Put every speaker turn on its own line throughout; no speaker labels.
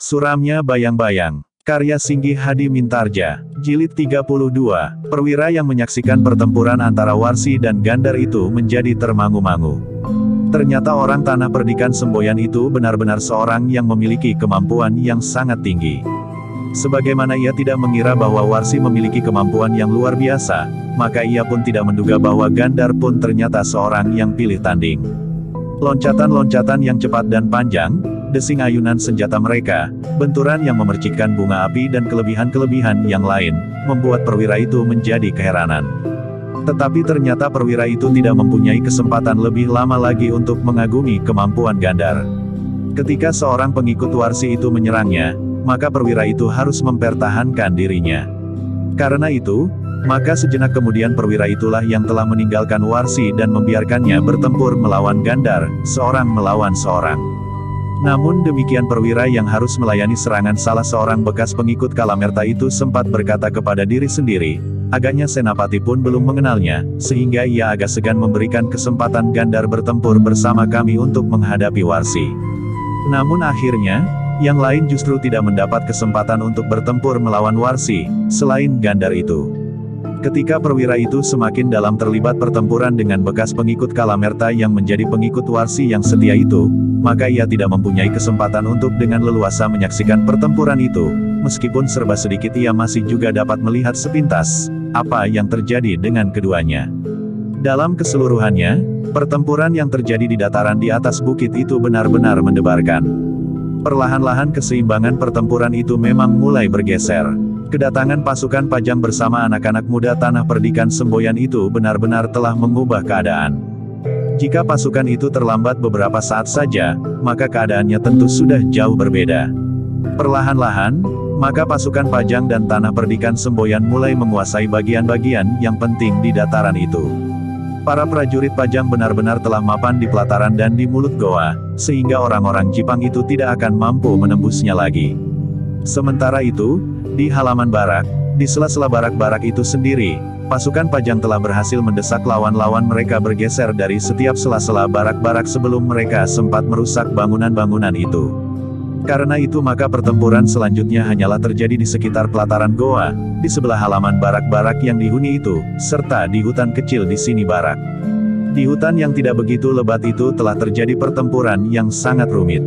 Suramnya Bayang-Bayang. Karya Singgih Hadi Mintarja. Jilid 32. Perwira yang menyaksikan pertempuran antara Warsi dan Gandar itu menjadi termangu-mangu. Ternyata orang tanah perdikan semboyan itu benar-benar seorang yang memiliki kemampuan yang sangat tinggi. Sebagaimana ia tidak mengira bahwa Warsi memiliki kemampuan yang luar biasa, maka ia pun tidak menduga bahwa Gandar pun ternyata seorang yang pilih tanding. Loncatan-loncatan yang cepat dan panjang, desing ayunan senjata mereka, benturan yang memercikkan bunga api dan kelebihan-kelebihan yang lain, membuat perwira itu menjadi keheranan. Tetapi ternyata perwira itu tidak mempunyai kesempatan lebih lama lagi untuk mengagumi kemampuan Gandar. Ketika seorang pengikut Warsi itu menyerangnya, maka perwira itu harus mempertahankan dirinya. Karena itu, maka sejenak kemudian perwira itulah yang telah meninggalkan Warsi dan membiarkannya bertempur melawan Gandar, seorang melawan seorang. Namun demikian perwira yang harus melayani serangan salah seorang bekas pengikut Kalamerta itu sempat berkata kepada diri sendiri, agaknya Senapati pun belum mengenalnya, sehingga ia agak segan memberikan kesempatan Gandar bertempur bersama kami untuk menghadapi Warsi. Namun akhirnya, yang lain justru tidak mendapat kesempatan untuk bertempur melawan Warsi, selain Gandar itu. Ketika perwira itu semakin dalam terlibat pertempuran dengan bekas pengikut Kalamerta yang menjadi pengikut Warsi yang setia itu, maka ia tidak mempunyai kesempatan untuk dengan leluasa menyaksikan pertempuran itu, meskipun serba sedikit ia masih juga dapat melihat sepintas, apa yang terjadi dengan keduanya. Dalam keseluruhannya, pertempuran yang terjadi di dataran di atas bukit itu benar-benar mendebarkan. Perlahan-lahan keseimbangan pertempuran itu memang mulai bergeser. Kedatangan pasukan Pajang bersama anak-anak muda tanah perdikan semboyan itu benar-benar telah mengubah keadaan. Jika pasukan itu terlambat beberapa saat saja, maka keadaannya tentu sudah jauh berbeda. Perlahan-lahan, maka pasukan Pajang dan tanah perdikan semboyan mulai menguasai bagian-bagian yang penting di dataran itu. Para prajurit Pajang benar-benar telah mapan di pelataran dan di mulut goa, sehingga orang-orang Jipang itu tidak akan mampu menembusnya lagi. Sementara itu, di halaman barak, di sela-sela barak-barak itu sendiri, pasukan Pajang telah berhasil mendesak lawan-lawan mereka bergeser dari setiap sela-sela barak-barak sebelum mereka sempat merusak bangunan-bangunan itu. Karena itu maka pertempuran selanjutnya hanyalah terjadi di sekitar pelataran goa, di sebelah halaman barak-barak yang dihuni itu, serta di hutan kecil di sini barak. Di hutan yang tidak begitu lebat itu telah terjadi pertempuran yang sangat rumit.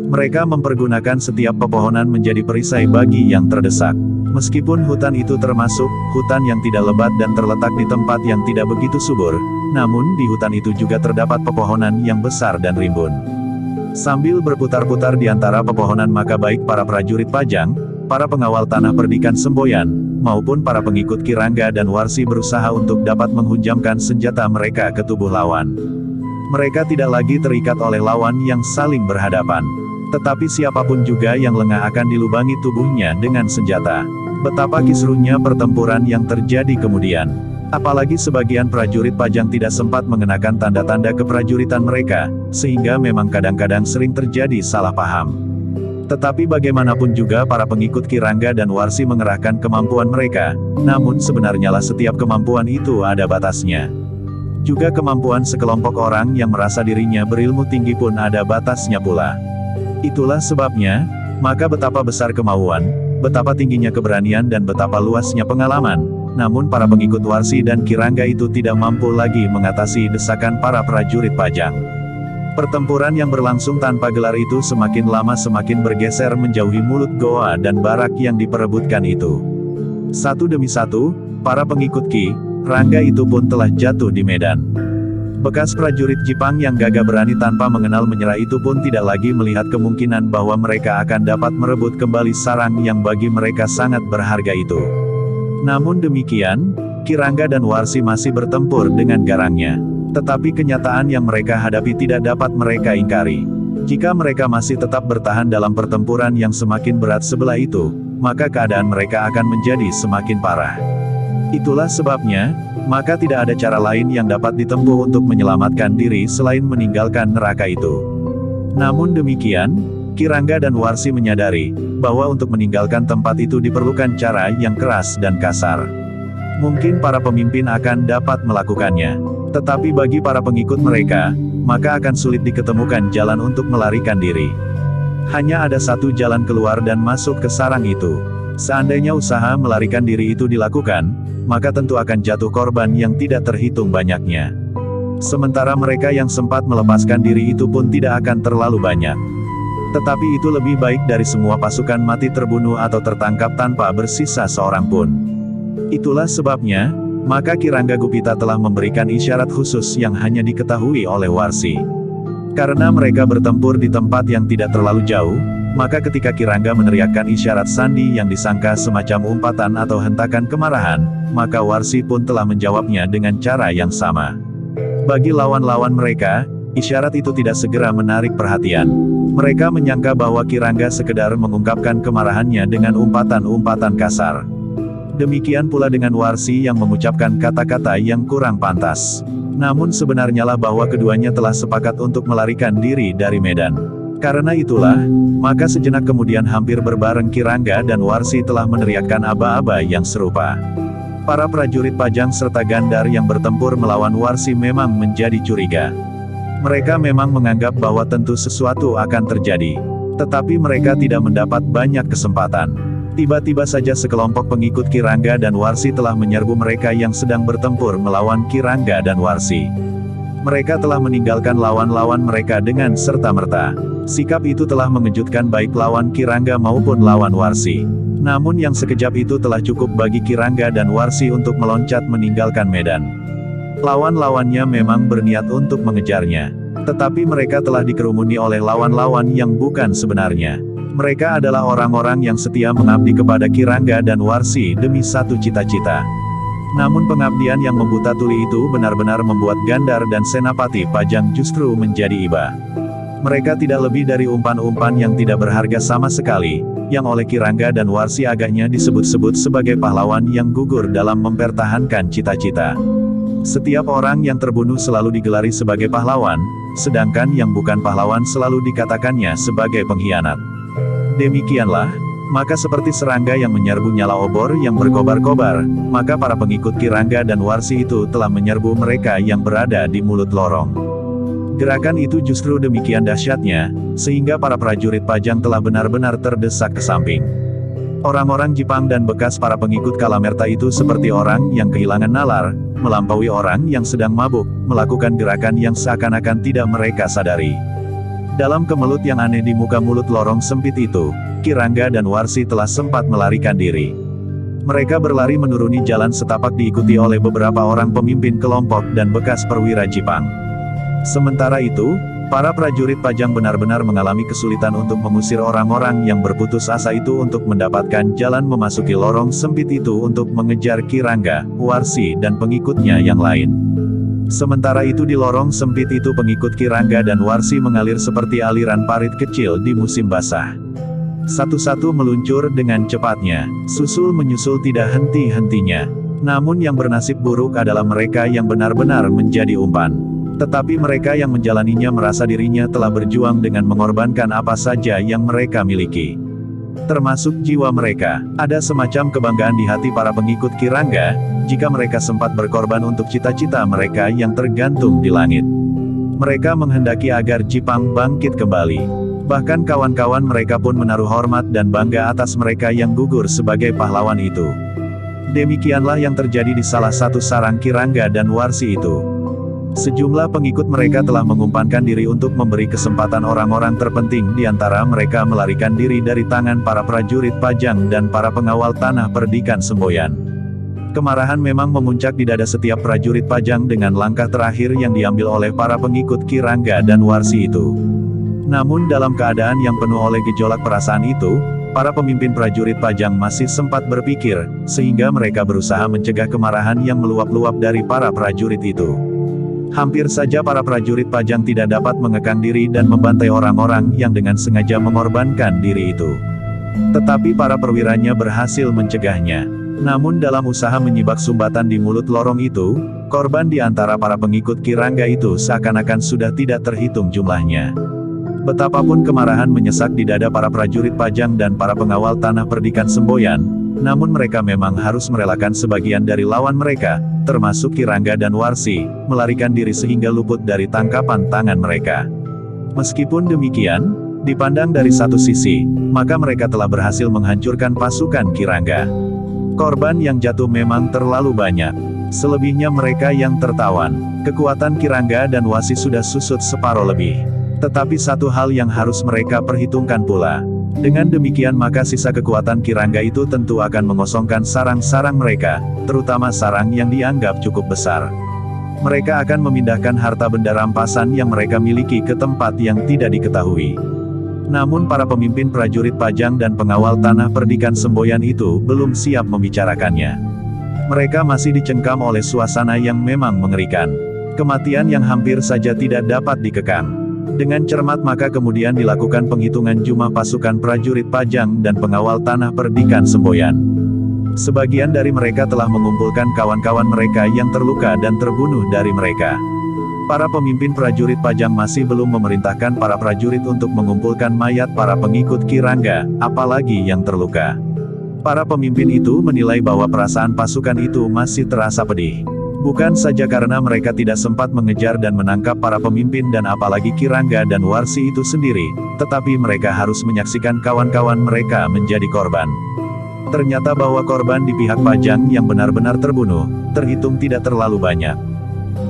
Mereka mempergunakan setiap pepohonan menjadi perisai bagi yang terdesak. Meskipun hutan itu termasuk hutan yang tidak lebat dan terletak di tempat yang tidak begitu subur, namun di hutan itu juga terdapat pepohonan yang besar dan rimbun. Sambil berputar-putar di antara pepohonan maka baik para prajurit Pajang, para pengawal tanah perdikan semboyan, maupun para pengikut Kirangga dan Warsi berusaha untuk dapat menghujamkan senjata mereka ke tubuh lawan. Mereka tidak lagi terikat oleh lawan yang saling berhadapan. Tetapi siapapun juga yang lengah akan dilubangi tubuhnya dengan senjata. Betapa kisruhnya pertempuran yang terjadi kemudian. Apalagi sebagian prajurit Pajang tidak sempat mengenakan tanda-tanda keprajuritan mereka, sehingga memang kadang-kadang sering terjadi salah paham. Tetapi bagaimanapun juga para pengikut Kirangga dan Warsi mengerahkan kemampuan mereka, namun sebenarnya lah setiap kemampuan itu ada batasnya. Juga kemampuan sekelompok orang yang merasa dirinya berilmu tinggi pun ada batasnya pula. Itulah sebabnya, maka betapa besar kemauan, betapa tingginya keberanian dan betapa luasnya pengalaman, namun para pengikut Warsi dan Kirangga itu tidak mampu lagi mengatasi desakan para prajurit Pajang. Pertempuran yang berlangsung tanpa gelar itu semakin lama semakin bergeser menjauhi mulut goa dan barak yang diperebutkan itu. Satu demi satu, para pengikut Ki Rangga itu pun telah jatuh di medan. Bekas prajurit Jipang yang gagah berani tanpa mengenal menyerah itu pun tidak lagi melihat kemungkinan bahwa mereka akan dapat merebut kembali sarang yang bagi mereka sangat berharga itu. Namun demikian, Kirangga dan Warsi masih bertempur dengan garangnya. Tetapi kenyataan yang mereka hadapi tidak dapat mereka ingkari. Jika mereka masih tetap bertahan dalam pertempuran yang semakin berat sebelah itu, maka keadaan mereka akan menjadi semakin parah. Itulah sebabnya, maka tidak ada cara lain yang dapat ditempuh untuk menyelamatkan diri selain meninggalkan neraka itu. Namun demikian, Kirangga dan Warsi menyadari, bahwa untuk meninggalkan tempat itu diperlukan cara yang keras dan kasar. Mungkin para pemimpin akan dapat melakukannya. Tetapi bagi para pengikut mereka, maka akan sulit diketemukan jalan untuk melarikan diri. Hanya ada satu jalan keluar dan masuk ke sarang itu. Seandainya usaha melarikan diri itu dilakukan, maka tentu akan jatuh korban yang tidak terhitung banyaknya. Sementara mereka yang sempat melepaskan diri itu pun tidak akan terlalu banyak. Tetapi itu lebih baik dari semua pasukan mati terbunuh atau tertangkap tanpa bersisa seorang pun. Itulah sebabnya, maka Kirangga Gupita telah memberikan isyarat khusus yang hanya diketahui oleh Warsi. Karena mereka bertempur di tempat yang tidak terlalu jauh, maka ketika Kirangga meneriakkan isyarat sandi yang disangka semacam umpatan atau hentakan kemarahan, maka Warsi pun telah menjawabnya dengan cara yang sama. Bagi lawan-lawan mereka, isyarat itu tidak segera menarik perhatian. Mereka menyangka bahwa Kirangga sekedar mengungkapkan kemarahannya dengan umpatan-umpatan kasar. Demikian pula dengan Warsi yang mengucapkan kata-kata yang kurang pantas. Namun sebenarnya lah bahwa keduanya telah sepakat untuk melarikan diri dari medan. Karena itulah, maka sejenak kemudian hampir berbareng Kirangga dan Warsi telah meneriakkan aba-aba yang serupa. Para prajurit Pajang serta Gandar yang bertempur melawan Warsi memang menjadi curiga. Mereka memang menganggap bahwa tentu sesuatu akan terjadi. Tetapi mereka tidak mendapat banyak kesempatan. Tiba-tiba saja sekelompok pengikut Kirangga dan Warsi telah menyerbu mereka yang sedang bertempur melawan Kirangga dan Warsi. Mereka telah meninggalkan lawan-lawan mereka dengan serta-merta. Sikap itu telah mengejutkan baik lawan Kirangga maupun lawan Warsi. Namun yang sekejap itu telah cukup bagi Kirangga dan Warsi untuk meloncat meninggalkan medan. Lawan-lawannya memang berniat untuk mengejarnya. Tetapi mereka telah dikerumuni oleh lawan-lawan yang bukan sebenarnya. Mereka adalah orang-orang yang setia mengabdi kepada Kirangga dan Warsi demi satu cita-cita. Namun pengabdian yang membuta tuli itu benar-benar membuat Gandar dan Senapati Pajang justru menjadi iba. Mereka tidak lebih dari umpan-umpan yang tidak berharga sama sekali, yang oleh Kirangga dan Warsi agaknya disebut-sebut sebagai pahlawan yang gugur dalam mempertahankan cita-cita. Setiap orang yang terbunuh selalu digelari sebagai pahlawan, sedangkan yang bukan pahlawan selalu dikatakannya sebagai pengkhianat. Demikianlah, maka seperti serangga yang menyerbu nyala obor yang berkobar-kobar, maka para pengikut Kirangga dan Warsi itu telah menyerbu mereka yang berada di mulut lorong. Gerakan itu justru demikian dahsyatnya, sehingga para prajurit Pajang telah benar-benar terdesak ke samping. Orang-orang Jipang dan bekas para pengikut Kalamerta itu seperti orang yang kehilangan nalar, melampaui orang yang sedang mabuk, melakukan gerakan yang seakan-akan tidak mereka sadari. Dalam kemelut yang aneh di muka mulut lorong sempit itu, Kirangga dan Warsi telah sempat melarikan diri. Mereka berlari menuruni jalan setapak diikuti oleh beberapa orang pemimpin kelompok dan bekas perwira Jipang. Sementara itu, para prajurit Pajang benar-benar mengalami kesulitan untuk mengusir orang-orang yang berputus asa itu untuk mendapatkan jalan memasuki lorong sempit itu untuk mengejar Kirangga, Warsi dan pengikutnya yang lain. Sementara itu di lorong sempit itu pengikut Kirangga dan Warsi mengalir seperti aliran parit kecil di musim basah. Satu-satu meluncur dengan cepatnya, susul menyusul tidak henti-hentinya. Namun yang bernasib buruk adalah mereka yang benar-benar menjadi umpan. Tetapi mereka yang menjalaninya merasa dirinya telah berjuang dengan mengorbankan apa saja yang mereka miliki. Termasuk jiwa mereka. Ada semacam kebanggaan di hati para pengikut Kirangga, jika mereka sempat berkorban untuk cita-cita mereka yang tergantung di langit. Mereka menghendaki agar Jipang bangkit kembali. Bahkan kawan-kawan mereka pun menaruh hormat dan bangga atas mereka yang gugur sebagai pahlawan itu. Demikianlah yang terjadi di salah satu sarang Kirangga dan Warsi itu. Sejumlah pengikut mereka telah mengumpankan diri untuk memberi kesempatan orang-orang terpenting di antara mereka melarikan diri dari tangan para prajurit Pajang dan para pengawal tanah perdikan semboyan. Kemarahan memang memuncak di dada setiap prajurit Pajang dengan langkah terakhir yang diambil oleh para pengikut Kirangga dan Warsi itu. Namun dalam keadaan yang penuh oleh gejolak perasaan itu, para pemimpin prajurit Pajang masih sempat berpikir, sehingga mereka berusaha mencegah kemarahan yang meluap-luap dari para prajurit itu. Hampir saja para prajurit Pajang tidak dapat mengekang diri dan membantai orang-orang yang dengan sengaja mengorbankan diri itu. Tetapi para perwiranya berhasil mencegahnya. Namun dalam usaha menyibak sumbatan di mulut lorong itu, korban di antara para pengikut Kirangga itu seakan-akan sudah tidak terhitung jumlahnya. Betapapun kemarahan menyesak di dada para prajurit Pajang dan para pengawal tanah perdikan semboyan, namun mereka memang harus merelakan sebagian dari lawan mereka, termasuk Kirangga dan Warsi, melarikan diri sehingga luput dari tangkapan tangan mereka. Meskipun demikian, Dipandang dari satu sisi, maka mereka telah berhasil menghancurkan pasukan Kirangga. Korban yang jatuh memang terlalu banyak. Selebihnya mereka yang tertawan. Kekuatan Kirangga dan Wasi sudah susut separuh lebih. Tetapi satu hal yang harus mereka perhitungkan pula. Dengan demikian maka sisa kekuatan Kirangga itu tentu akan mengosongkan sarang-sarang mereka, terutama sarang yang dianggap cukup besar. Mereka akan memindahkan harta benda rampasan yang mereka miliki ke tempat yang tidak diketahui. Namun para pemimpin prajurit Pajang dan pengawal tanah perdikan semboyan itu belum siap membicarakannya. Mereka masih dicengkam oleh suasana yang memang mengerikan. Kematian yang hampir saja tidak dapat dikekang. Dengan cermat maka kemudian dilakukan penghitungan jumlah pasukan prajurit Pajang dan pengawal tanah perdikan semboyan. Sebagian dari mereka telah mengumpulkan kawan-kawan mereka yang terluka dan terbunuh dari mereka. Para pemimpin prajurit Pajang masih belum memerintahkan para prajurit untuk mengumpulkan mayat para pengikut Kirangga, apalagi yang terluka. Para pemimpin itu menilai bahwa perasaan pasukan itu masih terasa pedih. Bukan saja karena mereka tidak sempat mengejar dan menangkap para pemimpin dan apalagi Kirangga dan Warsi itu sendiri, tetapi mereka harus menyaksikan kawan-kawan mereka menjadi korban. Ternyata bahwa korban di pihak Pajang yang benar-benar terbunuh, terhitung tidak terlalu banyak.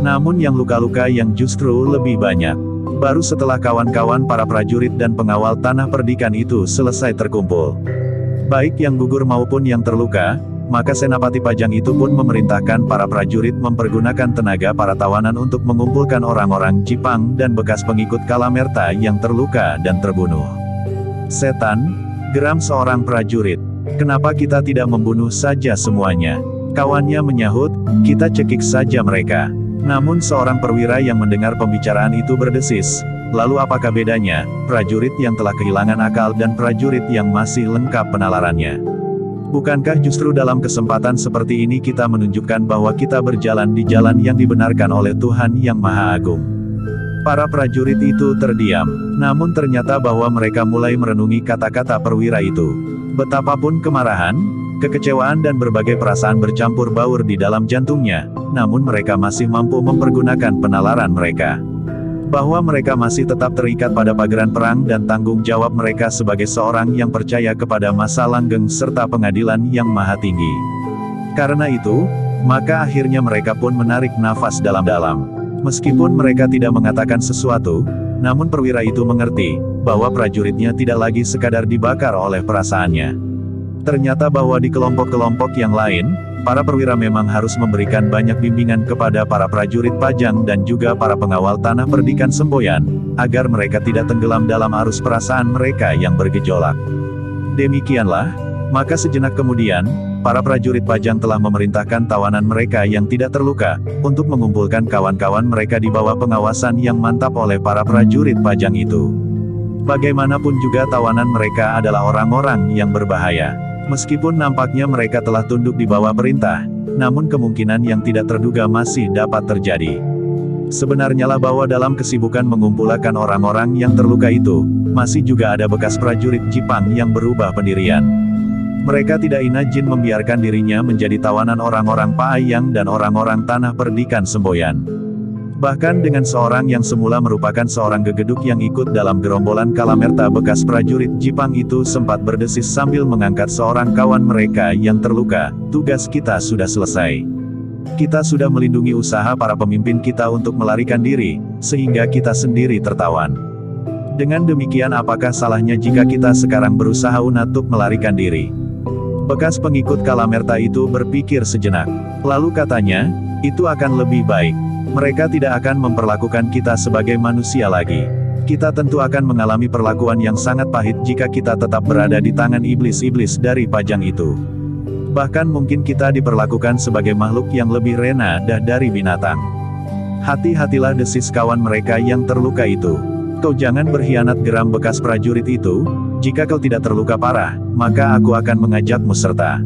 Namun yang luka-luka yang justru lebih banyak. Baru setelah kawan-kawan para prajurit dan pengawal tanah perdikan itu selesai terkumpul. Baik yang gugur maupun yang terluka, maka Senapati Pajang itu pun memerintahkan para prajurit mempergunakan tenaga para tawanan untuk mengumpulkan orang-orang Jipang dan bekas pengikut Kalamerta yang terluka dan terbunuh. "Setan," geram seorang prajurit. "Kenapa kita tidak membunuh saja semuanya?" Kawannya menyahut, "Kita cekik saja mereka." Namun seorang perwira yang mendengar pembicaraan itu berdesis, "Lalu apakah bedanya, prajurit yang telah kehilangan akal dan prajurit yang masih lengkap penalarannya? Bukankah justru dalam kesempatan seperti ini kita menunjukkan bahwa kita berjalan di jalan yang dibenarkan oleh Tuhan Yang Maha Agung?" Para prajurit itu terdiam, namun ternyata bahwa mereka mulai merenungi kata-kata perwira itu. Betapapun kemarahan, kekecewaan dan berbagai perasaan bercampur baur di dalam jantungnya, namun mereka masih mampu mempergunakan penalaran mereka. Bahwa mereka masih tetap terikat pada pageran perang dan tanggung jawab mereka sebagai seorang yang percaya kepada masa langgeng serta pengadilan yang maha tinggi. Karena itu, maka akhirnya mereka pun menarik nafas dalam-dalam. Meskipun mereka tidak mengatakan sesuatu, namun perwira itu mengerti, bahwa prajuritnya tidak lagi sekadar dibakar oleh perasaannya. Ternyata bahwa di kelompok-kelompok yang lain, para perwira memang harus memberikan banyak bimbingan kepada para prajurit Pajang dan juga para pengawal tanah perdikan semboyan, agar mereka tidak tenggelam dalam arus perasaan mereka yang bergejolak. Demikianlah, maka sejenak kemudian, para prajurit Pajang telah memerintahkan tawanan mereka yang tidak terluka, untuk mengumpulkan kawan-kawan mereka di bawah pengawasan yang mantap oleh para prajurit Pajang itu. Bagaimanapun juga tawanan mereka adalah orang-orang yang berbahaya. Meskipun nampaknya mereka telah tunduk di bawah perintah, namun kemungkinan yang tidak terduga masih dapat terjadi. Sebenarnya lah bahwa dalam kesibukan mengumpulkan orang-orang yang terluka itu, masih juga ada bekas prajurit Jipang yang berubah pendirian. Mereka tidak inajin membiarkan dirinya menjadi tawanan orang-orang Paayang dan orang-orang tanah perdikan semboyan. Bahkan dengan seorang yang semula merupakan seorang gegeduk yang ikut dalam gerombolan Kalamerta, bekas prajurit Jipang itu sempat berdesis sambil mengangkat seorang kawan mereka yang terluka, "Tugas kita sudah selesai. Kita sudah melindungi usaha para pemimpin kita untuk melarikan diri, sehingga kita sendiri tertawan. Dengan demikian apakah salahnya jika kita sekarang berusaha untuk melarikan diri?" Bekas pengikut Kalamerta itu berpikir sejenak. Lalu katanya, "Itu akan lebih baik. Mereka tidak akan memperlakukan kita sebagai manusia lagi. Kita tentu akan mengalami perlakuan yang sangat pahit jika kita tetap berada di tangan iblis-iblis dari Pajang itu. Bahkan mungkin kita diperlakukan sebagai makhluk yang lebih rendah dari binatang." "Hati-hatilah," desis kawan mereka yang terluka itu. "Kau jangan berkhianat," geram bekas prajurit itu. "Jika kau tidak terluka parah, maka aku akan mengajakmu serta."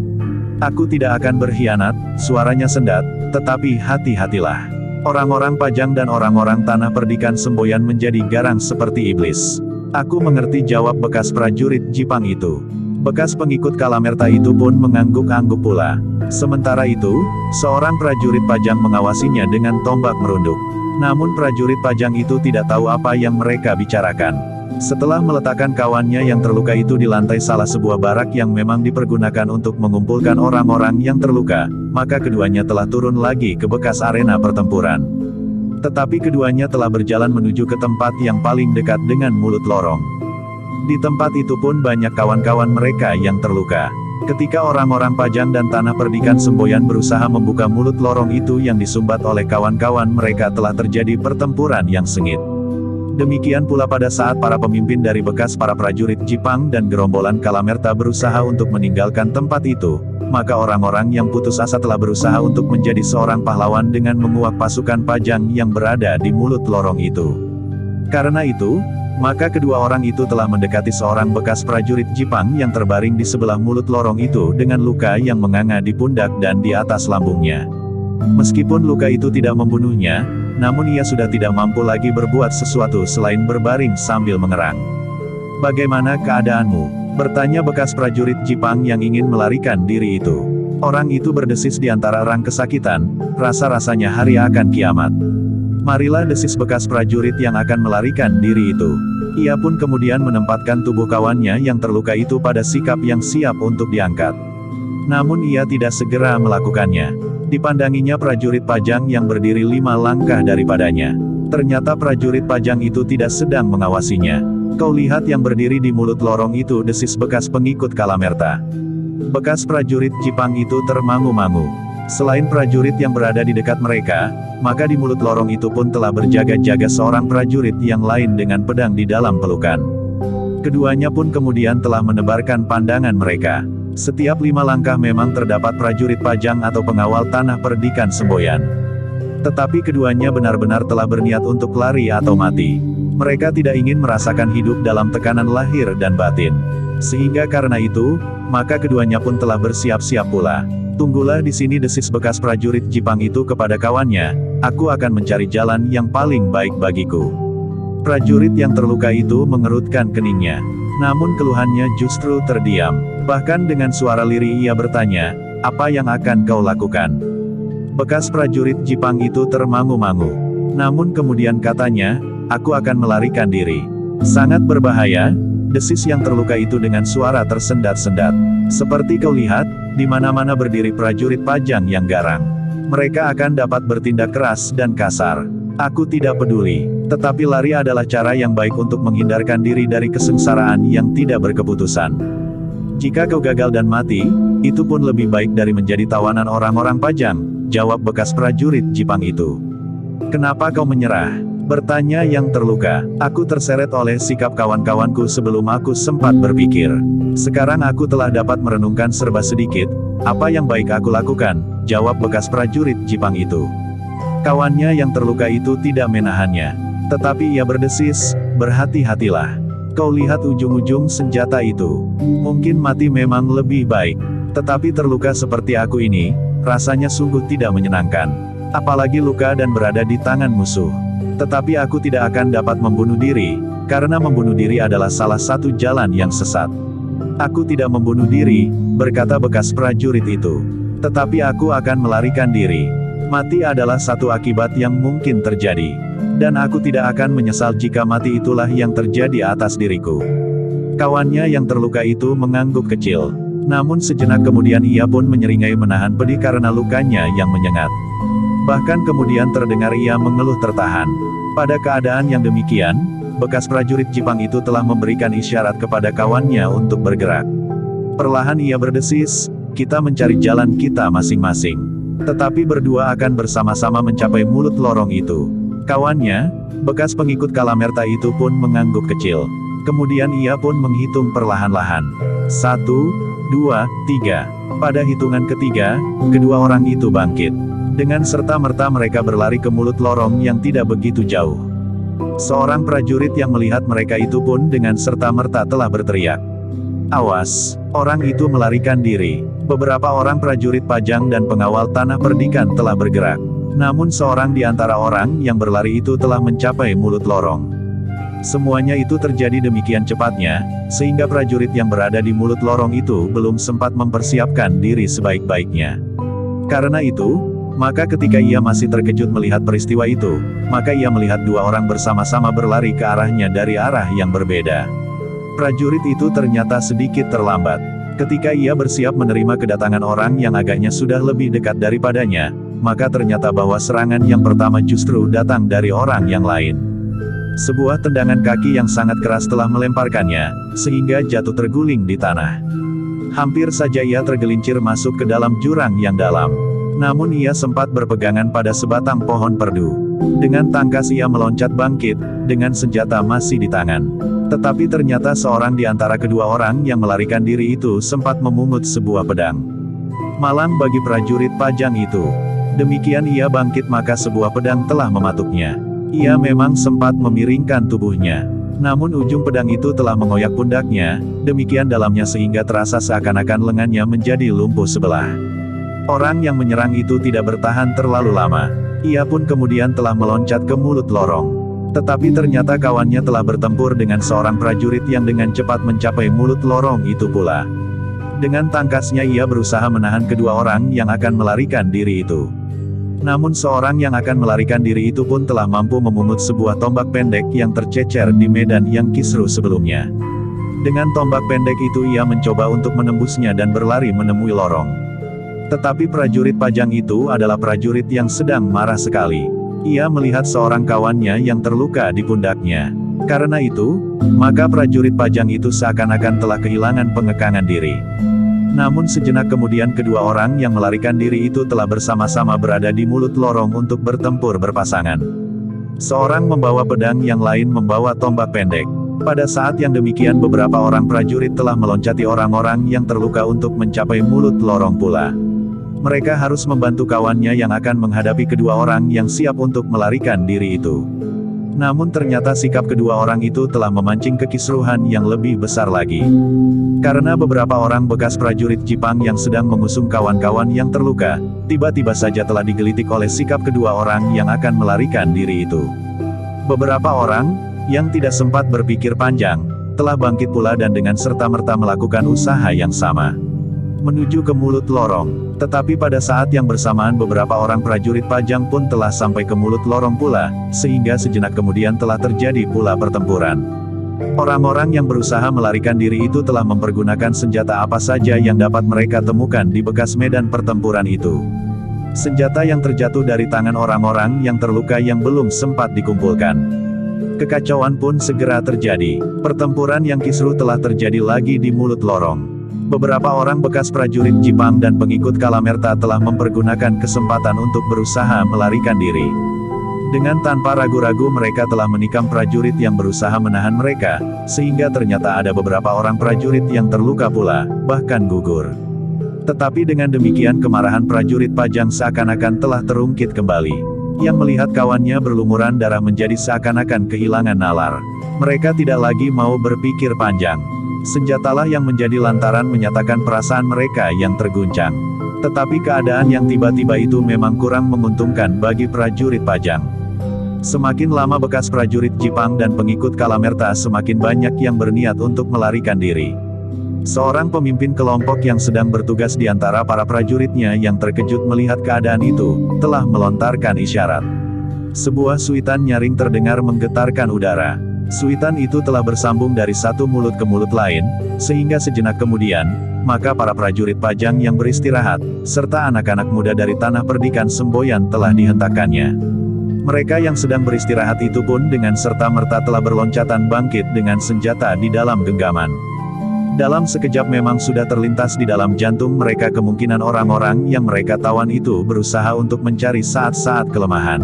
"Aku tidak akan berkhianat," suaranya sendat, "tetapi hati-hatilah." Orang-orang Pajang dan orang-orang tanah perdikan semboyan menjadi garang seperti iblis. "Aku mengerti," jawab bekas prajurit Jipang itu. Bekas pengikut Kalamerta itu pun mengangguk-angguk pula. Sementara itu, seorang prajurit Pajang mengawasinya dengan tombak merunduk. Namun prajurit Pajang itu tidak tahu apa yang mereka bicarakan. Setelah meletakkan kawannya yang terluka itu di lantai salah sebuah barak yang memang dipergunakan untuk mengumpulkan orang-orang yang terluka, maka keduanya telah turun lagi ke bekas arena pertempuran. Tetapi keduanya telah berjalan menuju ke tempat yang paling dekat dengan mulut lorong. Di tempat itu pun banyak kawan-kawan mereka yang terluka. Ketika orang-orang Pajang dan Tanah Perdikan Semboyan berusaha membuka mulut lorong itu yang disumbat oleh kawan-kawan mereka, telah terjadi pertempuran yang sengit. Demikian pula pada saat para pemimpin dari bekas para prajurit Jipang dan gerombolan Kalamerta berusaha untuk meninggalkan tempat itu, maka orang-orang yang putus asa telah berusaha untuk menjadi seorang pahlawan dengan menguak pasukan Pajang yang berada di mulut lorong itu. Karena itu, maka kedua orang itu telah mendekati seorang bekas prajurit Jipang yang terbaring di sebelah mulut lorong itu dengan luka yang menganga di pundak dan di atas lambungnya. Meskipun luka itu tidak membunuhnya, namun ia sudah tidak mampu lagi berbuat sesuatu selain berbaring sambil mengerang. "Bagaimana keadaanmu?" bertanya bekas prajurit Jipang yang ingin melarikan diri itu. Orang itu berdesis di antara rang kesakitan, rasa-rasanya hari akan kiamat. "Marilah," desis bekas prajurit yang akan melarikan diri itu. Ia pun kemudian menempatkan tubuh kawannya yang terluka itu pada sikap yang siap untuk diangkat. Namun ia tidak segera melakukannya. Dipandanginya prajurit Pajang yang berdiri 5 langkah daripadanya. Ternyata prajurit Pajang itu tidak sedang mengawasinya. "Kau lihat yang berdiri di mulut lorong itu," desis bekas pengikut Kalamerta. Bekas prajurit Jipang itu termangu-mangu. Selain prajurit yang berada di dekat mereka, maka di mulut lorong itu pun telah berjaga-jaga seorang prajurit yang lain dengan pedang di dalam pelukan. Keduanya pun kemudian telah menebarkan pandangan mereka. Setiap 5 langkah memang terdapat prajurit Pajang atau pengawal Tanah Perdikan Semboyan. Tetapi keduanya benar-benar telah berniat untuk lari atau mati. Mereka tidak ingin merasakan hidup dalam tekanan lahir dan batin. Sehingga karena itu, maka keduanya pun telah bersiap-siap pula. "Tunggulah di sini," desis bekas prajurit Jipang itu kepada kawannya, "aku akan mencari jalan yang paling baik bagiku." Prajurit yang terluka itu mengerutkan keningnya. Namun keluhannya justru terdiam. Bahkan dengan suara lirih ia bertanya, "Apa yang akan kau lakukan?" Bekas prajurit Jipang itu termangu-mangu. Namun kemudian katanya, "Aku akan melarikan diri." "Sangat berbahaya," desis yang terluka itu dengan suara tersendat-sendat. "Seperti kau lihat, di mana-mana berdiri prajurit Pajang yang garang. Mereka akan dapat bertindak keras dan kasar. Aku tidak peduli. Tetapi lari adalah cara yang baik untuk menghindarkan diri dari kesengsaraan yang tidak berkeputusan. Jika kau gagal dan mati, itu pun lebih baik dari menjadi tawanan orang-orang Pajang," jawab bekas prajurit Jipang itu. "Kenapa kau menyerah?" bertanya yang terluka. "Aku terseret oleh sikap kawan-kawanku sebelum aku sempat berpikir. Sekarang aku telah dapat merenungkan serba sedikit. Apa yang baik aku lakukan?" jawab bekas prajurit Jipang itu. Kawannya yang terluka itu tidak menahannya. Tetapi ia berdesis, "Berhati-hatilah. Kau lihat ujung-ujung senjata itu. Mungkin mati memang lebih baik. Tetapi terluka seperti aku ini, rasanya sungguh tidak menyenangkan. Apalagi luka dan berada di tangan musuh. Tetapi aku tidak akan dapat membunuh diri, karena membunuh diri adalah salah satu jalan yang sesat." "Aku tidak membunuh diri," berkata bekas prajurit itu. "Tetapi aku akan melarikan diri. Mati adalah satu akibat yang mungkin terjadi. Dan aku tidak akan menyesal jika mati itulah yang terjadi atas diriku." Kawannya yang terluka itu mengangguk kecil. Namun sejenak kemudian ia pun menyeringai menahan pedih karena lukanya yang menyengat. Bahkan kemudian terdengar ia mengeluh tertahan. Pada keadaan yang demikian, bekas prajurit Jipang itu telah memberikan isyarat kepada kawannya untuk bergerak. Perlahan ia berdesis, "Kita mencari jalan kita masing-masing. Tetapi berdua akan bersama-sama mencapai mulut lorong itu." Kawannya, bekas pengikut Kalamerta itu pun mengangguk kecil. Kemudian ia pun menghitung perlahan-lahan. 1, 2, 3. Pada hitungan ketiga, kedua orang itu bangkit. Dengan serta-merta mereka berlari ke mulut lorong yang tidak begitu jauh. Seorang prajurit yang melihat mereka itu pun dengan serta-merta telah berteriak, "Awas, orang itu melarikan diri." Beberapa orang prajurit Pajang dan pengawal Tanah Perdikan telah bergerak. Namun seorang di antara orang yang berlari itu telah mencapai mulut lorong. Semuanya itu terjadi demikian cepatnya, sehingga prajurit yang berada di mulut lorong itu belum sempat mempersiapkan diri sebaik-baiknya. Karena itu, Maka ketika ia masih terkejut melihat peristiwa itu, maka ia melihat dua orang bersama-sama berlari ke arahnya dari arah yang berbeda. Prajurit itu ternyata sedikit terlambat. Ketika ia bersiap menerima kedatangan orang yang agaknya sudah lebih dekat daripadanya, maka ternyata bahwa serangan yang pertama justru datang dari orang yang lain. Sebuah tendangan kaki yang sangat keras telah melemparkannya, sehingga jatuh terguling di tanah. Hampir saja ia tergelincir masuk ke dalam jurang yang dalam. Namun ia sempat berpegangan pada sebatang pohon perdu. Dengan tangkas ia meloncat bangkit, dengan senjata masih di tangan. Tetapi ternyata seorang di antara kedua orang yang melarikan diri itu sempat memungut sebuah pedang. Malang bagi prajurit Pajang itu. Demikian ia bangkit maka sebuah pedang telah mematuknya. Ia memang sempat memiringkan tubuhnya. Namun ujung pedang itu telah mengoyak pundaknya, demikian dalamnya sehingga terasa seakan-akan lengannya menjadi lumpuh sebelah. Orang yang menyerang itu tidak bertahan terlalu lama. Ia pun kemudian telah meloncat ke mulut lorong. Tetapi ternyata kawannya telah bertempur dengan seorang prajurit yang dengan cepat mencapai mulut lorong itu pula. Dengan tangkasnya ia berusaha menahan kedua orang yang akan melarikan diri itu. Namun seorang yang akan melarikan diri itu pun telah mampu memungut sebuah tombak pendek yang tercecer di medan yang kisruh sebelumnya. Dengan tombak pendek itu ia mencoba untuk menembusnya dan berlari menemui lorong. Tetapi prajurit Pajang itu adalah prajurit yang sedang marah sekali. Ia melihat seorang kawannya yang terluka di pundaknya. Karena itu, maka prajurit Pajang itu seakan-akan telah kehilangan pengekangan diri. Namun sejenak kemudian kedua orang yang melarikan diri itu telah bersama-sama berada di mulut lorong untuk bertempur berpasangan. Seorang membawa pedang, yang lain membawa tombak pendek. Pada saat yang demikian beberapa orang prajurit telah meloncati orang-orang yang terluka untuk mencapai mulut lorong pula. Mereka harus membantu kawannya yang akan menghadapi kedua orang yang siap untuk melarikan diri itu. Namun ternyata sikap kedua orang itu telah memancing kekisruhan yang lebih besar lagi. Karena beberapa orang bekas prajurit Jepang yang sedang mengusung kawan-kawan yang terluka, tiba-tiba saja telah digelitik oleh sikap kedua orang yang akan melarikan diri itu. Beberapa orang, yang tidak sempat berpikir panjang, telah bangkit pula dan dengan serta-merta melakukan usaha yang sama. Menuju ke mulut lorong. Tetapi pada saat yang bersamaan beberapa orang prajurit Pajang pun telah sampai ke mulut lorong pula, sehingga sejenak kemudian telah terjadi pula pertempuran. Orang-orang yang berusaha melarikan diri itu telah mempergunakan senjata apa saja yang dapat mereka temukan di bekas medan pertempuran itu. Senjata yang terjatuh dari tangan orang-orang yang terluka yang belum sempat dikumpulkan. Kekacauan pun segera terjadi. Pertempuran yang kisruh telah terjadi lagi di mulut lorong. Beberapa orang bekas prajurit Jepang dan pengikut Kalamerta telah mempergunakan kesempatan untuk berusaha melarikan diri. Dengan tanpa ragu-ragu mereka telah menikam prajurit yang berusaha menahan mereka, sehingga ternyata ada beberapa orang prajurit yang terluka pula, bahkan gugur. Tetapi dengan demikian kemarahan prajurit Pajang seakan-akan telah terungkit kembali. Yang melihat kawannya berlumuran darah menjadi seakan-akan kehilangan nalar. Mereka tidak lagi mau berpikir panjang. Senjatalah yang menjadi lantaran menyatakan perasaan mereka yang terguncang. Tetapi keadaan yang tiba-tiba itu memang kurang menguntungkan bagi prajurit Pajang. Semakin lama bekas prajurit Jepang dan pengikut Kalamerta semakin banyak yang berniat untuk melarikan diri. Seorang pemimpin kelompok yang sedang bertugas di antara para prajuritnya yang terkejut melihat keadaan itu, telah melontarkan isyarat. Sebuah suitan nyaring terdengar menggetarkan udara. Suitan itu telah bersambung dari satu mulut ke mulut lain, sehingga sejenak kemudian, maka para prajurit Pajang yang beristirahat, serta anak-anak muda dari tanah perdikan semboyan telah dihentakkannya. Mereka yang sedang beristirahat itu pun dengan serta-merta telah berloncatan bangkit dengan senjata di dalam genggaman. Dalam sekejap memang sudah terlintas di dalam jantung mereka kemungkinan orang-orang yang mereka tawan itu berusaha untuk mencari saat-saat kelemahan.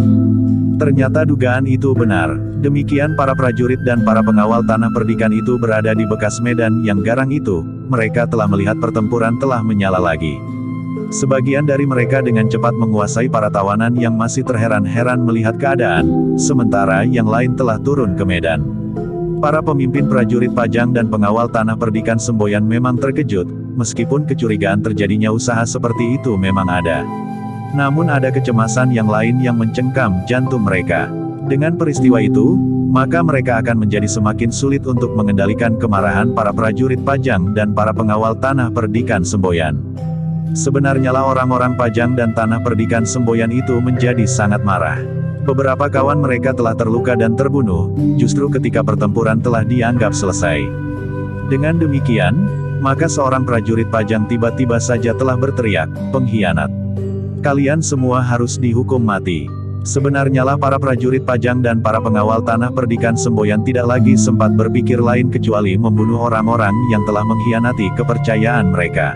Ternyata dugaan itu benar. Demikian para prajurit dan para pengawal tanah perdikan itu berada di bekas medan yang garang itu, mereka telah melihat pertempuran telah menyala lagi. Sebagian dari mereka dengan cepat menguasai para tawanan yang masih terheran-heran melihat keadaan, sementara yang lain telah turun ke medan. Para pemimpin prajurit Pajang dan pengawal tanah perdikan semboyan memang terkejut, meskipun kecurigaan terjadinya usaha seperti itu memang ada. Namun ada kecemasan yang lain yang mencengkam jantung mereka. Dengan peristiwa itu, maka mereka akan menjadi semakin sulit untuk mengendalikan kemarahan para prajurit Pajang dan para pengawal tanah perdikan semboyan. Sebenarnya lah orang-orang Pajang dan Tanah Perdikan Semboyan itu menjadi sangat marah. Beberapa kawan mereka telah terluka dan terbunuh, justru ketika pertempuran telah dianggap selesai. Dengan demikian, maka seorang prajurit Pajang tiba-tiba saja telah berteriak, "Pengkhianat! Kalian semua harus dihukum mati." Sebenarnya lah para prajurit Pajang dan para pengawal Tanah Perdikan Semboyan tidak lagi sempat berpikir lain kecuali membunuh orang-orang yang telah mengkhianati kepercayaan mereka.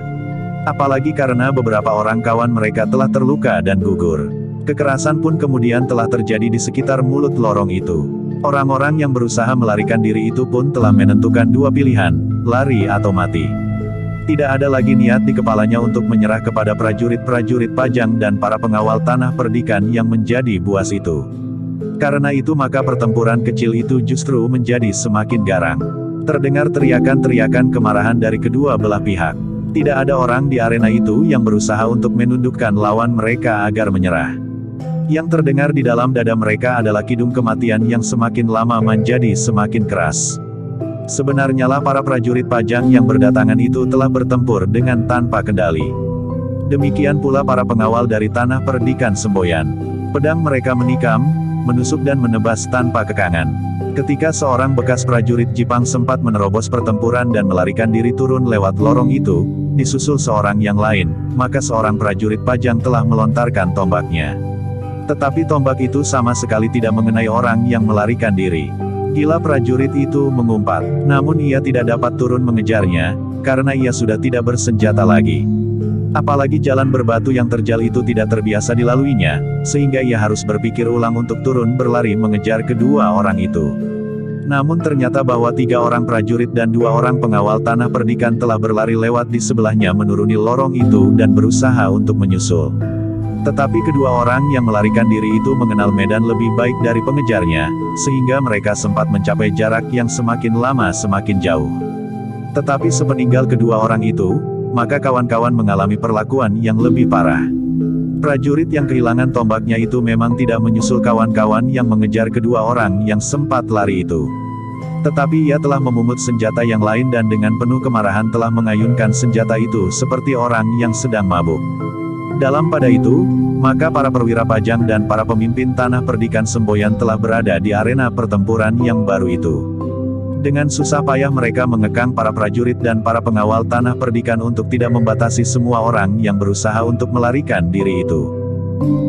Apalagi karena beberapa orang kawan mereka telah terluka dan gugur. Kekerasan pun kemudian telah terjadi di sekitar mulut lorong itu. Orang-orang yang berusaha melarikan diri itu pun telah menentukan dua pilihan, lari atau mati. Tidak ada lagi niat di kepalanya untuk menyerah kepada prajurit-prajurit Pajang dan para pengawal Tanah Perdikan yang menjadi buas itu. Karena itu maka pertempuran kecil itu justru menjadi semakin garang. Terdengar teriakan-teriakan kemarahan dari kedua belah pihak. Tidak ada orang di arena itu yang berusaha untuk menundukkan lawan mereka agar menyerah. Yang terdengar di dalam dada mereka adalah kidung kematian yang semakin lama menjadi semakin keras. Sebenarnya lah para prajurit Pajang yang berdatangan itu telah bertempur dengan tanpa kendali. Demikian pula para pengawal dari Tanah Perdikan Semboyan. Pedang mereka menikam, menusuk dan menebas tanpa kekangan. Ketika seorang bekas prajurit Jepang sempat menerobos pertempuran dan melarikan diri turun lewat lorong itu, disusul seorang yang lain, maka seorang prajurit Pajang telah melontarkan tombaknya. Tetapi tombak itu sama sekali tidak mengenai orang yang melarikan diri. Gila prajurit itu mengumpat, namun ia tidak dapat turun mengejarnya, karena ia sudah tidak bersenjata lagi. Apalagi jalan berbatu yang terjal itu tidak terbiasa dilaluinya, sehingga ia harus berpikir ulang untuk turun berlari mengejar kedua orang itu. Namun ternyata bahwa 3 orang prajurit dan 2 orang pengawal Tanah Perdikan telah berlari lewat di sebelahnya menuruni lorong itu dan berusaha untuk menyusul. Tetapi kedua orang yang melarikan diri itu mengenal medan lebih baik dari pengejarnya, sehingga mereka sempat mencapai jarak yang semakin lama semakin jauh. Tetapi sepeninggal kedua orang itu, maka kawan-kawan mengalami perlakuan yang lebih parah. Prajurit yang kehilangan tombaknya itu memang tidak menyusul kawan-kawan yang mengejar kedua orang yang sempat lari itu. Tetapi ia telah memungut senjata yang lain dan dengan penuh kemarahan telah mengayunkan senjata itu seperti orang yang sedang mabuk. Dalam pada itu, maka para perwira Pajang dan para pemimpin Tanah Perdikan Semboyan telah berada di arena pertempuran yang baru itu. Dengan susah payah mereka mengekang para prajurit dan para pengawal Tanah Perdikan untuk tidak membatasi semua orang yang berusaha untuk melarikan diri itu.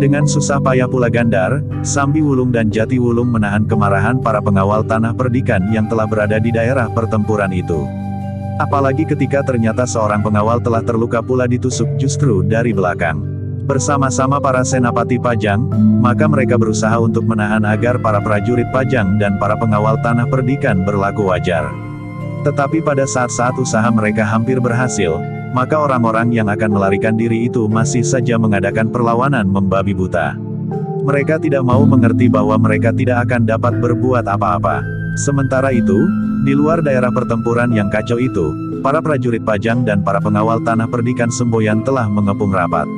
Dengan susah payah pula Gandar, Sambi Wulung dan Jati Wulung menahan kemarahan para pengawal Tanah Perdikan yang telah berada di daerah pertempuran itu. Apalagi ketika ternyata seorang pengawal telah terluka pula ditusuk justru dari belakang. Bersama-sama para senapati Pajang, maka mereka berusaha untuk menahan agar para prajurit Pajang dan para pengawal Tanah Perdikan berlaku wajar. Tetapi pada saat-saat usaha mereka hampir berhasil, maka orang-orang yang akan melarikan diri itu masih saja mengadakan perlawanan membabi buta. Mereka tidak mau mengerti bahwa mereka tidak akan dapat berbuat apa-apa. Sementara itu, di luar daerah pertempuran yang kacau itu, para prajurit Pajang dan para pengawal Tanah Perdikan Semboyan telah mengepung rapat.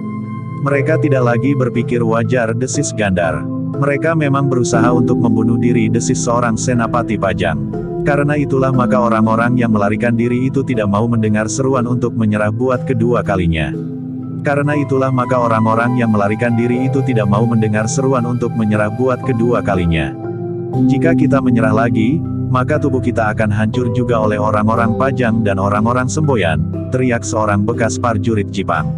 Mereka tidak lagi berpikir wajar, desis Gandar. Mereka memang berusaha untuk membunuh diri, desis seorang senapati Pajang. Karena itulah maka orang-orang yang melarikan diri itu tidak mau mendengar seruan untuk menyerah buat kedua kalinya. Karena itulah maka orang-orang yang melarikan diri itu tidak mau mendengar seruan untuk menyerah buat kedua kalinya. Jika kita menyerah lagi, maka tubuh kita akan hancur juga oleh orang-orang Pajang dan orang-orang Semboyan, teriak seorang bekas prajurit Jepang.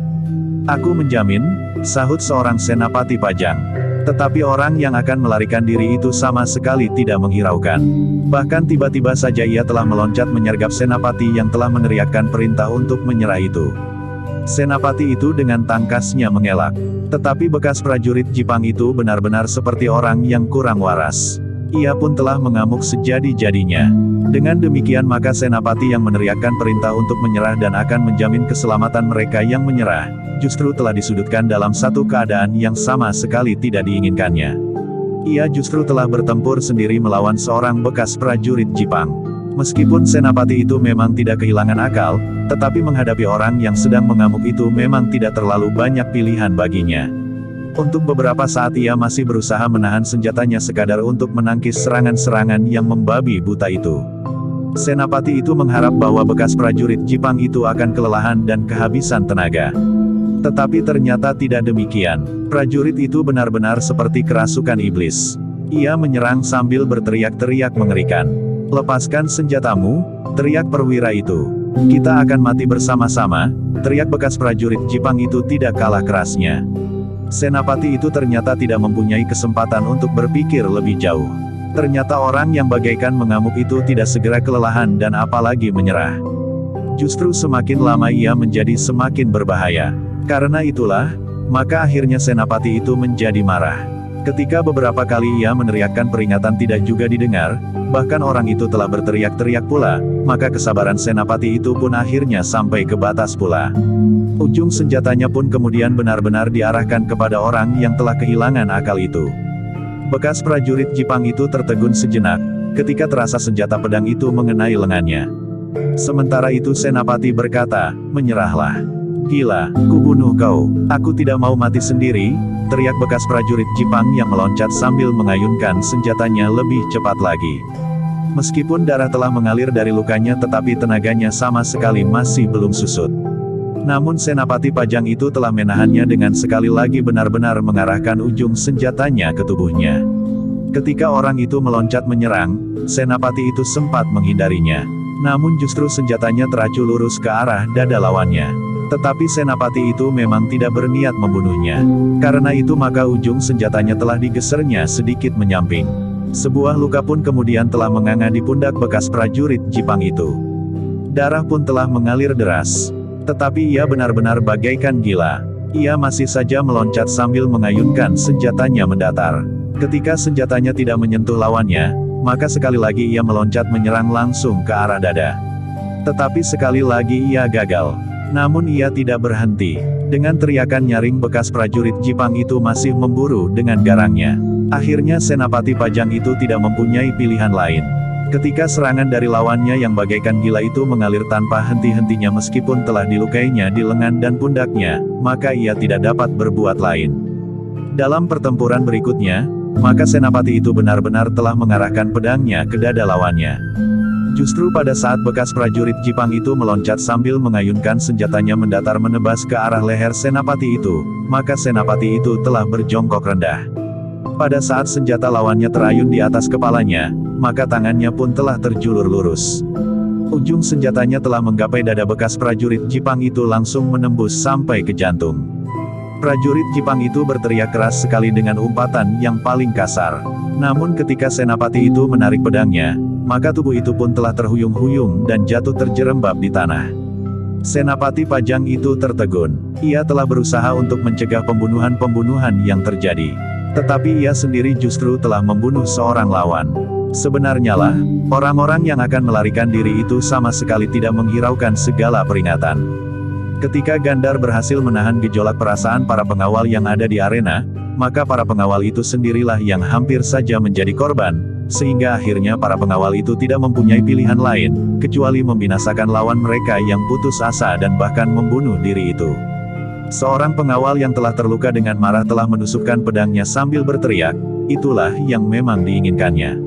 Aku menjamin, sahut seorang senapati Pajang. Tetapi orang yang akan melarikan diri itu sama sekali tidak menghiraukan. Bahkan tiba-tiba saja ia telah meloncat menyergap senapati yang telah meneriakkan perintah untuk menyerah itu. Senapati itu dengan tangkasnya mengelak. Tetapi bekas prajurit Jepang itu benar-benar seperti orang yang kurang waras. Ia pun telah mengamuk sejadi-jadinya. Dengan demikian maka senapati yang meneriakkan perintah untuk menyerah dan akan menjamin keselamatan mereka yang menyerah, justru telah disudutkan dalam satu keadaan yang sama sekali tidak diinginkannya. Ia justru telah bertempur sendiri melawan seorang bekas prajurit Jepang. Meskipun senapati itu memang tidak kehilangan akal, tetapi menghadapi orang yang sedang mengamuk itu memang tidak terlalu banyak pilihan baginya. Untuk beberapa saat ia masih berusaha menahan senjatanya sekadar untuk menangkis serangan-serangan yang membabi buta itu. Senapati itu mengharap bahwa bekas prajurit Jepang itu akan kelelahan dan kehabisan tenaga. Tetapi ternyata tidak demikian. Prajurit itu benar-benar seperti kerasukan iblis. Ia menyerang sambil berteriak-teriak mengerikan. "Lepaskan senjatamu," teriak perwira itu. "Kita akan mati bersama-sama," teriak bekas prajurit Jepang itu tidak kalah kerasnya. Senapati itu ternyata tidak mempunyai kesempatan untuk berpikir lebih jauh. Ternyata orang yang bagaikan mengamuk itu tidak segera kelelahan dan apalagi menyerah. Justru semakin lama ia menjadi semakin berbahaya. Karena itulah, maka akhirnya senapati itu menjadi marah. Ketika beberapa kali ia meneriakkan peringatan tidak juga didengar, bahkan orang itu telah berteriak-teriak pula, maka kesabaran senapati itu pun akhirnya sampai ke batas pula. Ujung senjatanya pun kemudian benar-benar diarahkan kepada orang yang telah kehilangan akal itu. Bekas prajurit Jepang itu tertegun sejenak, ketika terasa senjata pedang itu mengenai lengannya. Sementara itu senapati berkata, "Menyerahlah. Gila, kubunuh kau, aku tidak mau mati sendiri," teriak bekas prajurit Jepang yang meloncat sambil mengayunkan senjatanya lebih cepat lagi. Meskipun darah telah mengalir dari lukanya tetapi tenaganya sama sekali masih belum susut. Namun senapati Pajang itu telah menahannya dengan sekali lagi benar-benar mengarahkan ujung senjatanya ke tubuhnya. Ketika orang itu meloncat menyerang, senapati itu sempat menghindarinya. Namun justru senjatanya teracu lurus ke arah dada lawannya. Tetapi senapati itu memang tidak berniat membunuhnya. Karena itu maka ujung senjatanya telah digesernya sedikit menyamping. Sebuah luka pun kemudian telah menganga di pundak bekas prajurit Jepang itu. Darah pun telah mengalir deras. Tetapi ia benar-benar bagaikan gila. Ia masih saja meloncat sambil mengayunkan senjatanya mendatar. Ketika senjatanya tidak menyentuh lawannya, maka sekali lagi ia meloncat menyerang langsung ke arah dada. Tetapi sekali lagi ia gagal. Namun ia tidak berhenti. Dengan teriakan nyaring bekas prajurit Jepang itu masih memburu dengan garangnya. Akhirnya senapati Pajang itu tidak mempunyai pilihan lain. Ketika serangan dari lawannya yang bagaikan gila itu mengalir tanpa henti-hentinya meskipun telah dilukainya di lengan dan pundaknya, maka ia tidak dapat berbuat lain. Dalam pertempuran berikutnya, maka senapati itu benar-benar telah mengarahkan pedangnya ke dada lawannya. Justru pada saat bekas prajurit Jepang itu meloncat sambil mengayunkan senjatanya mendatar menebas ke arah leher senapati itu, maka senapati itu telah berjongkok rendah. Pada saat senjata lawannya terayun di atas kepalanya, maka tangannya pun telah terjulur lurus. Ujung senjatanya telah menggapai dada bekas prajurit Jepang itu langsung menembus sampai ke jantung. Prajurit Jepang itu berteriak keras sekali dengan umpatan yang paling kasar. Namun ketika senapati itu menarik pedangnya, maka tubuh itu pun telah terhuyung-huyung dan jatuh terjerembab di tanah. Senapati Pajang itu tertegun. Ia telah berusaha untuk mencegah pembunuhan-pembunuhan yang terjadi. Tetapi ia sendiri justru telah membunuh seorang lawan. Sebenarnya lah, orang-orang yang akan melarikan diri itu sama sekali tidak menghiraukan segala peringatan. Ketika Gandar berhasil menahan gejolak perasaan para pengawal yang ada di arena, maka para pengawal itu sendirilah yang hampir saja menjadi korban, sehingga akhirnya para pengawal itu tidak mempunyai pilihan lain, kecuali membinasakan lawan mereka yang putus asa dan bahkan membunuh diri itu. Seorang pengawal yang telah terluka dengan marah telah menusukkan pedangnya sambil berteriak, itulah yang memang diinginkannya.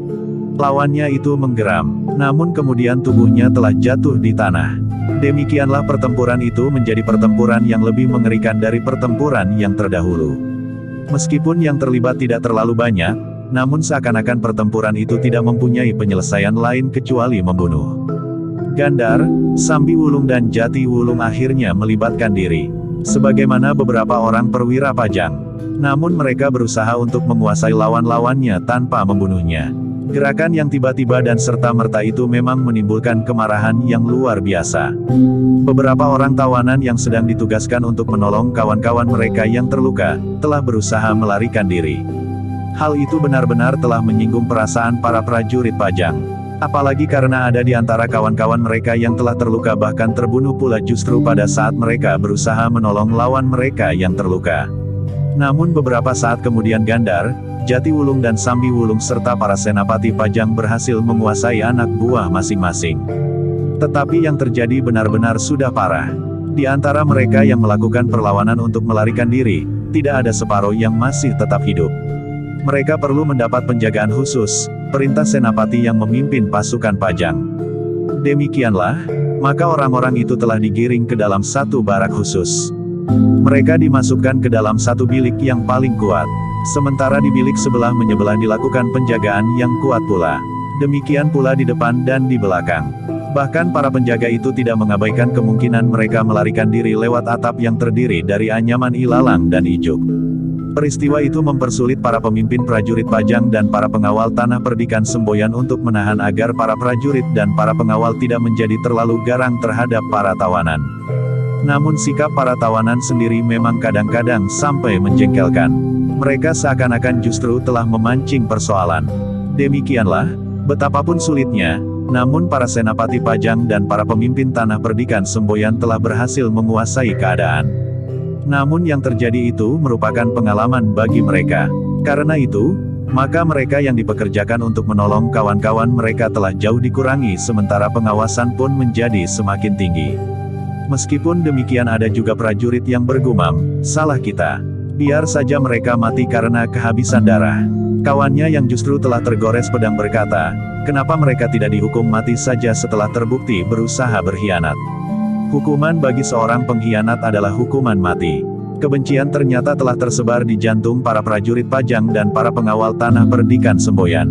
Lawannya itu menggeram, namun kemudian tubuhnya telah jatuh di tanah. Demikianlah pertempuran itu menjadi pertempuran yang lebih mengerikan dari pertempuran yang terdahulu. Meskipun yang terlibat tidak terlalu banyak, namun seakan-akan pertempuran itu tidak mempunyai penyelesaian lain kecuali membunuh. Gandar, Sambi Wulung dan Jati Wulung akhirnya melibatkan diri. Sebagaimana beberapa orang perwira Pajang. Namun mereka berusaha untuk menguasai lawan-lawannya tanpa membunuhnya. Gerakan yang tiba-tiba dan serta-merta itu memang menimbulkan kemarahan yang luar biasa. Beberapa orang tawanan yang sedang ditugaskan untuk menolong kawan-kawan mereka yang terluka, telah berusaha melarikan diri. Hal itu benar-benar telah menyinggung perasaan para prajurit Pajang. Apalagi karena ada di antara kawan-kawan mereka yang telah terluka bahkan terbunuh pula justru pada saat mereka berusaha menolong lawan mereka yang terluka. Namun beberapa saat kemudian Gandar, Jati Wulung dan Sambi Wulung serta para senapati Pajang berhasil menguasai anak buah masing-masing. Tetapi yang terjadi benar-benar sudah parah. Di antara mereka yang melakukan perlawanan untuk melarikan diri, tidak ada separuh yang masih tetap hidup. Mereka perlu mendapat penjagaan khusus, perintah senapati yang memimpin pasukan Pajang. Demikianlah, maka orang-orang itu telah digiring ke dalam satu barak khusus. Mereka dimasukkan ke dalam satu bilik yang paling kuat. Sementara di bilik menyebelah dilakukan penjagaan yang kuat pula. Demikian pula di depan dan di belakang. Bahkan para penjaga itu tidak mengabaikan kemungkinan mereka melarikan diri lewat atap yang terdiri dari anyaman ilalang dan ijuk. Peristiwa itu mempersulit para pemimpin prajurit Pajang dan para pengawal tanah perdikan semboyan untuk menahan agar para prajurit dan para pengawal tidak menjadi terlalu garang terhadap para tawanan. Namun sikap para tawanan sendiri memang kadang-kadang sampai menjengkelkan. Mereka seakan-akan justru telah memancing persoalan. Demikianlah, betapapun sulitnya, namun para senapati Pajang dan para pemimpin tanah perdikan semboyan telah berhasil menguasai keadaan. Namun yang terjadi itu merupakan pengalaman bagi mereka. Karena itu, maka mereka yang dipekerjakan untuk menolong kawan-kawan mereka telah jauh dikurangi sementara pengawasan pun menjadi semakin tinggi. Meskipun demikian ada juga prajurit yang bergumam, salah kita. Biar saja mereka mati karena kehabisan darah. Kawannya yang justru telah tergores pedang berkata, kenapa mereka tidak dihukum mati saja setelah terbukti berusaha berkhianat? Hukuman bagi seorang pengkhianat adalah hukuman mati. Kebencian ternyata telah tersebar di jantung para prajurit Pajang dan para pengawal tanah perdikan semboyan.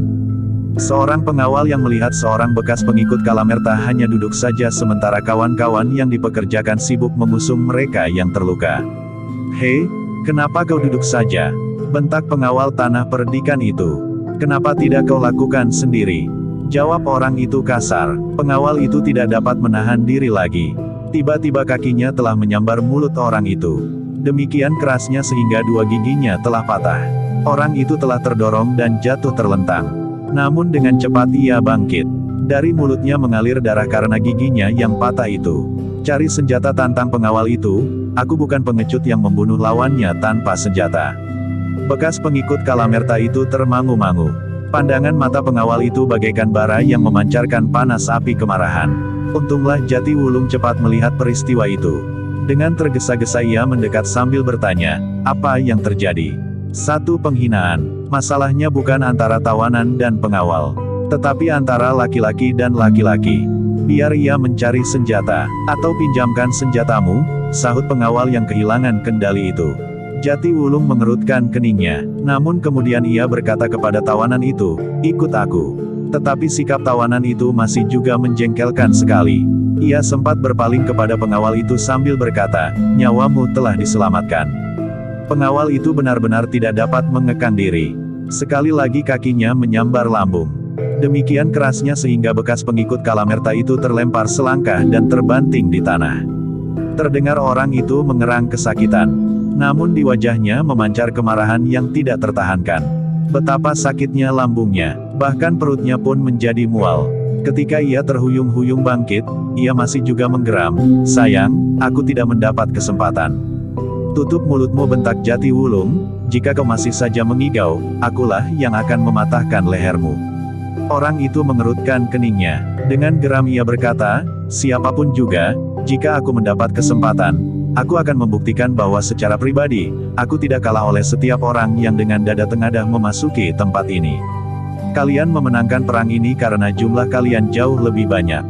Seorang pengawal yang melihat seorang bekas pengikut Kalamerta hanya duduk saja sementara kawan-kawan yang dipekerjakan sibuk mengusung mereka yang terluka. "Hei, kenapa kau duduk saja?" bentak pengawal tanah perdikan itu. "Kenapa tidak kau lakukan sendiri?" jawab orang itu kasar. Pengawal itu tidak dapat menahan diri lagi. Tiba-tiba kakinya telah menyambar mulut orang itu. Demikian kerasnya sehingga dua giginya telah patah. Orang itu telah terdorong dan jatuh terlentang. Namun dengan cepat ia bangkit. Dari mulutnya mengalir darah karena giginya yang patah itu. "Cari senjata," tantang pengawal itu. "Aku bukan pengecut yang membunuh lawannya tanpa senjata." Bekas pengikut Kalamerta itu termangu-mangu. Pandangan mata pengawal itu bagaikan bara yang memancarkan panas api kemarahan. Untunglah Jatiwulung cepat melihat peristiwa itu. Dengan tergesa-gesa ia mendekat sambil bertanya, "Apa yang terjadi?" "Satu penghinaan. Masalahnya bukan antara tawanan dan pengawal, tetapi antara laki-laki dan laki-laki. Biar ia mencari senjata, atau pinjamkan senjatamu," sahut pengawal yang kehilangan kendali itu. Jatiwulung mengerutkan keningnya, namun kemudian ia berkata kepada tawanan itu, "Ikut aku." Tetapi sikap tawanan itu masih juga menjengkelkan sekali. Ia sempat berpaling kepada pengawal itu sambil berkata, "Nyawamu telah diselamatkan." Pengawal itu benar-benar tidak dapat mengekang diri. Sekali lagi kakinya menyambar lambung. Demikian kerasnya sehingga bekas pengikut Kalamerta itu terlempar selangkah dan terbanting di tanah. Terdengar orang itu mengerang kesakitan. Namun di wajahnya memancar kemarahan yang tidak tertahankan. Betapa sakitnya lambungnya, bahkan perutnya pun menjadi mual. Ketika ia terhuyung-huyung bangkit, ia masih juga menggeram, "Sayang, aku tidak mendapat kesempatan." "Tutup mulutmu," bentak Jatiwulung, "jika kau masih saja mengigau, akulah yang akan mematahkan lehermu." Orang itu mengerutkan keningnya. Dengan geram ia berkata, "Siapapun juga, jika aku mendapat kesempatan, aku akan membuktikan bahwa secara pribadi, aku tidak kalah oleh setiap orang yang dengan dada tengadah memasuki tempat ini. Kalian memenangkan perang ini karena jumlah kalian jauh lebih banyak."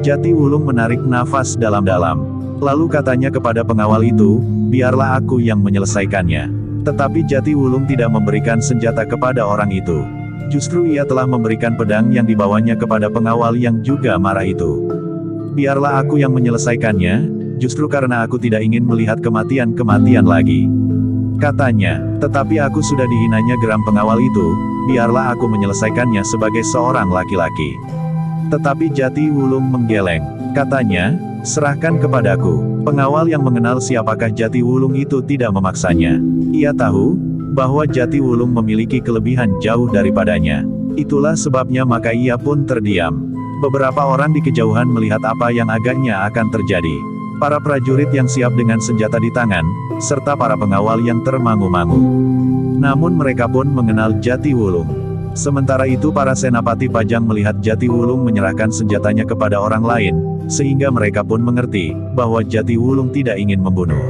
Jatiwulung menarik nafas dalam-dalam. Lalu katanya kepada pengawal itu, "Biarlah aku yang menyelesaikannya." Tetapi Jatiwulung tidak memberikan senjata kepada orang itu. Justru ia telah memberikan pedang yang dibawanya kepada pengawal yang juga marah itu. "Biarlah aku yang menyelesaikannya, justru karena aku tidak ingin melihat kematian-kematian lagi," katanya. "Tetapi aku sudah dihinanya," geram pengawal itu, "biarlah aku menyelesaikannya sebagai seorang laki-laki." Tetapi Jatiwulung menggeleng. Katanya, "Serahkan kepadaku." Pengawal yang mengenal siapakah Jatiwulung itu tidak memaksanya. Ia tahu bahwa Jatiwulung memiliki kelebihan jauh daripadanya. Itulah sebabnya maka ia pun terdiam. Beberapa orang di kejauhan melihat apa yang agaknya akan terjadi. Para prajurit yang siap dengan senjata di tangan, serta para pengawal yang termangu-mangu. Namun mereka pun mengenal Jatiwulung. Sementara itu para senapati Pajang melihat Jatiwulung menyerahkan senjatanya kepada orang lain, sehingga mereka pun mengerti bahwa Jatiwulung tidak ingin membunuh.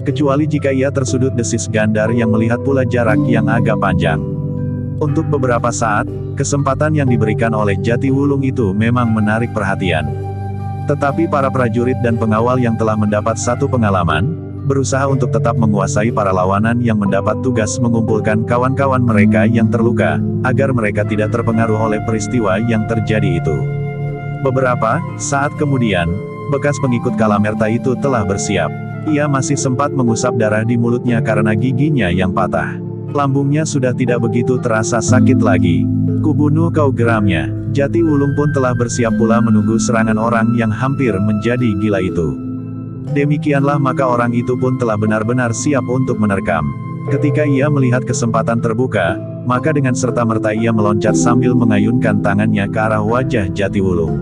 Kecuali jika ia tersudut desis Gandar yang melihat pula jarak yang agak panjang. Untuk beberapa saat, kesempatan yang diberikan oleh Jatiwulung itu memang menarik perhatian. Tetapi para prajurit dan pengawal yang telah mendapat satu pengalaman, berusaha untuk tetap menguasai para lawanan yang mendapat tugas mengumpulkan kawan-kawan mereka yang terluka, agar mereka tidak terpengaruh oleh peristiwa yang terjadi itu. Beberapa saat kemudian, bekas pengikut Kalamerta itu telah bersiap. Ia masih sempat mengusap darah di mulutnya karena giginya yang patah. Lambungnya sudah tidak begitu terasa sakit lagi. "Kubunuh kau," geramnya. Jatiwulung pun telah bersiap pula menunggu serangan orang yang hampir menjadi gila itu. Demikianlah maka orang itu pun telah benar-benar siap untuk menerkam. Ketika ia melihat kesempatan terbuka, maka dengan serta-merta ia meloncat sambil mengayunkan tangannya ke arah wajah Jatiwulung.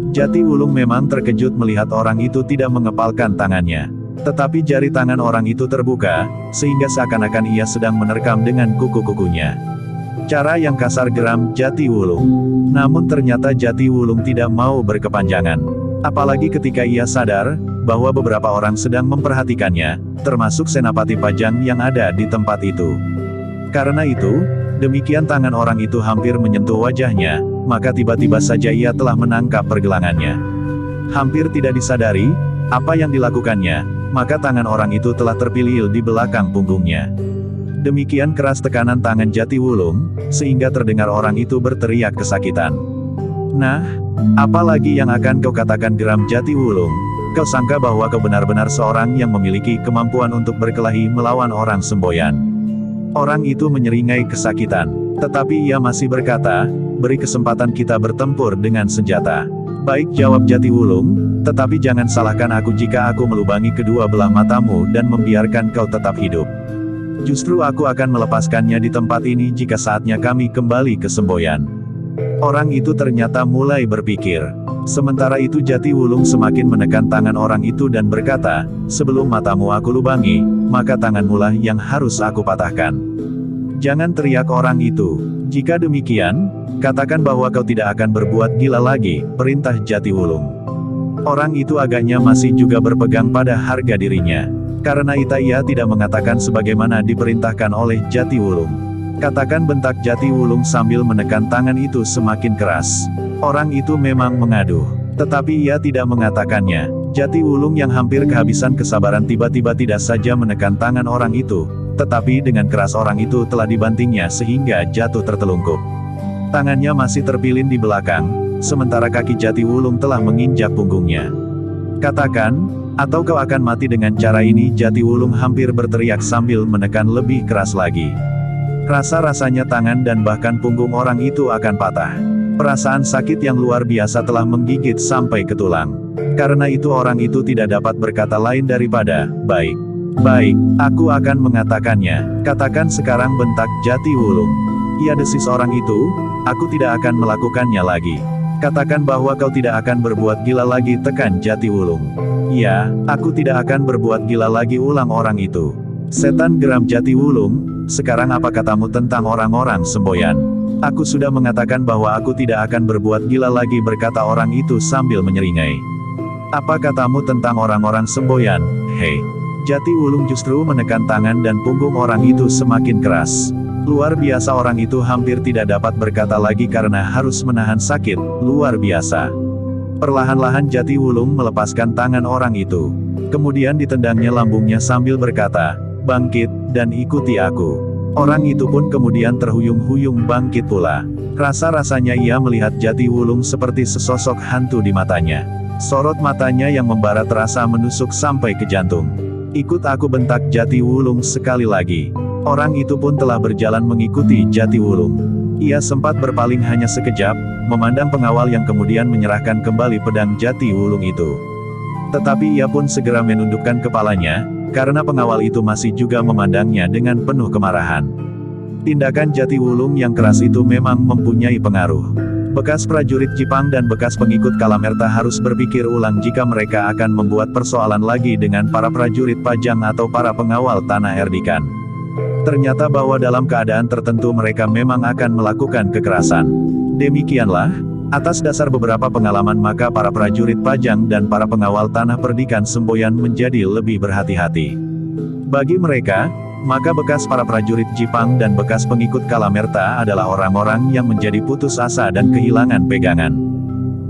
Jatiwulung memang terkejut melihat orang itu tidak mengepalkan tangannya. Tetapi jari tangan orang itu terbuka, sehingga seakan-akan ia sedang menerkam dengan kuku-kukunya. Cara yang kasar, geram Jatiwulung. Namun ternyata Jatiwulung tidak mau berkepanjangan. Apalagi ketika ia sadar, bahwa beberapa orang sedang memperhatikannya, termasuk Senapati Pajang yang ada di tempat itu. Karena itu, demikian tangan orang itu hampir menyentuh wajahnya, maka tiba-tiba saja ia telah menangkap pergelangannya. Hampir tidak disadari, apa yang dilakukannya, maka tangan orang itu telah terpilih di belakang punggungnya. Demikian keras tekanan tangan Jatiwulung, sehingga terdengar orang itu berteriak kesakitan. "Nah, apa lagi yang akan kau katakan?" geram Jatiwulung. "Kau sangka bahwa kau benar-benar seorang yang memiliki kemampuan untuk berkelahi melawan orang semboyan?" Orang itu menyeringai kesakitan. Tetapi ia masih berkata, "Beri kesempatan kita bertempur dengan senjata." "Baik," jawab Jatiwulung, "tetapi jangan salahkan aku jika aku melubangi kedua belah matamu dan membiarkan kau tetap hidup. Justru aku akan melepaskannya di tempat ini jika saatnya kami kembali ke semboyan." Orang itu ternyata mulai berpikir. Sementara itu Jatiwulung semakin menekan tangan orang itu dan berkata, "Sebelum matamu aku lubangi, maka tanganmulah yang harus aku patahkan." "Jangan," teriak orang itu. "Jika demikian, katakan bahwa kau tidak akan berbuat gila lagi," perintah Jatiwulung. Orang itu agaknya masih juga berpegang pada harga dirinya. Karena itu ia tidak mengatakan sebagaimana diperintahkan oleh Jatiwulung. "Katakan," bentak Jatiwulung sambil menekan tangan itu semakin keras. Orang itu memang mengaduh. Tetapi ia tidak mengatakannya. Jatiwulung yang hampir kehabisan kesabaran tiba-tiba tidak saja menekan tangan orang itu, tetapi dengan keras orang itu telah dibantingnya sehingga jatuh tertelungkup. Tangannya masih terpilin di belakang, sementara kaki Jatiwulung telah menginjak punggungnya. "Katakan, atau kau akan mati dengan cara ini," Jatiwulung hampir berteriak sambil menekan lebih keras lagi. Rasa-rasanya tangan dan bahkan punggung orang itu akan patah. Perasaan sakit yang luar biasa telah menggigit sampai ke tulang. Karena itu orang itu tidak dapat berkata lain daripada, "Baik. Baik, aku akan mengatakannya. Katakan sekarang," bentak Jatiwulung. Ia desis orang itu, "Aku tidak akan melakukannya lagi. Katakan bahwa kau tidak akan berbuat gila lagi," tekan Jatiwulung. "Ya, aku tidak akan berbuat gila lagi," ulang orang itu. "Setan," geram Jatiwulung, "sekarang apa katamu tentang orang-orang semboyan?" "Aku sudah mengatakan bahwa aku tidak akan berbuat gila lagi," berkata orang itu sambil menyeringai. "Apa katamu tentang orang-orang semboyan, hei?" Jatiwulung justru menekan tangan dan punggung orang itu semakin keras. Luar biasa, orang itu hampir tidak dapat berkata lagi karena harus menahan sakit, luar biasa. Perlahan-lahan Jatiwulung melepaskan tangan orang itu. Kemudian ditendangnya lambungnya sambil berkata, "Bangkit, dan ikuti aku." Orang itu pun kemudian terhuyung-huyung bangkit pula. Rasa-rasanya ia melihat Jatiwulung seperti sesosok hantu di matanya. Sorot matanya yang membara terasa menusuk sampai ke jantung. "Ikut aku," bentak Jatiwulung sekali lagi. Orang itu pun telah berjalan mengikuti Jatiwulung. Ia sempat berpaling hanya sekejap, memandang pengawal yang kemudian menyerahkan kembali pedang Jatiwulung itu. Tetapi ia pun segera menundukkan kepalanya, karena pengawal itu masih juga memandangnya dengan penuh kemarahan. Tindakan Jatiwulung yang keras itu memang mempunyai pengaruh. Bekas prajurit Jepang dan bekas pengikut Kalamerta harus berpikir ulang jika mereka akan membuat persoalan lagi dengan para prajurit Pajang atau para pengawal Tanah Erdikan. Ternyata bahwa dalam keadaan tertentu mereka memang akan melakukan kekerasan. Demikianlah, atas dasar beberapa pengalaman maka para prajurit Pajang dan para pengawal Tanah Perdikan semboyan menjadi lebih berhati-hati. Bagi mereka, maka bekas para prajurit Jepang dan bekas pengikut Kalamerta adalah orang-orang yang menjadi putus asa dan kehilangan pegangan.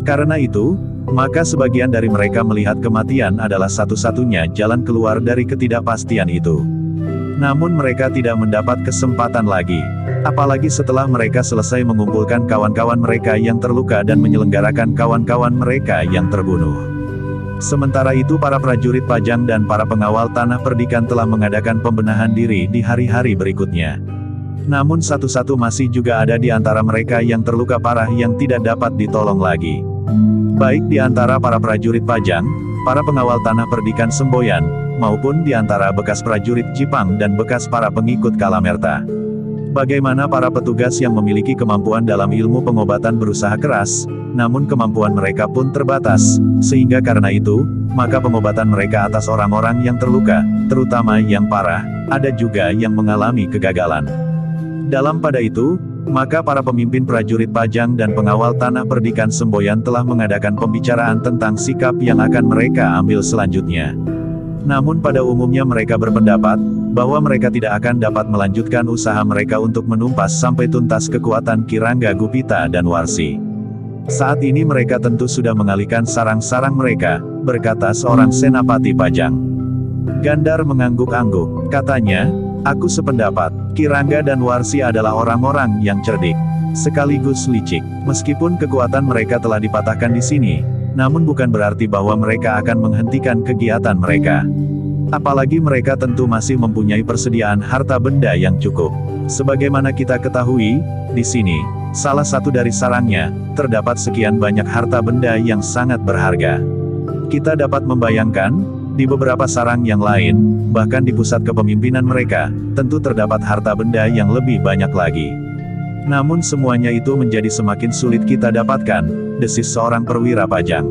Karena itu, Maka sebagian dari mereka melihat kematian adalah satu-satunya jalan keluar dari ketidakpastian itu. Namun mereka tidak mendapat kesempatan lagi. Apalagi setelah mereka selesai mengumpulkan kawan-kawan mereka yang terluka dan menyelenggarakan kawan-kawan mereka yang terbunuh. Sementara itu para prajurit Pajang dan para pengawal Tanah Perdikan telah mengadakan pembenahan diri di hari-hari berikutnya. Namun satu-satu masih juga ada di antara mereka yang terluka parah yang tidak dapat ditolong lagi. Baik di antara para prajurit Pajang, para pengawal Tanah Perdikan Semboyan, maupun di antara bekas prajurit Jipang dan bekas para pengikut Kalamerta. Bagaimana para petugas yang memiliki kemampuan dalam ilmu pengobatan berusaha keras, namun kemampuan mereka pun terbatas, sehingga karena itu, maka pengobatan mereka atas orang-orang yang terluka, terutama yang parah, ada juga yang mengalami kegagalan. Dalam pada itu, maka para pemimpin prajurit Pajang dan pengawal Tanah Perdikan Semboyan telah mengadakan pembicaraan tentang sikap yang akan mereka ambil selanjutnya. Namun pada umumnya mereka berpendapat, bahwa mereka tidak akan dapat melanjutkan usaha mereka untuk menumpas sampai tuntas kekuatan Kirangga Gupita dan Warsi. Saat ini mereka tentu sudah mengalihkan sarang-sarang mereka, berkata seorang senapati Pajang. Gandar mengangguk-angguk, katanya, aku sependapat, Kirangga dan Warsi adalah orang-orang yang cerdik, sekaligus licik. Meskipun kekuatan mereka telah dipatahkan di sini, namun bukan berarti bahwa mereka akan menghentikan kegiatan mereka. Apalagi mereka tentu masih mempunyai persediaan harta benda yang cukup. Sebagaimana kita ketahui, di sini, salah satu dari sarangnya, terdapat sekian banyak harta benda yang sangat berharga. Kita dapat membayangkan, di beberapa sarang yang lain, bahkan di pusat kepemimpinan mereka, tentu terdapat harta benda yang lebih banyak lagi. Namun semuanya itu menjadi semakin sulit kita dapatkan, desis seorang perwira Pajang.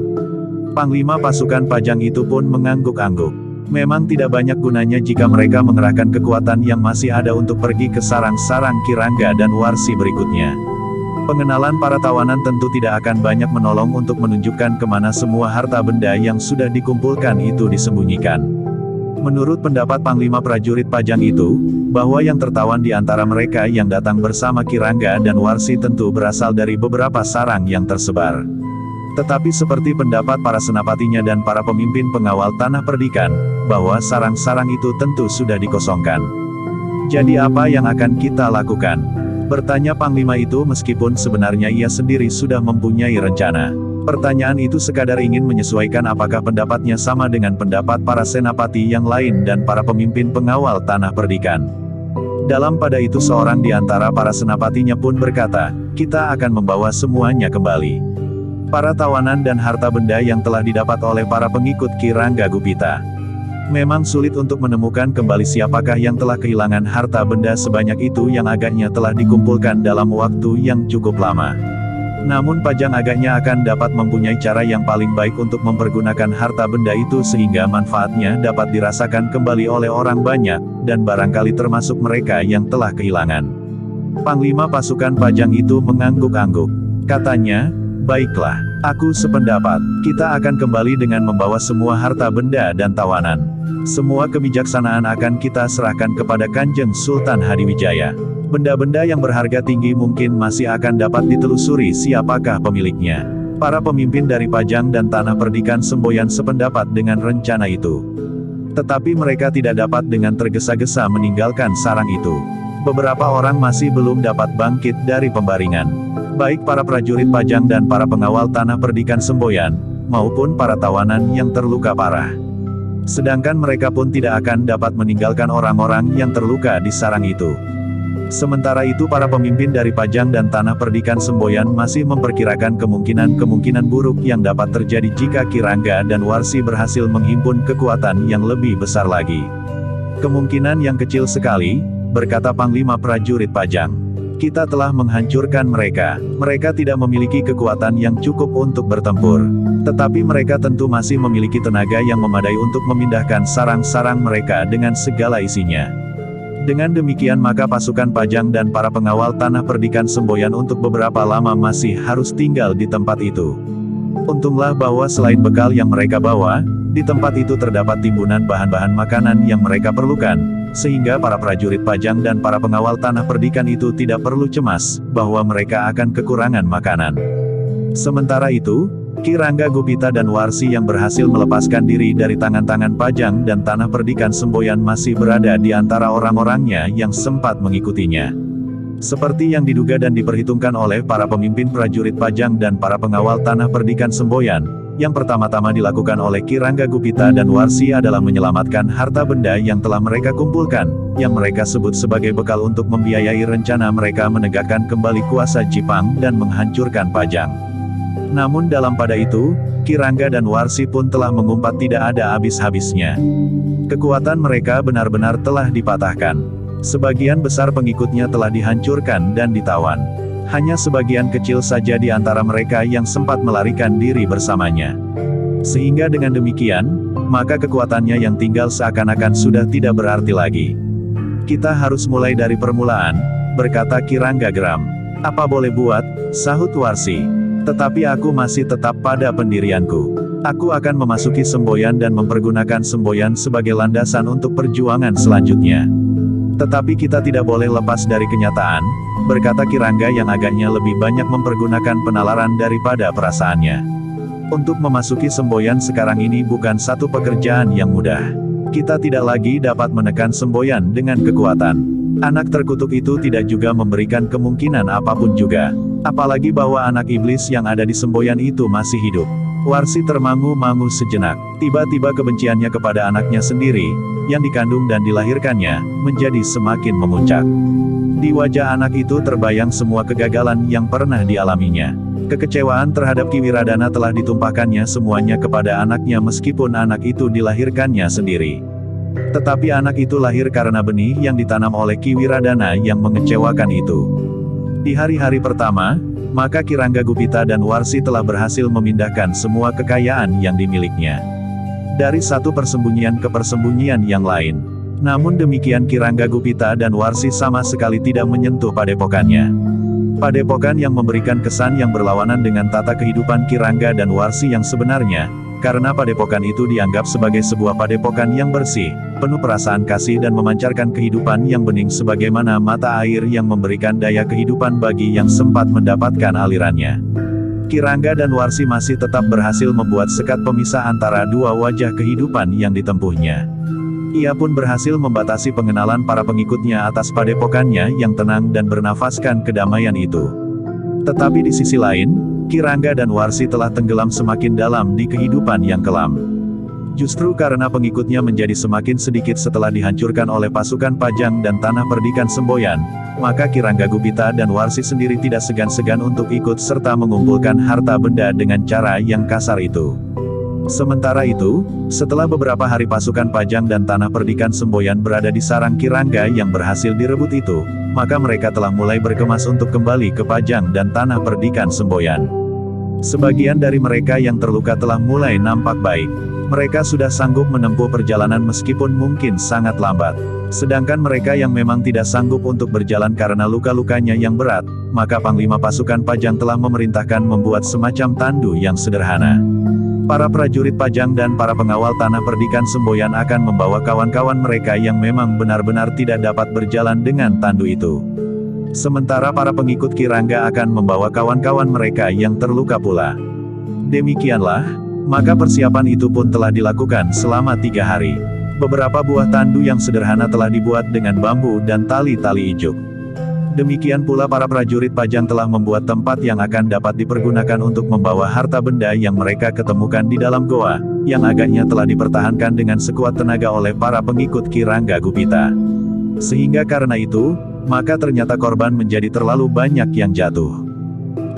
Panglima pasukan Pajang itu pun mengangguk-angguk. Memang tidak banyak gunanya jika mereka mengerahkan kekuatan yang masih ada untuk pergi ke sarang-sarang Kirangga dan Warsi berikutnya. Pengenalan para tawanan tentu tidak akan banyak menolong untuk menunjukkan kemana semua harta benda yang sudah dikumpulkan itu disembunyikan. Menurut pendapat Panglima prajurit Pajang itu, bahwa yang tertawan di antara mereka yang datang bersama Kirangga dan Warsi tentu berasal dari beberapa sarang yang tersebar. Tetapi seperti pendapat para senapatinya dan para pemimpin pengawal Tanah Perdikan, bahwa sarang-sarang itu tentu sudah dikosongkan. Jadi apa yang akan kita lakukan? Bertanya Panglima itu meskipun sebenarnya ia sendiri sudah mempunyai rencana. Pertanyaan itu sekadar ingin menyesuaikan apakah pendapatnya sama dengan pendapat para senapati yang lain dan para pemimpin pengawal Tanah Perdikan. Dalam pada itu seorang di antara para senapatinya pun berkata, kita akan membawa semuanya kembali. Para tawanan dan harta benda yang telah didapat oleh para pengikut Kirangga Gupita. Memang sulit untuk menemukan kembali siapakah yang telah kehilangan harta benda sebanyak itu yang agaknya telah dikumpulkan dalam waktu yang cukup lama. Namun Pajang agaknya akan dapat mempunyai cara yang paling baik untuk mempergunakan harta benda itu sehingga manfaatnya dapat dirasakan kembali oleh orang banyak, dan barangkali termasuk mereka yang telah kehilangan. Panglima pasukan Pajang itu mengangguk-angguk. Katanya, baiklah, aku sependapat, kita akan kembali dengan membawa semua harta benda dan tawanan. Semua kebijaksanaan akan kita serahkan kepada Kanjeng Sultan Hadiwijaya. Benda-benda yang berharga tinggi mungkin masih akan dapat ditelusuri siapakah pemiliknya. Para pemimpin dari Pajang dan Tanah Perdikan Semboyan sependapat dengan rencana itu. Tetapi mereka tidak dapat dengan tergesa-gesa meninggalkan sarang itu. Beberapa orang masih belum dapat bangkit dari pembaringan. Baik para prajurit Pajang dan para pengawal Tanah Perdikan Semboyan, maupun para tawanan yang terluka parah. Sedangkan mereka pun tidak akan dapat meninggalkan orang-orang yang terluka di sarang itu. Sementara itu para pemimpin dari Pajang dan Tanah Perdikan Semboyan masih memperkirakan kemungkinan-kemungkinan buruk yang dapat terjadi jika Kirangga dan Warsi berhasil menghimpun kekuatan yang lebih besar lagi. Kemungkinan yang kecil sekali, berkata Panglima prajurit Pajang. Kita telah menghancurkan mereka. Mereka tidak memiliki kekuatan yang cukup untuk bertempur. Tetapi mereka tentu masih memiliki tenaga yang memadai untuk memindahkan sarang-sarang mereka dengan segala isinya. Dengan demikian maka pasukan Pajang dan para pengawal Tanah Perdikan Semboyan untuk beberapa lama masih harus tinggal di tempat itu. Untunglah bahwa selain bekal yang mereka bawa, di tempat itu terdapat timbunan bahan-bahan makanan yang mereka perlukan, sehingga para prajurit Pajang dan para pengawal Tanah Perdikan itu tidak perlu cemas, bahwa mereka akan kekurangan makanan. Sementara itu, Ki Rangga Gupita dan Warsi yang berhasil melepaskan diri dari tangan-tangan Pajang dan Tanah Perdikan Semboyan masih berada di antara orang-orangnya yang sempat mengikutinya. Seperti yang diduga dan diperhitungkan oleh para pemimpin prajurit Pajang dan para pengawal Tanah Perdikan Semboyan, yang pertama-tama dilakukan oleh Ki Rangga Gupita dan Warsi adalah menyelamatkan harta benda yang telah mereka kumpulkan, yang mereka sebut sebagai bekal untuk membiayai rencana mereka menegakkan kembali kuasa Jipang dan menghancurkan Pajang. Namun dalam pada itu, Ki Rangga dan Warsi pun telah mengumpat tidak ada habis-habisnya. Kekuatan mereka benar-benar telah dipatahkan. Sebagian besar pengikutnya telah dihancurkan dan ditawan. Hanya sebagian kecil saja di antara mereka yang sempat melarikan diri bersamanya. Sehingga dengan demikian, maka kekuatannya yang tinggal seakan-akan sudah tidak berarti lagi. Kita harus mulai dari permulaan, berkata Ki Rangga geram. Apa boleh buat, sahut Warsi. Tetapi aku masih tetap pada pendirianku. Aku akan memasuki Semboyan dan mempergunakan Semboyan sebagai landasan untuk perjuangan selanjutnya. Tetapi kita tidak boleh lepas dari kenyataan, berkata Ki Rangga yang agaknya lebih banyak mempergunakan penalaran daripada perasaannya. Untuk memasuki Semboyan sekarang ini bukan satu pekerjaan yang mudah. Kita tidak lagi dapat menekan Semboyan dengan kekuatan. Anak terkutuk itu tidak juga memberikan kemungkinan apapun juga. Apalagi bahwa anak iblis yang ada di Semboyan itu masih hidup. Warsi termangu-mangu sejenak. Tiba-tiba kebenciannya kepada anaknya sendiri, yang dikandung dan dilahirkannya, menjadi semakin memuncak. Di wajah anak itu terbayang semua kegagalan yang pernah dialaminya. Kekecewaan terhadap Ki Wiradana telah ditumpahkannya semuanya kepada anaknya meskipun anak itu dilahirkannya sendiri. Tetapi anak itu lahir karena benih yang ditanam oleh Ki Wiradana yang mengecewakan itu. Di hari-hari pertama, maka Ki Rangga Gupita dan Warsi telah berhasil memindahkan semua kekayaan yang dimilikinya dari satu persembunyian ke persembunyian yang lain. Namun demikian Ki Rangga Gupita dan Warsi sama sekali tidak menyentuh padepokannya. Padepokan yang memberikan kesan yang berlawanan dengan tata kehidupan Ki Rangga dan Warsi yang sebenarnya, karena padepokan itu dianggap sebagai sebuah padepokan yang bersih, penuh perasaan kasih dan memancarkan kehidupan yang bening sebagaimana mata air yang memberikan daya kehidupan bagi yang sempat mendapatkan alirannya. Ki Rangga dan Warsi masih tetap berhasil membuat sekat pemisah antara dua wajah kehidupan yang ditempuhnya. Ia pun berhasil membatasi pengenalan para pengikutnya atas padepokannya yang tenang dan bernafaskan kedamaian itu. Tetapi di sisi lain, Ki Rangga dan Warsi telah tenggelam semakin dalam di kehidupan yang kelam. Justru karena pengikutnya menjadi semakin sedikit setelah dihancurkan oleh pasukan Pajang dan Tanah Perdikan Semboyan, maka Ki Rangga Gupita dan Warsi sendiri tidak segan-segan untuk ikut serta mengumpulkan harta benda dengan cara yang kasar itu. Sementara itu, setelah beberapa hari pasukan Pajang dan Tanah Perdikan Semboyan berada di sarang Ki Rangga yang berhasil direbut itu, maka mereka telah mulai berkemas untuk kembali ke Pajang dan Tanah Perdikan Semboyan. Sebagian dari mereka yang terluka telah mulai nampak baik. Mereka sudah sanggup menempuh perjalanan meskipun mungkin sangat lambat. Sedangkan mereka yang memang tidak sanggup untuk berjalan karena luka-lukanya yang berat, maka Panglima Pasukan Pajang telah memerintahkan membuat semacam tandu yang sederhana. Para prajurit Pajang dan para pengawal Tanah Perdikan Semboyan akan membawa kawan-kawan mereka yang memang benar-benar tidak dapat berjalan dengan tandu itu. Sementara para pengikut Ki Rangga akan membawa kawan-kawan mereka yang terluka pula. Demikianlah, maka persiapan itu pun telah dilakukan selama 3 hari. Beberapa buah tandu yang sederhana telah dibuat dengan bambu dan tali-tali ijuk. Demikian pula para prajurit Pajang telah membuat tempat yang akan dapat dipergunakan untuk membawa harta benda yang mereka ketemukan di dalam goa, yang agaknya telah dipertahankan dengan sekuat tenaga oleh para pengikut Ki Rangga Gupita. Sehingga karena itu, maka ternyata korban menjadi terlalu banyak yang jatuh.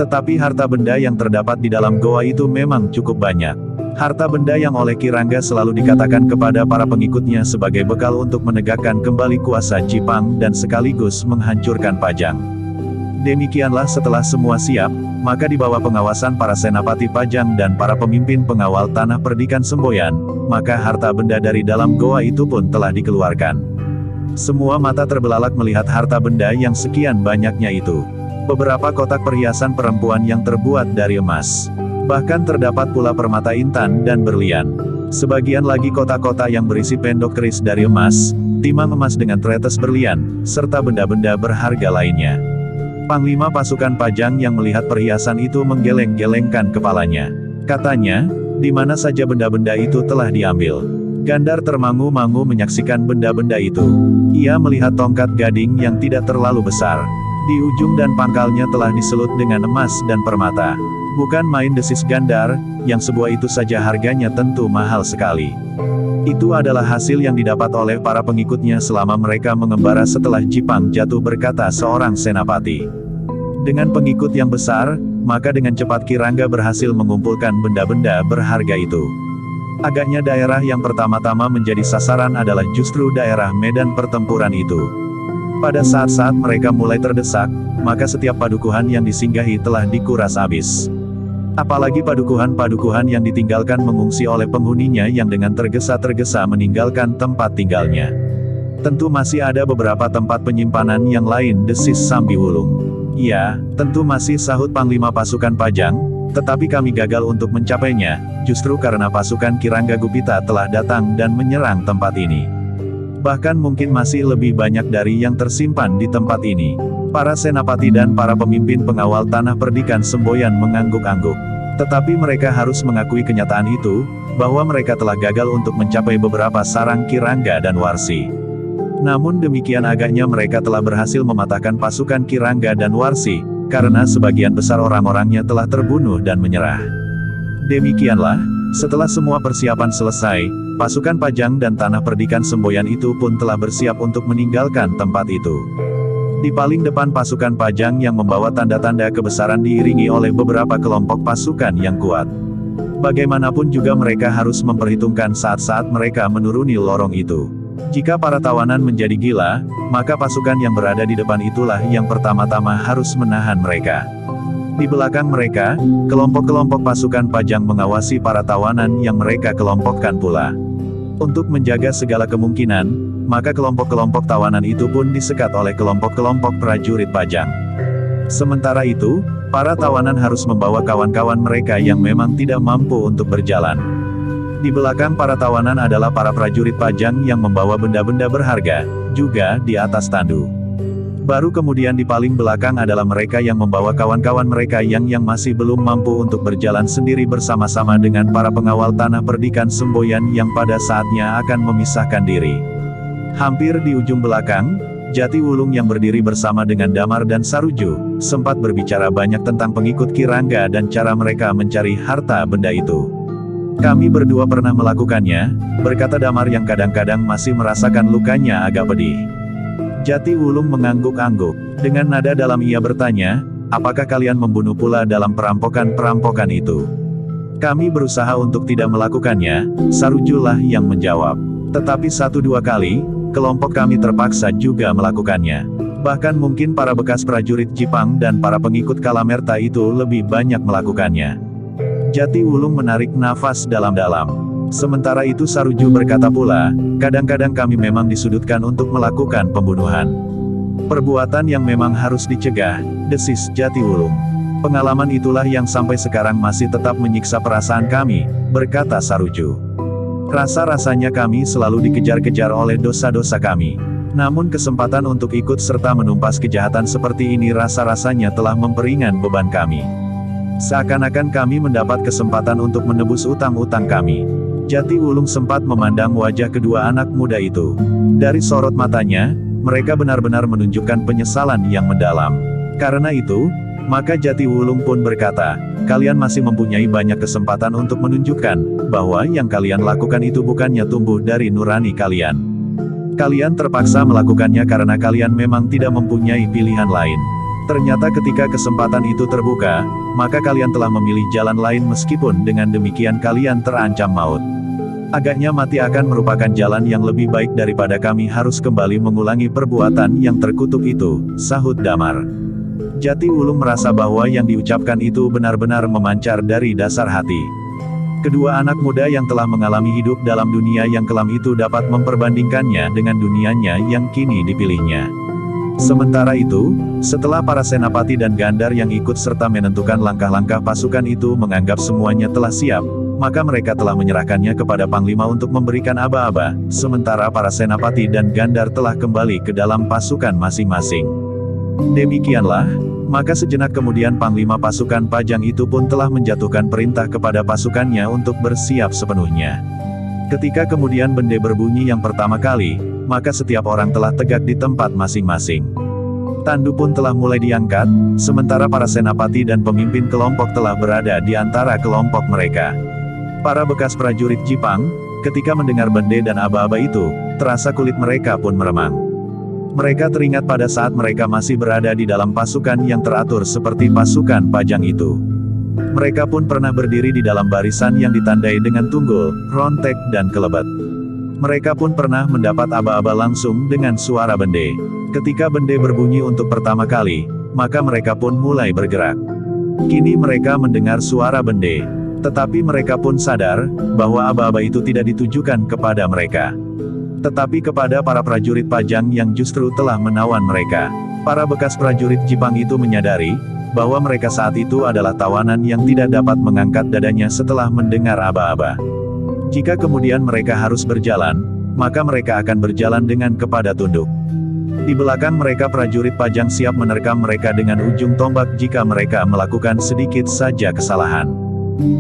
Tetapi harta benda yang terdapat di dalam goa itu memang cukup banyak. Harta benda yang oleh Ki Rangga selalu dikatakan kepada para pengikutnya sebagai bekal untuk menegakkan kembali kuasa Jipang dan sekaligus menghancurkan Pajang. Demikianlah setelah semua siap, maka di bawah pengawasan para senapati Pajang dan para pemimpin pengawal Tanah Perdikan Semboyan, maka harta benda dari dalam goa itu pun telah dikeluarkan. Semua mata terbelalak melihat harta benda yang sekian banyaknya itu. Beberapa kotak perhiasan perempuan yang terbuat dari emas. Bahkan terdapat pula permata intan dan berlian. Sebagian lagi kotak-kotak yang berisi pendok keris dari emas, timang emas dengan tretes berlian, serta benda-benda berharga lainnya. Panglima pasukan Pajang yang melihat perhiasan itu menggeleng-gelengkan kepalanya. Katanya, di mana saja benda-benda itu telah diambil. Gandar termangu-mangu menyaksikan benda-benda itu. Ia melihat tongkat gading yang tidak terlalu besar. Di ujung dan pangkalnya telah diselut dengan emas dan permata. Bukan main, desis Gandar, yang sebuah itu saja harganya tentu mahal sekali. Itu adalah hasil yang didapat oleh para pengikutnya selama mereka mengembara setelah Jipang jatuh, berkata seorang senapati. Dengan pengikut yang besar, maka dengan cepat Kirangga berhasil mengumpulkan benda-benda berharga itu. Agaknya daerah yang pertama-tama menjadi sasaran adalah justru daerah medan pertempuran itu. Pada saat-saat mereka mulai terdesak, maka setiap padukuhan yang disinggahi telah dikuras habis. Apalagi padukuhan-padukuhan yang ditinggalkan mengungsi oleh penghuninya yang dengan tergesa-tergesa meninggalkan tempat tinggalnya. Tentu masih ada beberapa tempat penyimpanan yang lain, desis Sambi Wulung. Ya, tentu masih, sahut Panglima Pasukan Pajang, tetapi kami gagal untuk mencapainya, justru karena pasukan Kirangga Gupita telah datang dan menyerang tempat ini. Bahkan mungkin masih lebih banyak dari yang tersimpan di tempat ini. Para senapati dan para pemimpin pengawal tanah perdikan semboyan mengangguk-angguk. Tetapi mereka harus mengakui kenyataan itu, bahwa mereka telah gagal untuk mencapai beberapa sarang Kirangga dan Warsi. Namun demikian agaknya mereka telah berhasil mematahkan pasukan Kirangga dan Warsi, karena sebagian besar orang-orangnya telah terbunuh dan menyerah. Demikianlah, setelah semua persiapan selesai, pasukan Pajang dan tanah perdikan semboyan itu pun telah bersiap untuk meninggalkan tempat itu. Di paling depan pasukan Pajang yang membawa tanda-tanda kebesaran diiringi oleh beberapa kelompok pasukan yang kuat. Bagaimanapun juga mereka harus memperhitungkan saat-saat mereka menuruni lorong itu. Jika para tawanan menjadi gila, maka pasukan yang berada di depan itulah yang pertama-tama harus menahan mereka. Di belakang mereka, kelompok-kelompok pasukan Pajang mengawasi para tawanan yang mereka kelompokkan pula. Untuk menjaga segala kemungkinan, maka kelompok-kelompok tawanan itu pun disekat oleh kelompok-kelompok prajurit Pajang. Sementara itu, para tawanan harus membawa kawan-kawan mereka yang memang tidak mampu untuk berjalan. Di belakang para tawanan adalah para prajurit Pajang yang membawa benda-benda berharga, juga di atas tandu. Baru kemudian di paling belakang adalah mereka yang membawa kawan-kawan mereka yang masih belum mampu untuk berjalan sendiri bersama-sama dengan para pengawal tanah perdikan semboyan yang pada saatnya akan memisahkan diri. Hampir di ujung belakang, Jati Wulung yang berdiri bersama dengan Damar dan Saruju, sempat berbicara banyak tentang pengikut Kirangga dan cara mereka mencari harta benda itu. Kami berdua pernah melakukannya, berkata Damar yang kadang-kadang masih merasakan lukanya agak pedih. Jati Wulung mengangguk-angguk. Dengan nada dalam ia bertanya, apakah kalian membunuh pula dalam perampokan-perampokan itu? Kami berusaha untuk tidak melakukannya, Sarujulah yang menjawab. Tetapi 1-2 kali, kelompok kami terpaksa juga melakukannya. Bahkan mungkin para bekas prajurit Jipang dan para pengikut Kalamerta itu lebih banyak melakukannya. Jati Wulung menarik nafas dalam-dalam. Sementara itu Saruju berkata pula, kadang-kadang kami memang disudutkan untuk melakukan pembunuhan. Perbuatan yang memang harus dicegah, desis Jati Wulung. Pengalaman itulah yang sampai sekarang masih tetap menyiksa perasaan kami, berkata Saruju. Rasa-rasanya kami selalu dikejar-kejar oleh dosa-dosa kami. Namun kesempatan untuk ikut serta menumpas kejahatan seperti ini rasa-rasanya telah memperingan beban kami. Seakan-akan kami mendapat kesempatan untuk menebus utang-utang kami. Jati Wulung sempat memandang wajah kedua anak muda itu. Dari sorot matanya, mereka benar-benar menunjukkan penyesalan yang mendalam. Karena itu, maka Jati Wulung pun berkata, kalian masih mempunyai banyak kesempatan untuk menunjukkan, bahwa yang kalian lakukan itu bukannya tumbuh dari nurani kalian. Kalian terpaksa melakukannya karena kalian memang tidak mempunyai pilihan lain. Ternyata ketika kesempatan itu terbuka, maka kalian telah memilih jalan lain meskipun dengan demikian kalian terancam maut. Agaknya mati akan merupakan jalan yang lebih baik daripada kami harus kembali mengulangi perbuatan yang terkutuk itu, sahut Damar. Jati Wulung merasa bahwa yang diucapkan itu benar-benar memancar dari dasar hati. Kedua anak muda yang telah mengalami hidup dalam dunia yang kelam itu dapat memperbandingkannya dengan dunianya yang kini dipilihnya. Sementara itu, setelah para senapati dan Gandar yang ikut serta menentukan langkah-langkah pasukan itu menganggap semuanya telah siap, maka mereka telah menyerahkannya kepada Panglima untuk memberikan aba-aba, sementara para senapati dan Gandar telah kembali ke dalam pasukan masing-masing. Demikianlah, Maka sejenak kemudian Panglima pasukan Pajang itu pun telah menjatuhkan perintah kepada pasukannya untuk bersiap sepenuhnya. Ketika kemudian bende berbunyi yang pertama kali, maka setiap orang telah tegak di tempat masing-masing. Tandu pun telah mulai diangkat, sementara para senapati dan pemimpin kelompok telah berada di antara kelompok mereka. Para bekas prajurit Jipang, ketika mendengar bende dan aba-aba itu, terasa kulit mereka pun meremang. Mereka teringat pada saat mereka masih berada di dalam pasukan yang teratur seperti pasukan Pajang itu. Mereka pun pernah berdiri di dalam barisan yang ditandai dengan tunggul, rontek, dan kelebet. Mereka pun pernah mendapat aba-aba langsung dengan suara bende. Ketika bende berbunyi untuk pertama kali, maka mereka pun mulai bergerak. Kini mereka mendengar suara bende, tetapi mereka pun sadar bahwa aba-aba itu tidak ditujukan kepada mereka, tetapi kepada para prajurit Pajang yang justru telah menawan mereka. Para bekas prajurit Jipang itu menyadari bahwa mereka saat itu adalah tawanan yang tidak dapat mengangkat dadanya setelah mendengar aba-aba. Jika kemudian mereka harus berjalan, maka mereka akan berjalan dengan kepada tunduk. Di belakang mereka prajurit Pajang siap menerkam mereka dengan ujung tombak jika mereka melakukan sedikit saja kesalahan.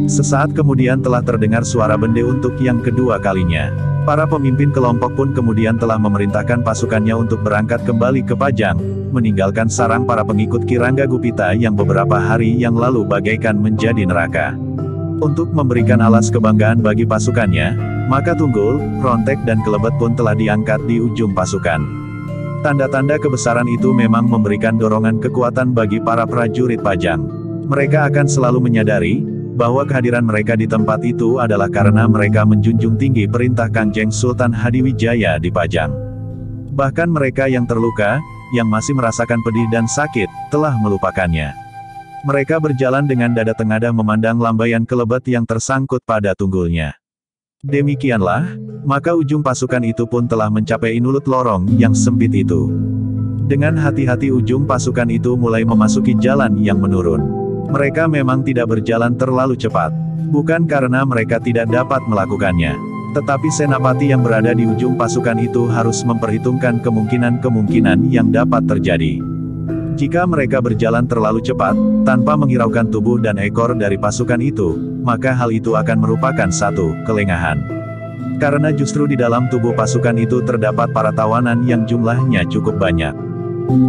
Sesaat kemudian telah terdengar suara bende untuk yang kedua kalinya. Para pemimpin kelompok pun kemudian telah memerintahkan pasukannya untuk berangkat kembali ke Pajang, meninggalkan sarang para pengikut Ki Rangga Gupita yang beberapa hari yang lalu bagaikan menjadi neraka. Untuk memberikan alas kebanggaan bagi pasukannya, maka tunggul, rontek dan kelebet pun telah diangkat di ujung pasukan. Tanda-tanda kebesaran itu memang memberikan dorongan kekuatan bagi para prajurit Pajang. Mereka akan selalu menyadari bahwa kehadiran mereka di tempat itu adalah karena mereka menjunjung tinggi perintah Kangjeng Sultan Hadiwijaya di Pajang. Bahkan mereka yang terluka, yang masih merasakan pedih dan sakit, telah melupakannya. Mereka berjalan dengan dada tengadah memandang lambaian kelebet yang tersangkut pada tunggulnya. Demikianlah, maka ujung pasukan itu pun telah mencapai inulut lorong yang sempit itu. Dengan hati-hati ujung pasukan itu mulai memasuki jalan yang menurun. Mereka memang tidak berjalan terlalu cepat. Bukan karena mereka tidak dapat melakukannya, tetapi senapati yang berada di ujung pasukan itu harus memperhitungkan kemungkinan-kemungkinan yang dapat terjadi. Jika mereka berjalan terlalu cepat, tanpa menghiraukan tubuh dan ekor dari pasukan itu, maka hal itu akan merupakan satu kelengahan. Karena justru di dalam tubuh pasukan itu terdapat para tawanan yang jumlahnya cukup banyak.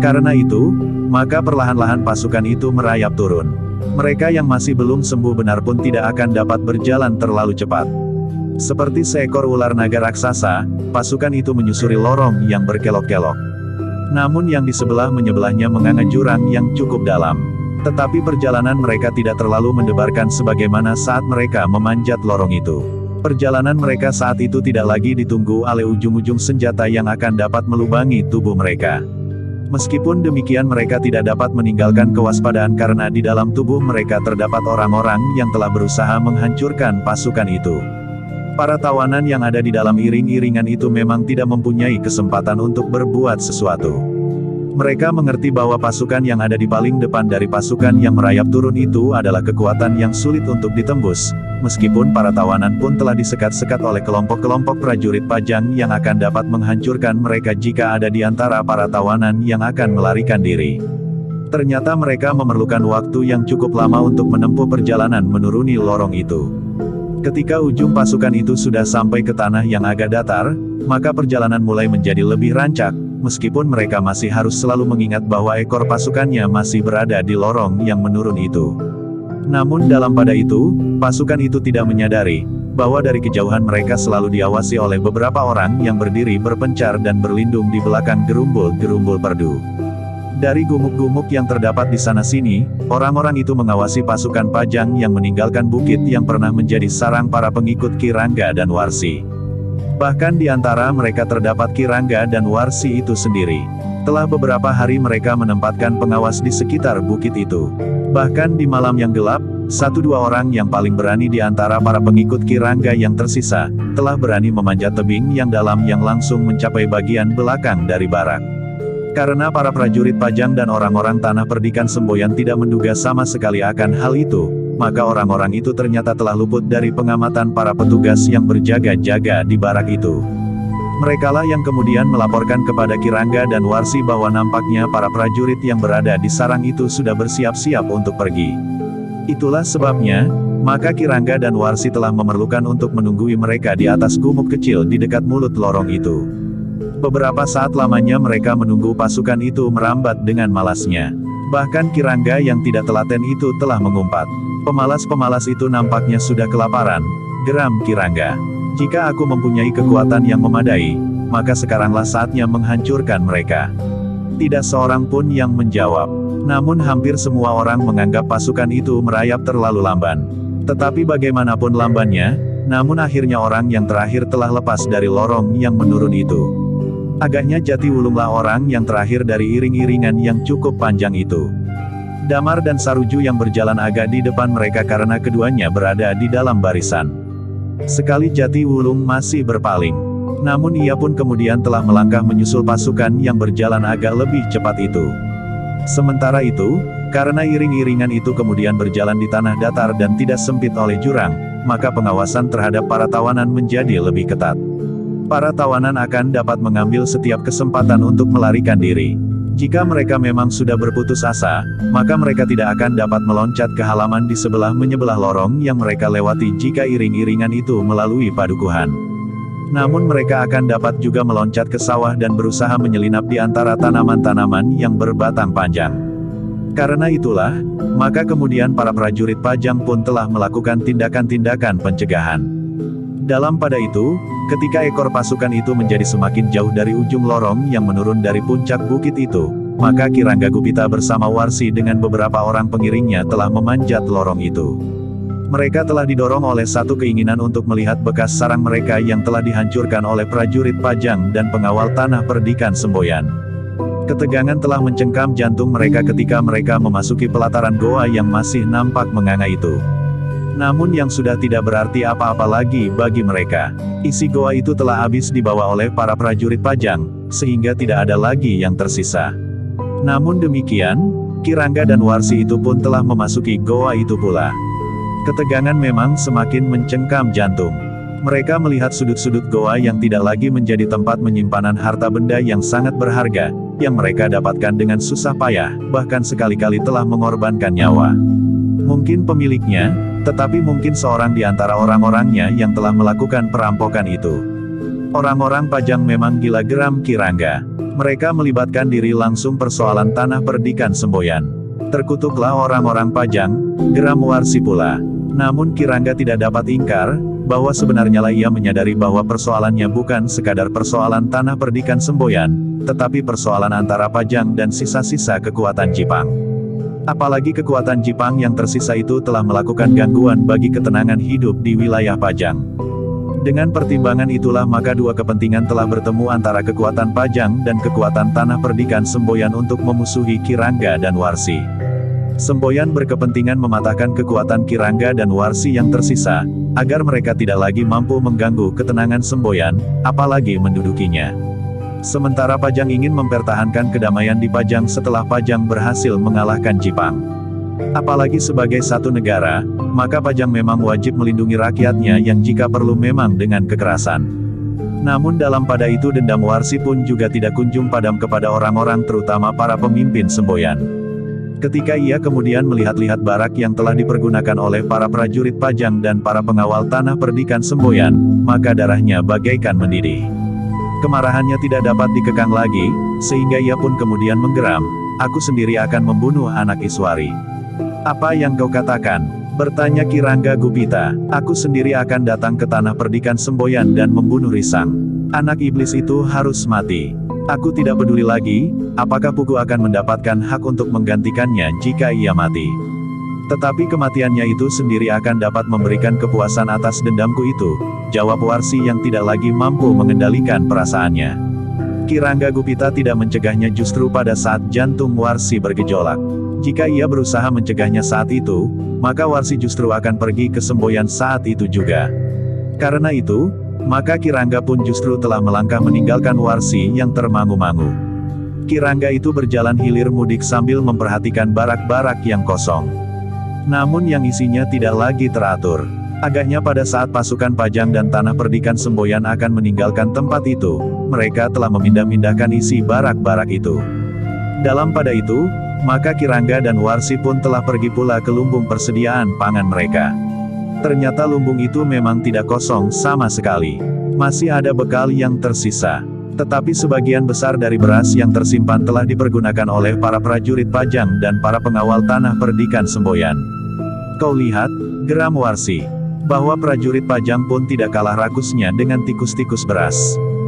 Karena itu, maka perlahan-lahan pasukan itu merayap turun. Mereka yang masih belum sembuh benar pun tidak akan dapat berjalan terlalu cepat. Seperti seekor ular naga raksasa, pasukan itu menyusuri lorong yang berkelok-kelok. Namun yang di sebelah-menyebelahnya menganga jurang yang cukup dalam. Tetapi perjalanan mereka tidak terlalu mendebarkan sebagaimana saat mereka memanjat lorong itu. Perjalanan mereka saat itu tidak lagi ditunggu oleh ujung-ujung senjata yang akan dapat melubangi tubuh mereka. Meskipun demikian mereka tidak dapat meninggalkan kewaspadaan karena di dalam tubuh mereka terdapat orang-orang yang telah berusaha menghancurkan pasukan itu. Para tawanan yang ada di dalam iring-iringan itu memang tidak mempunyai kesempatan untuk berbuat sesuatu. Mereka mengerti bahwa pasukan yang ada di paling depan dari pasukan yang merayap turun itu adalah kekuatan yang sulit untuk ditembus, meskipun para tawanan pun telah disekat-sekat oleh kelompok-kelompok prajurit Pajang yang akan dapat menghancurkan mereka jika ada di antara para tawanan yang akan melarikan diri. Ternyata mereka memerlukan waktu yang cukup lama untuk menempuh perjalanan menuruni lorong itu. Ketika ujung pasukan itu sudah sampai ke tanah yang agak datar, maka perjalanan mulai menjadi lebih rancak, meskipun mereka masih harus selalu mengingat bahwa ekor pasukannya masih berada di lorong yang menurun itu. Namun dalam pada itu, pasukan itu tidak menyadari bahwa dari kejauhan mereka selalu diawasi oleh beberapa orang yang berdiri berpencar dan berlindung di belakang gerumbul-gerumbul perdu. Dari gumuk-gumuk yang terdapat di sana-sini, orang-orang itu mengawasi pasukan Pajang yang meninggalkan bukit yang pernah menjadi sarang para pengikut Ki Rangga dan Warsi. Bahkan di antara mereka terdapat Ki Rangga dan Warsi itu sendiri. Telah beberapa hari mereka menempatkan pengawas di sekitar bukit itu. Bahkan di malam yang gelap, satu dua orang yang paling berani di antara para pengikut Ki Rangga yang tersisa, telah berani memanjat tebing yang dalam yang langsung mencapai bagian belakang dari barak. Karena para prajurit Pajang dan orang-orang Tanah Perdikan Semboyan tidak menduga sama sekali akan hal itu, maka orang-orang itu ternyata telah luput dari pengamatan para petugas yang berjaga-jaga di barak itu. Merekalah yang kemudian melaporkan kepada Kirangga dan Warsi bahwa nampaknya para prajurit yang berada di sarang itu sudah bersiap-siap untuk pergi. Itulah sebabnya, maka Kirangga dan Warsi telah memerlukan untuk menunggui mereka di atas gumuk kecil di dekat mulut lorong itu. Beberapa saat lamanya mereka menunggu pasukan itu merambat dengan malasnya. Bahkan Kirangga yang tidak telaten itu telah mengumpat. Pemalas-pemalas itu nampaknya sudah kelaparan, geram Kirangga. Jika aku mempunyai kekuatan yang memadai, maka sekaranglah saatnya menghancurkan mereka. Tidak seorang pun yang menjawab. Namun hampir semua orang menganggap pasukan itu merayap terlalu lamban. Tetapi bagaimanapun lambannya, namun akhirnya orang yang terakhir telah lepas dari lorong yang menurun itu. Agaknya Jatiwulunglah orang yang terakhir dari iring-iringan yang cukup panjang itu. Damar dan Saruju yang berjalan agak di depan mereka karena keduanya berada di dalam barisan. Sekali Jatiwulung masih berpaling. Namun ia pun kemudian telah melangkah menyusul pasukan yang berjalan agak lebih cepat itu. Sementara itu, karena iring-iringan itu kemudian berjalan di tanah datar dan tidak sempit oleh jurang, maka pengawasan terhadap para tawanan menjadi lebih ketat. Para tawanan akan dapat mengambil setiap kesempatan untuk melarikan diri. Jika mereka memang sudah berputus asa, maka mereka tidak akan dapat meloncat ke halaman di menyebelah lorong yang mereka lewati jika iring-iringan itu melalui padukuhan. Namun mereka akan dapat juga meloncat ke sawah dan berusaha menyelinap di antara tanaman-tanaman yang berbatang panjang. Karena itulah, maka kemudian para prajurit Pajang pun telah melakukan tindakan-tindakan pencegahan. Dalam pada itu, ketika ekor pasukan itu menjadi semakin jauh dari ujung lorong yang menurun dari puncak bukit itu, maka Kirangga Gupita bersama Warsi dengan beberapa orang pengiringnya telah memanjat lorong itu. Mereka telah didorong oleh satu keinginan untuk melihat bekas sarang mereka yang telah dihancurkan oleh prajurit Pajang dan pengawal tanah perdikan Semboyan. Ketegangan telah mencengkam jantung mereka ketika mereka memasuki pelataran goa yang masih nampak menganga itu. Namun yang sudah tidak berarti apa-apa lagi bagi mereka. Isi goa itu telah habis dibawa oleh para prajurit Pajang, sehingga tidak ada lagi yang tersisa. Namun demikian, Kirangga dan Warsi itu pun telah memasuki goa itu pula. Ketegangan memang semakin mencengkam jantung. Mereka melihat sudut-sudut goa yang tidak lagi menjadi tempat penyimpanan harta benda yang sangat berharga, yang mereka dapatkan dengan susah payah, bahkan sekali-kali telah mengorbankan nyawa. Mungkin pemiliknya, tetapi mungkin seorang di antara orang-orangnya yang telah melakukan perampokan itu. Orang-orang Pajang memang gila, geram Kirangga. Mereka melibatkan diri langsung persoalan tanah perdikan Semboyan. Terkutuklah orang-orang Pajang, geram Warsi pula. Namun Kirangga tidak dapat ingkar, bahwa sebenarnya lah ia menyadari bahwa persoalannya bukan sekadar persoalan tanah perdikan Semboyan, tetapi persoalan antara Pajang dan sisa-sisa kekuatan Jipang. Apalagi kekuatan Jipang yang tersisa itu telah melakukan gangguan bagi ketenangan hidup di wilayah Pajang. Dengan pertimbangan itulah maka dua kepentingan telah bertemu antara kekuatan Pajang dan kekuatan tanah perdikan Semboyan untuk memusuhi Kirangga dan Warsi. Semboyan berkepentingan mematahkan kekuatan Kirangga dan Warsi yang tersisa, agar mereka tidak lagi mampu mengganggu ketenangan Semboyan, apalagi mendudukinya. Sementara Pajang ingin mempertahankan kedamaian di Pajang setelah Pajang berhasil mengalahkan Jipang. Apalagi sebagai satu negara, maka Pajang memang wajib melindungi rakyatnya yang jika perlu memang dengan kekerasan. Namun dalam pada itu dendam Warsi pun juga tidak kunjung padam kepada orang-orang terutama para pemimpin Semboyan. Ketika ia kemudian melihat-lihat barak yang telah dipergunakan oleh para prajurit Pajang dan para pengawal tanah perdikan Semboyan, maka darahnya bagaikan mendidih. Kemarahannya tidak dapat dikekang lagi, sehingga ia pun kemudian menggeram, "Aku sendiri akan membunuh anak Iswari." "Apa yang kau katakan?" bertanya Kirangga Gupita. "Aku sendiri akan datang ke tanah perdikan Semboyan dan membunuh Risang. Anak iblis itu harus mati. Aku tidak peduli lagi, apakah Pugu akan mendapatkan hak untuk menggantikannya jika ia mati. Tetapi kematiannya itu sendiri akan dapat memberikan kepuasan atas dendamku itu," jawab Warsi yang tidak lagi mampu mengendalikan perasaannya. Kirangga Gupita tidak mencegahnya justru pada saat jantung Warsi bergejolak. Jika ia berusaha mencegahnya saat itu, maka Warsi justru akan pergi ke Semboyan saat itu juga. Karena itu, maka Kirangga pun justru telah melangkah meninggalkan Warsi yang termangu-mangu. Kirangga itu berjalan hilir mudik sambil memperhatikan barak-barak yang kosong. Namun yang isinya tidak lagi teratur. Agaknya pada saat pasukan Pajang dan Tanah Perdikan Semboyan akan meninggalkan tempat itu, mereka telah memindah-mindahkan isi barak-barak itu. Dalam pada itu, maka Kirangga dan Warsi pun telah pergi pula ke lumbung persediaan pangan mereka. Ternyata lumbung itu memang tidak kosong sama sekali. Masih ada bekal yang tersisa. Tetapi sebagian besar dari beras yang tersimpan telah dipergunakan oleh para prajurit Pajang dan para pengawal Tanah Perdikan Semboyan. Kau lihat, geram Warsi, bahwa prajurit Pajang pun tidak kalah rakusnya dengan tikus-tikus beras.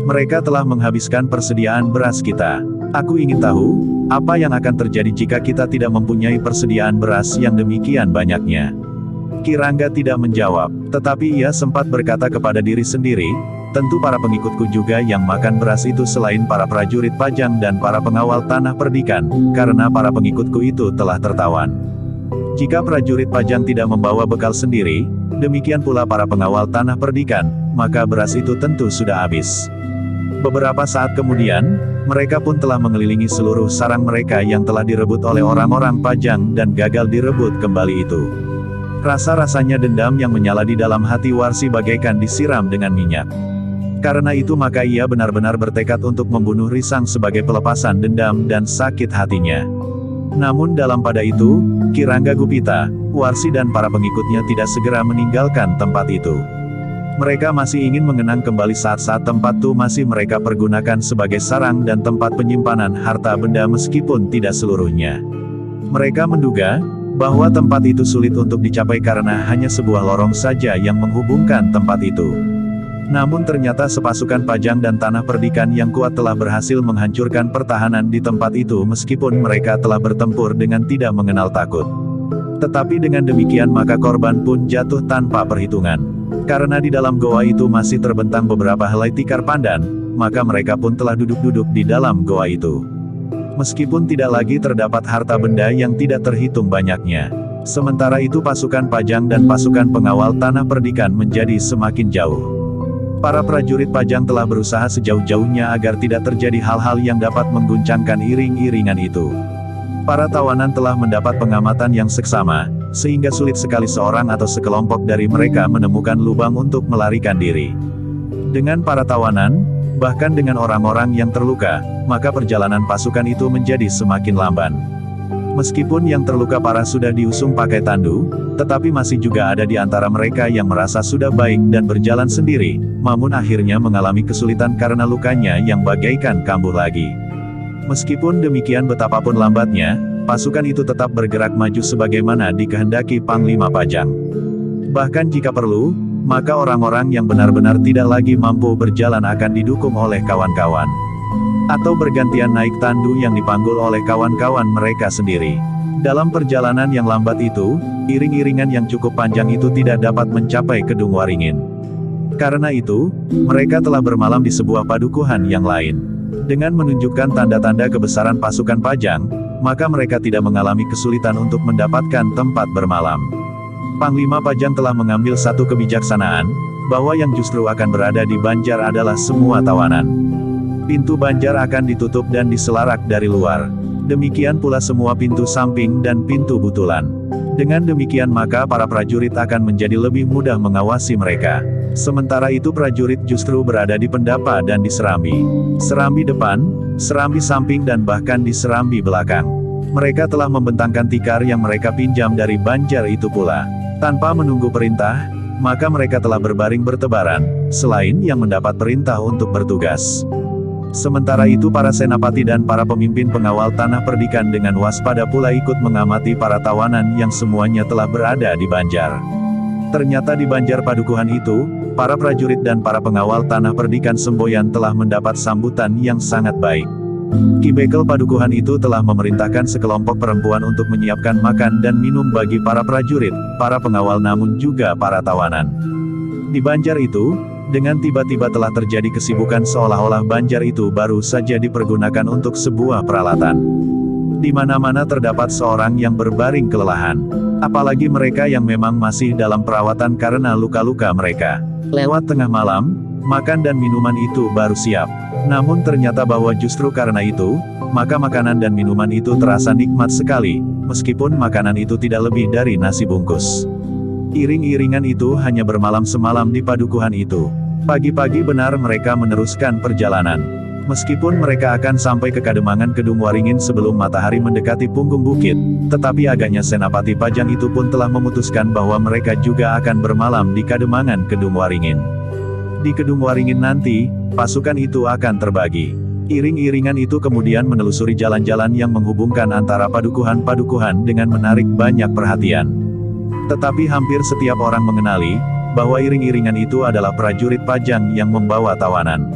Mereka telah menghabiskan persediaan beras kita. Aku ingin tahu, apa yang akan terjadi jika kita tidak mempunyai persediaan beras yang demikian banyaknya. Kirangga tidak menjawab, tetapi ia sempat berkata kepada diri sendiri, tentu para pengikutku juga yang makan beras itu selain para prajurit Pajang dan para pengawal Tanah Perdikan, karena para pengikutku itu telah tertawan. Jika prajurit Pajang tidak membawa bekal sendiri, demikian pula para pengawal Tanah Perdikan, maka beras itu tentu sudah habis. Beberapa saat kemudian, mereka pun telah mengelilingi seluruh sarang mereka yang telah direbut oleh orang-orang Pajang dan gagal direbut kembali itu. Rasa-rasanya dendam yang menyala di dalam hati Warsi bagaikan disiram dengan minyak. Karena itu maka ia benar-benar bertekad untuk membunuh Risang sebagai pelepasan dendam dan sakit hatinya. Namun dalam pada itu, Kirangga Gupita, Warsi dan para pengikutnya tidak segera meninggalkan tempat itu. Mereka masih ingin mengenang kembali saat-saat tempat itu masih mereka pergunakan sebagai sarang dan tempat penyimpanan harta benda meskipun tidak seluruhnya. Mereka menduga, bahwa tempat itu sulit untuk dicapai karena hanya sebuah lorong saja yang menghubungkan tempat itu. Namun ternyata sepasukan Pajang dan Tanah Perdikan yang kuat telah berhasil menghancurkan pertahanan di tempat itu meskipun mereka telah bertempur dengan tidak mengenal takut. Tetapi dengan demikian maka korban pun jatuh tanpa perhitungan. Karena di dalam goa itu masih terbentang beberapa helai tikar pandan, maka mereka pun telah duduk-duduk di dalam goa itu. Meskipun tidak lagi terdapat harta benda yang tidak terhitung banyaknya. Sementara itu pasukan Pajang dan pasukan pengawal Tanah Perdikan menjadi semakin jauh. Para prajurit Pajang telah berusaha sejauh-jauhnya agar tidak terjadi hal-hal yang dapat mengguncangkan iring-iringan itu. Para tawanan telah mendapat pengamatan yang seksama, sehingga sulit sekali seorang atau sekelompok dari mereka menemukan lubang untuk melarikan diri. Dengan para tawanan, bahkan dengan orang-orang yang terluka, maka perjalanan pasukan itu menjadi semakin lamban. Meskipun yang terluka parah sudah diusung pakai tandu, tetapi masih juga ada di antara mereka yang merasa sudah baik dan berjalan sendiri, namun akhirnya mengalami kesulitan karena lukanya yang bagaikan kambuh lagi. Meskipun demikian betapapun lambatnya, pasukan itu tetap bergerak maju sebagaimana dikehendaki Panglima Pajang. Bahkan jika perlu, maka orang-orang yang benar-benar tidak lagi mampu berjalan akan didukung oleh kawan-kawan. Atau bergantian naik tandu yang dipanggul oleh kawan-kawan mereka sendiri. Dalam perjalanan yang lambat itu, iring-iringan yang cukup panjang itu tidak dapat mencapai Kedung Waringin. Karena itu, mereka telah bermalam di sebuah padukuhan yang lain. Dengan menunjukkan tanda-tanda kebesaran pasukan Pajang, maka mereka tidak mengalami kesulitan untuk mendapatkan tempat bermalam. Panglima Pajang telah mengambil satu kebijaksanaan, bahwa yang justru akan berada di Banjar adalah semua tawanan. Pintu Banjar akan ditutup dan diselarak dari luar. Demikian pula semua pintu samping dan pintu butulan. Dengan demikian maka para prajurit akan menjadi lebih mudah mengawasi mereka. Sementara itu prajurit justru berada di pendapa dan di serambi. Serambi depan, serambi samping dan bahkan di serambi belakang. Mereka telah membentangkan tikar yang mereka pinjam dari Banjar itu pula. Tanpa menunggu perintah, maka mereka telah berbaring bertebaran, selain yang mendapat perintah untuk bertugas. Sementara itu para senapati dan para pemimpin pengawal Tanah Perdikan dengan waspada pula ikut mengamati para tawanan yang semuanya telah berada di Banjar. Ternyata di Banjar padukuhan itu, para prajurit dan para pengawal Tanah Perdikan Semboyan telah mendapat sambutan yang sangat baik. Ki Bekel padukuhan itu telah memerintahkan sekelompok perempuan untuk menyiapkan makan dan minum bagi para prajurit, para pengawal namun juga para tawanan. Di Banjar itu, dengan tiba-tiba telah terjadi kesibukan seolah-olah Banjar itu baru saja dipergunakan untuk sebuah peralatan. Di mana-mana terdapat seorang yang berbaring kelelahan. Apalagi mereka yang memang masih dalam perawatan karena luka-luka mereka. Lewat tengah malam, makan dan minuman itu baru siap. Namun ternyata bahwa justru karena itu, maka makanan dan minuman itu terasa nikmat sekali, meskipun makanan itu tidak lebih dari nasi bungkus. Iring-iringan itu hanya bermalam semalam di padukuhan itu. Pagi-pagi benar mereka meneruskan perjalanan. Meskipun mereka akan sampai ke Kademangan Kedung Waringin sebelum matahari mendekati punggung bukit, tetapi agaknya Senapati Pajang itu pun telah memutuskan bahwa mereka juga akan bermalam di Kademangan Kedung Waringin. Di Kedung Waringin nanti, pasukan itu akan terbagi. Iring-iringan itu kemudian menelusuri jalan-jalan yang menghubungkan antara padukuhan-padukuhan dengan menarik banyak perhatian. Tetapi hampir setiap orang mengenali bahwa iring-iringan itu adalah prajurit Pajang yang membawa tawanan.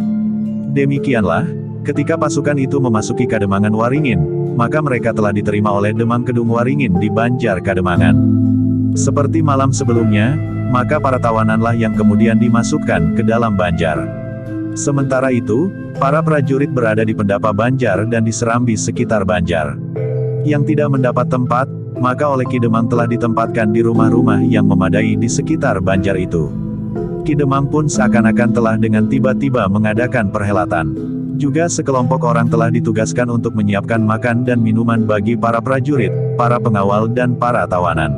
Demikianlah, ketika pasukan itu memasuki Kademangan Waringin, maka mereka telah diterima oleh Demang Kedung Waringin di Banjar Kademangan. Seperti malam sebelumnya, maka para tawananlah yang kemudian dimasukkan ke dalam Banjar. Sementara itu, para prajurit berada di Pendapa Banjar dan di Serambi sekitar Banjar. Yang tidak mendapat tempat, maka oleh Ki Demang telah ditempatkan di rumah-rumah yang memadai di sekitar Banjar itu. Ki Demang pun seakan-akan telah dengan tiba-tiba mengadakan perhelatan. Juga sekelompok orang telah ditugaskan untuk menyiapkan makan dan minuman bagi para prajurit, para pengawal dan para tawanan.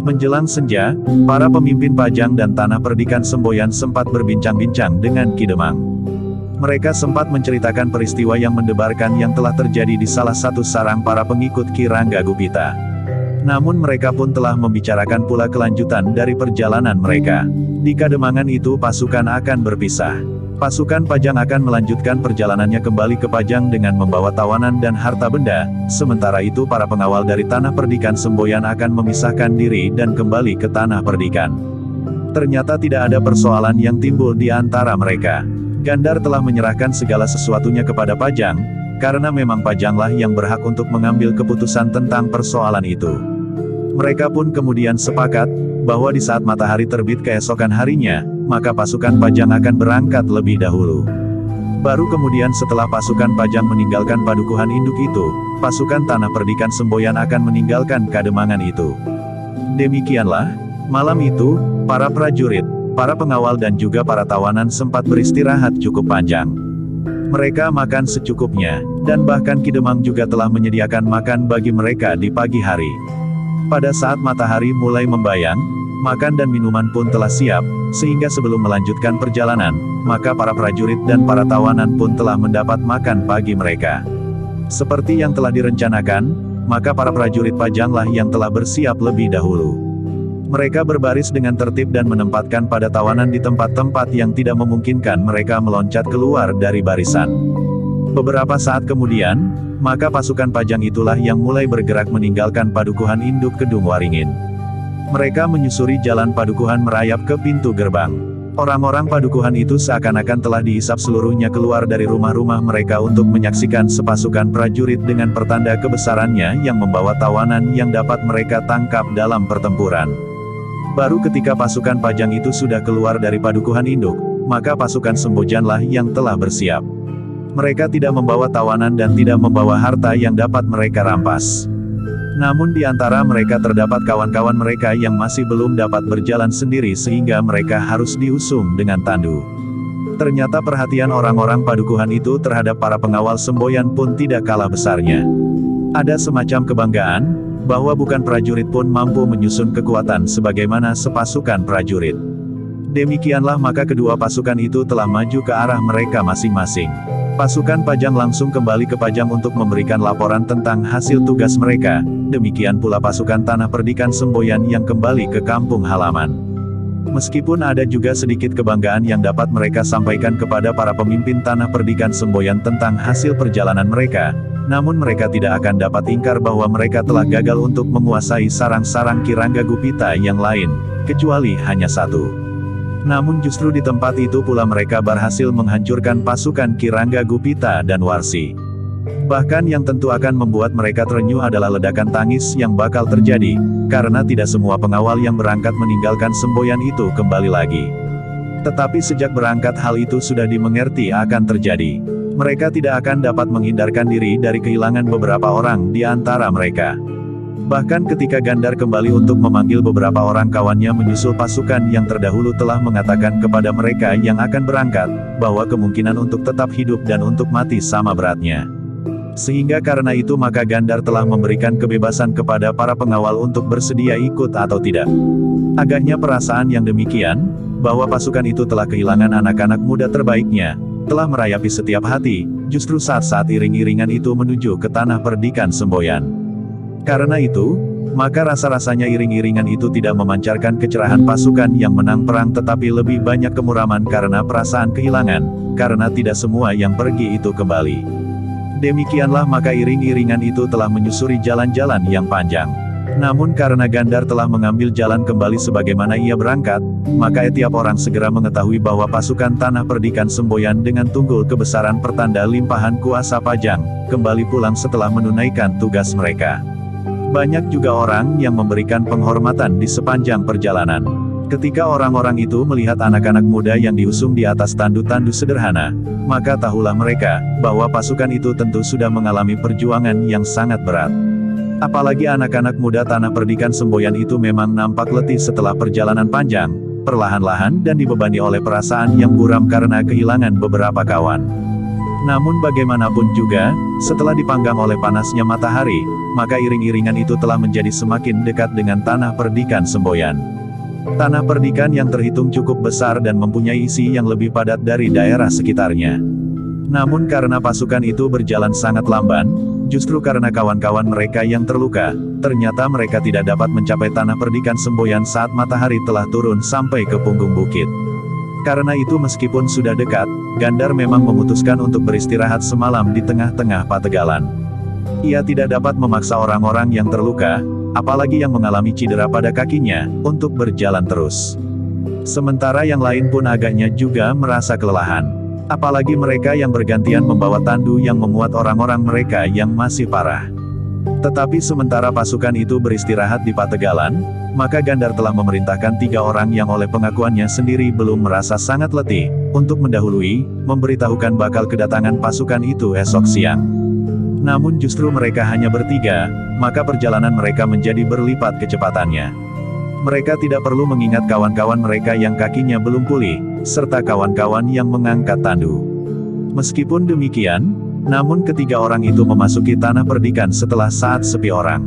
Menjelang senja, para pemimpin Pajang dan Tanah Perdikan Semboyan sempat berbincang-bincang dengan Ki Demang. Mereka sempat menceritakan peristiwa yang mendebarkan yang telah terjadi di salah satu sarang para pengikut Ki Rangga Gupita. Namun mereka pun telah membicarakan pula kelanjutan dari perjalanan mereka. Di Kademangan itu pasukan akan berpisah. Pasukan Pajang akan melanjutkan perjalanannya kembali ke Pajang dengan membawa tawanan dan harta benda, sementara itu para pengawal dari Tanah Perdikan Semboyan akan memisahkan diri dan kembali ke Tanah Perdikan. Ternyata tidak ada persoalan yang timbul di antara mereka. Gandar telah menyerahkan segala sesuatunya kepada Pajang, karena memang Pajanglah yang berhak untuk mengambil keputusan tentang persoalan itu. Mereka pun kemudian sepakat, bahwa di saat matahari terbit keesokan harinya, maka pasukan Pajang akan berangkat lebih dahulu. Baru kemudian setelah pasukan Pajang meninggalkan padukuhan induk itu, pasukan Tanah Perdikan Semboyan akan meninggalkan Kademangan itu. Demikianlah, malam itu, para prajurit, para pengawal dan juga para tawanan sempat beristirahat cukup panjang. Mereka makan secukupnya, dan bahkan Ki Demang juga telah menyediakan makan bagi mereka di pagi hari. Pada saat matahari mulai membayang, makan dan minuman pun telah siap, sehingga sebelum melanjutkan perjalanan, maka para prajurit dan para tawanan pun telah mendapat makan pagi mereka. Seperti yang telah direncanakan, maka para prajurit Pajanglah yang telah bersiap lebih dahulu. Mereka berbaris dengan tertib dan menempatkan pada tawanan di tempat-tempat yang tidak memungkinkan mereka meloncat keluar dari barisan. Beberapa saat kemudian, maka pasukan Pajang itulah yang mulai bergerak meninggalkan padukuhan induk Kedung Waringin. Mereka menyusuri jalan padukuhan merayap ke pintu gerbang. Orang-orang padukuhan itu seakan-akan telah dihisap seluruhnya keluar dari rumah-rumah mereka untuk menyaksikan sepasukan prajurit dengan pertanda kebesarannya yang membawa tawanan yang dapat mereka tangkap dalam pertempuran. Baru ketika pasukan Pajang itu sudah keluar dari padukuhan induk, maka pasukan Sembojanlah yang telah bersiap. Mereka tidak membawa tawanan dan tidak membawa harta yang dapat mereka rampas. Namun di antara mereka terdapat kawan-kawan mereka yang masih belum dapat berjalan sendiri sehingga mereka harus diusung dengan tandu. Ternyata perhatian orang-orang padukuhan itu terhadap para pengawal Semboyan pun tidak kalah besarnya. Ada semacam kebanggaan, bahwa bukan prajurit pun mampu menyusun kekuatan sebagaimana sepasukan prajurit. Demikianlah maka kedua pasukan itu telah maju ke arah mereka masing-masing. Pasukan Pajang langsung kembali ke Pajang untuk memberikan laporan tentang hasil tugas mereka, demikian pula pasukan Tanah Perdikan Semboyan yang kembali ke kampung halaman. Meskipun ada juga sedikit kebanggaan yang dapat mereka sampaikan kepada para pemimpin Tanah Perdikan Semboyan tentang hasil perjalanan mereka, namun mereka tidak akan dapat ingkar bahwa mereka telah gagal untuk menguasai sarang-sarang Ki Rangga Gupita yang lain, kecuali hanya satu. Namun justru di tempat itu pula mereka berhasil menghancurkan pasukan Ki Rangga Gupita dan Warsi. Bahkan yang tentu akan membuat mereka terenyuh adalah ledakan tangis yang bakal terjadi, karena tidak semua pengawal yang berangkat meninggalkan Semboyan itu kembali lagi. Tetapi sejak berangkat hal itu sudah dimengerti akan terjadi. Mereka tidak akan dapat menghindarkan diri dari kehilangan beberapa orang di antara mereka. Bahkan ketika Gandar kembali untuk memanggil beberapa orang kawannya menyusul pasukan yang terdahulu telah mengatakan kepada mereka yang akan berangkat, bahwa kemungkinan untuk tetap hidup dan untuk mati sama beratnya. Sehingga karena itu maka Gandar telah memberikan kebebasan kepada para pengawal untuk bersedia ikut atau tidak. Agaknya perasaan yang demikian, bahwa pasukan itu telah kehilangan anak-anak muda terbaiknya, telah merayapi setiap hati, justru saat-saat iring-iringan itu menuju ke tanah perdikan semboyan. Karena itu, maka rasa-rasanya iring-iringan itu tidak memancarkan kecerahan pasukan yang menang perang tetapi lebih banyak kemuraman karena perasaan kehilangan, karena tidak semua yang pergi itu kembali. Demikianlah maka iring-iringan itu telah menyusuri jalan-jalan yang panjang. Namun karena Gandar telah mengambil jalan kembali sebagaimana ia berangkat, maka tiap orang segera mengetahui bahwa pasukan tanah perdikan semboyan dengan tunggul kebesaran pertanda limpahan kuasa Pajang, kembali pulang setelah menunaikan tugas mereka. Banyak juga orang yang memberikan penghormatan di sepanjang perjalanan. Ketika orang-orang itu melihat anak-anak muda yang diusung di atas tandu-tandu sederhana, maka tahulah mereka, bahwa pasukan itu tentu sudah mengalami perjuangan yang sangat berat. Apalagi anak-anak muda tanah perdikan semboyan itu memang nampak letih setelah perjalanan panjang, perlahan-lahan dan dibebani oleh perasaan yang buram karena kehilangan beberapa kawan. Namun bagaimanapun juga, setelah dipanggang oleh panasnya matahari, maka iring-iringan itu telah menjadi semakin dekat dengan tanah perdikan semboyan. Tanah perdikan yang terhitung cukup besar dan mempunyai isi yang lebih padat dari daerah sekitarnya. Namun karena pasukan itu berjalan sangat lamban, justru karena kawan-kawan mereka yang terluka, ternyata mereka tidak dapat mencapai tanah perdikan semboyan saat matahari telah turun sampai ke punggung bukit. Karena itu meskipun sudah dekat, Gandar memang memutuskan untuk beristirahat semalam di tengah-tengah pategalan. Ia tidak dapat memaksa orang-orang yang terluka, apalagi yang mengalami cedera pada kakinya, untuk berjalan terus. Sementara yang lain pun agaknya juga merasa kelelahan. Apalagi mereka yang bergantian membawa tandu yang memuat orang-orang mereka yang masih parah. Tetapi sementara pasukan itu beristirahat di pategalan, maka Gandar telah memerintahkan 3 orang yang oleh pengakuannya sendiri belum merasa sangat letih, untuk mendahului, memberitahukan bakal kedatangan pasukan itu esok siang. Namun justru mereka hanya bertiga, maka perjalanan mereka menjadi berlipat kecepatannya. Mereka tidak perlu mengingat kawan-kawan mereka yang kakinya belum pulih, serta kawan-kawan yang mengangkat tandu. Meskipun demikian, namun ketiga orang itu memasuki tanah perdikan setelah saat sepi orang.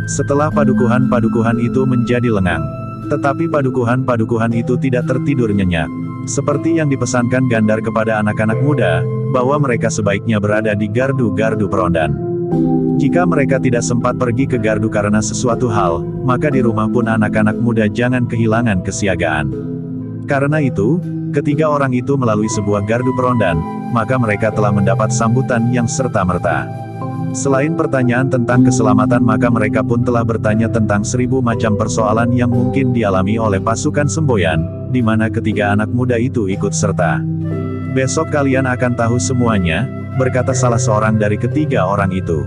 Setelah padukuhan-padukuhan itu menjadi lengang. Tetapi padukuhan-padukuhan itu tidak tertidur nyenyak. Seperti yang dipesankan Gandar kepada anak-anak muda, bahwa mereka sebaiknya berada di gardu-gardu perondan. Jika mereka tidak sempat pergi ke gardu karena sesuatu hal, maka di rumah pun anak-anak muda jangan kehilangan kesiagaan. Karena itu, ketiga orang itu melalui sebuah gardu perondan, maka mereka telah mendapat sambutan yang serta-merta. Selain pertanyaan tentang keselamatan maka mereka pun telah bertanya tentang 1000 macam persoalan yang mungkin dialami oleh pasukan semboyan, di mana ketiga anak muda itu ikut serta. "Besok kalian akan tahu semuanya," berkata salah seorang dari ketiga orang itu.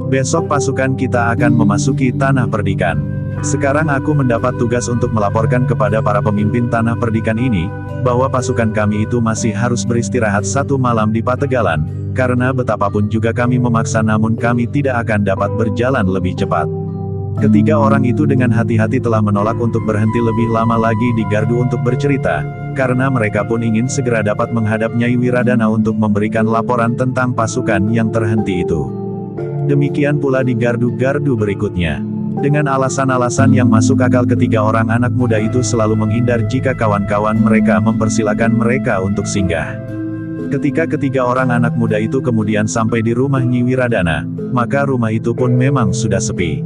"Besok pasukan kita akan memasuki tanah perdikan. Sekarang aku mendapat tugas untuk melaporkan kepada para pemimpin tanah perdikan ini, bahwa pasukan kami itu masih harus beristirahat 1 malam di pategalan, karena betapapun juga kami memaksa namun kami tidak akan dapat berjalan lebih cepat." Ketiga orang itu dengan hati-hati telah menolak untuk berhenti lebih lama lagi di gardu untuk bercerita, karena mereka pun ingin segera dapat menghadap Nyai Wiradana untuk memberikan laporan tentang pasukan yang terhenti itu. Demikian pula di gardu-gardu berikutnya. Dengan alasan-alasan yang masuk akal ketiga orang anak muda itu selalu menghindar jika kawan-kawan mereka mempersilakan mereka untuk singgah. Ketika ketiga orang anak muda itu kemudian sampai di rumah Nyi Wiradana, maka rumah itu pun memang sudah sepi.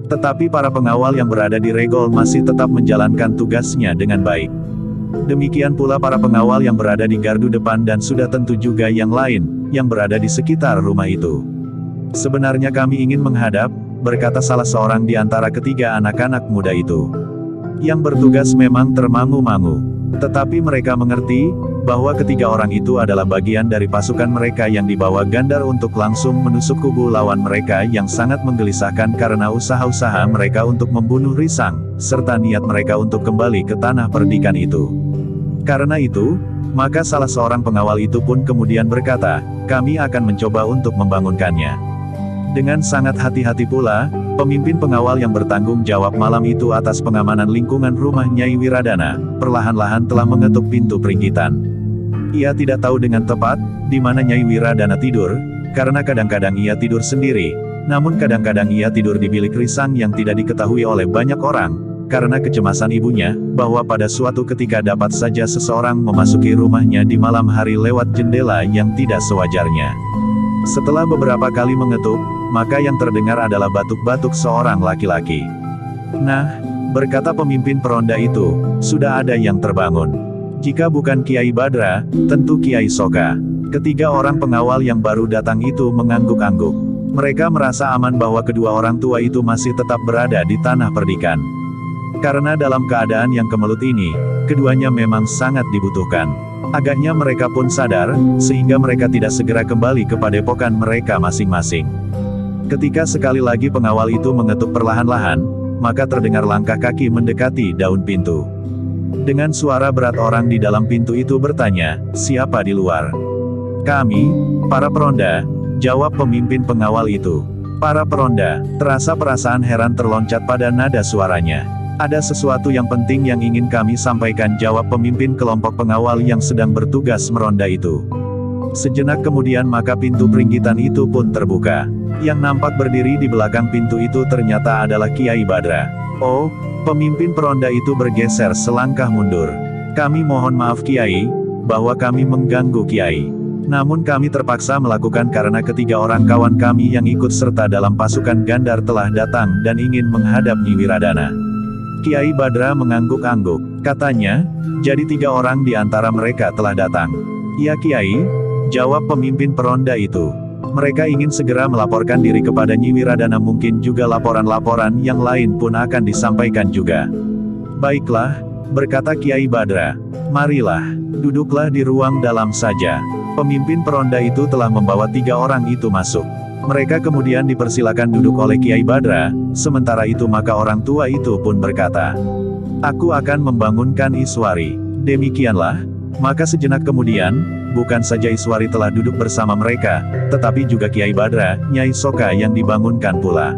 Tetapi para pengawal yang berada di Regol masih tetap menjalankan tugasnya dengan baik. Demikian pula para pengawal yang berada di gardu depan dan sudah tentu juga yang lain, yang berada di sekitar rumah itu. "Sebenarnya kami ingin menghadap," berkata salah seorang di antara ketiga anak-anak muda itu. Yang bertugas memang termangu-mangu. Tetapi mereka mengerti, bahwa ketiga orang itu adalah bagian dari pasukan mereka yang dibawa Gandar untuk langsung menusuk kubu lawan mereka yang sangat menggelisahkan karena usaha-usaha mereka untuk membunuh Risang, serta niat mereka untuk kembali ke tanah perdikan itu. Karena itu, maka salah seorang pengawal itu pun kemudian berkata, "Kami akan mencoba untuk membangunkannya." Dengan sangat hati-hati pula, pemimpin pengawal yang bertanggung jawab malam itu atas pengamanan lingkungan rumah Nyai Wiradana, perlahan-lahan telah mengetuk pintu peringgitan. Ia tidak tahu dengan tepat, di mana Nyai Wiradana tidur, karena kadang-kadang ia tidur sendiri, namun kadang-kadang ia tidur di bilik Risang yang tidak diketahui oleh banyak orang, karena kecemasan ibunya, bahwa pada suatu ketika dapat saja seseorang memasuki rumahnya di malam hari lewat jendela yang tidak sewajarnya. Setelah beberapa kali mengetuk, maka yang terdengar adalah batuk-batuk seorang laki-laki. Nah, berkata pemimpin peronda itu, sudah ada yang terbangun. Jika bukan Kiai Badra, tentu Kiai Soka. Ketiga orang pengawal yang baru datang itu mengangguk-angguk. Mereka merasa aman bahwa kedua orang tua itu masih tetap berada di tanah perdikan. Karena dalam keadaan yang kemelut ini, keduanya memang sangat dibutuhkan. Agaknya mereka pun sadar, sehingga mereka tidak segera kembali ke padepokan mereka masing-masing. Ketika sekali lagi pengawal itu mengetuk perlahan-lahan, maka terdengar langkah kaki mendekati daun pintu. Dengan suara berat orang di dalam pintu itu bertanya, "Siapa di luar?" "Kami, para peronda," jawab pemimpin pengawal itu. "Para peronda," terasa perasaan heran terloncat pada nada suaranya. "Ada sesuatu yang penting yang ingin kami sampaikan," jawab pemimpin kelompok pengawal yang sedang bertugas meronda itu. Sejenak kemudian maka pintu peringgitan itu pun terbuka. Yang nampak berdiri di belakang pintu itu ternyata adalah Kiai Badra. "Oh," pemimpin peronda itu bergeser selangkah mundur. "Kami mohon maaf Kiai, bahwa kami mengganggu Kiai. Namun kami terpaksa melakukan karena ketiga orang kawan kami yang ikut serta dalam pasukan Gandar telah datang dan ingin menghadap Nyi Wiradana." Kiai Badra mengangguk-angguk. Katanya, "Jadi 3 orang di antara mereka telah datang?" "Ya Kiai," jawab pemimpin peronda itu. "Mereka ingin segera melaporkan diri kepada Nyi Wiradana, mungkin juga laporan-laporan yang lain pun akan disampaikan juga." "Baiklah," berkata Kiai Badra. "Marilah, duduklah di ruang dalam saja." Pemimpin peronda itu telah membawa 3 orang itu masuk. Mereka kemudian dipersilakan duduk oleh Kiai Badra, sementara itu maka orang tua itu pun berkata, "Aku akan membangunkan Iswari." Demikianlah, maka sejenak kemudian, bukan saja Iswari telah duduk bersama mereka, tetapi juga Kiai Badra, Nyai Soka yang dibangunkan pula.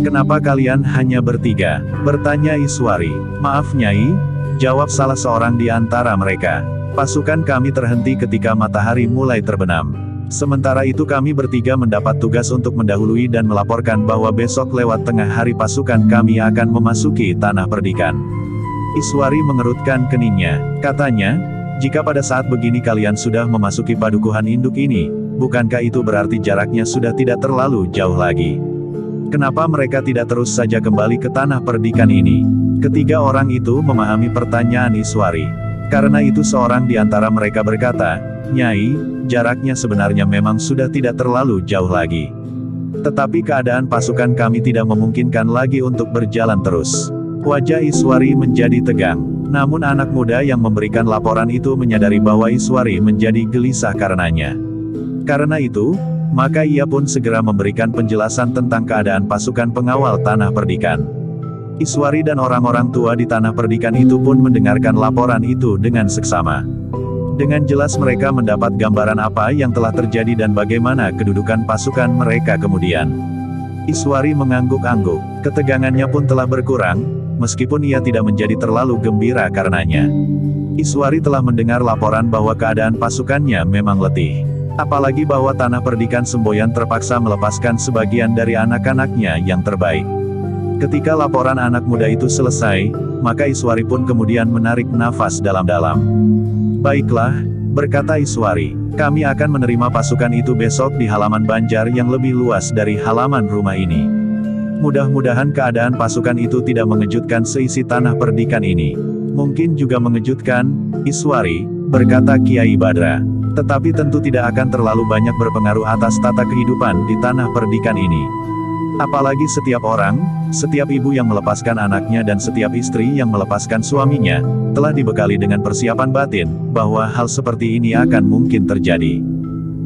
"Kenapa kalian hanya bertiga?" bertanya Iswari. "Maaf Nyai," jawab salah seorang di antara mereka. "Pasukan kami terhenti ketika matahari mulai terbenam. Sementara itu kami bertiga mendapat tugas untuk mendahului dan melaporkan bahwa besok lewat tengah hari pasukan kami akan memasuki tanah perdikan." Iswari mengerutkan keningnya. Katanya, "Jika pada saat begini kalian sudah memasuki padukuhan induk ini, bukankah itu berarti jaraknya sudah tidak terlalu jauh lagi? Kenapa mereka tidak terus saja kembali ke tanah perdikan ini?" Ketiga orang itu memahami pertanyaan Iswari. Karena itu seorang di antara mereka berkata, "Nyai, jaraknya sebenarnya memang sudah tidak terlalu jauh lagi. Tetapi keadaan pasukan kami tidak memungkinkan lagi untuk berjalan terus." Wajah Iswari menjadi tegang. Namun anak muda yang memberikan laporan itu menyadari bahwa Iswari menjadi gelisah karenanya. Karena itu, maka ia pun segera memberikan penjelasan tentang keadaan pasukan pengawal tanah perdikan. Iswari dan orang-orang tua di tanah perdikan itu pun mendengarkan laporan itu dengan seksama. Dengan jelas mereka mendapat gambaran apa yang telah terjadi dan bagaimana kedudukan pasukan mereka kemudian. Iswari mengangguk-angguk. Ketegangannya pun telah berkurang, meskipun ia tidak menjadi terlalu gembira karenanya. Iswari telah mendengar laporan bahwa keadaan pasukannya memang letih. Apalagi bahwa tanah perdikan semboyan terpaksa melepaskan sebagian dari anak-anaknya yang terbaik. Ketika laporan anak muda itu selesai, maka Iswari pun kemudian menarik nafas dalam-dalam. "Baiklah," berkata Iswari, "kami akan menerima pasukan itu besok di halaman Banjar yang lebih luas dari halaman rumah ini. Mudah-mudahan keadaan pasukan itu tidak mengejutkan seisi tanah perdikan ini." "Mungkin juga mengejutkan, Iswari," berkata Kiai Badra. "Tetapi tentu tidak akan terlalu banyak berpengaruh atas tata kehidupan di tanah perdikan ini. Apalagi setiap orang, setiap ibu yang melepaskan anaknya dan setiap istri yang melepaskan suaminya, telah dibekali dengan persiapan batin, bahwa hal seperti ini akan mungkin terjadi.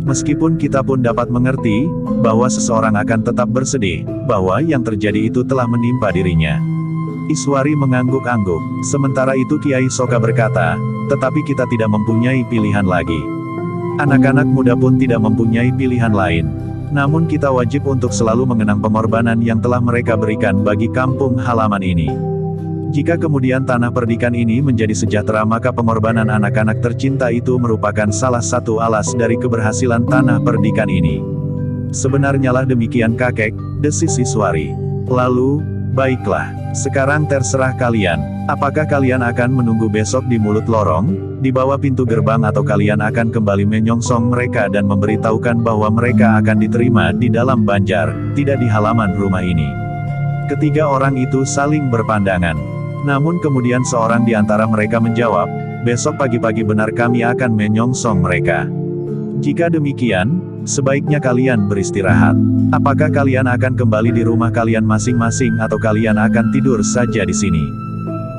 Meskipun kita pun dapat mengerti, bahwa seseorang akan tetap bersedih, bahwa yang terjadi itu telah menimpa dirinya." Iswari mengangguk-angguk. Sementara itu Kiai Soka berkata, "Tetapi kita tidak mempunyai pilihan lagi. Anak-anak muda pun tidak mempunyai pilihan lain. Namun kita wajib untuk selalu mengenang pengorbanan yang telah mereka berikan bagi kampung halaman ini. Jika kemudian tanah perdikan ini menjadi sejahtera, maka pengorbanan anak-anak tercinta itu merupakan salah satu alas dari keberhasilan tanah perdikan ini." "Sebenarnya lah demikian kakek," desis Iswari. "Lalu, Baiklah, sekarang terserah kalian. Apakah kalian akan menunggu besok di mulut lorong, di bawah pintu gerbang, atau kalian akan kembali menyongsong mereka dan memberitahukan bahwa mereka akan diterima di dalam Banjar, tidak di halaman rumah ini? Ketiga orang itu saling berpandangan. Namun kemudian seorang di antara mereka menjawab, besok pagi-pagi benar kami akan menyongsong mereka. Jika demikian, sebaiknya kalian beristirahat. Apakah kalian akan kembali di rumah kalian masing-masing atau kalian akan tidur saja di sini?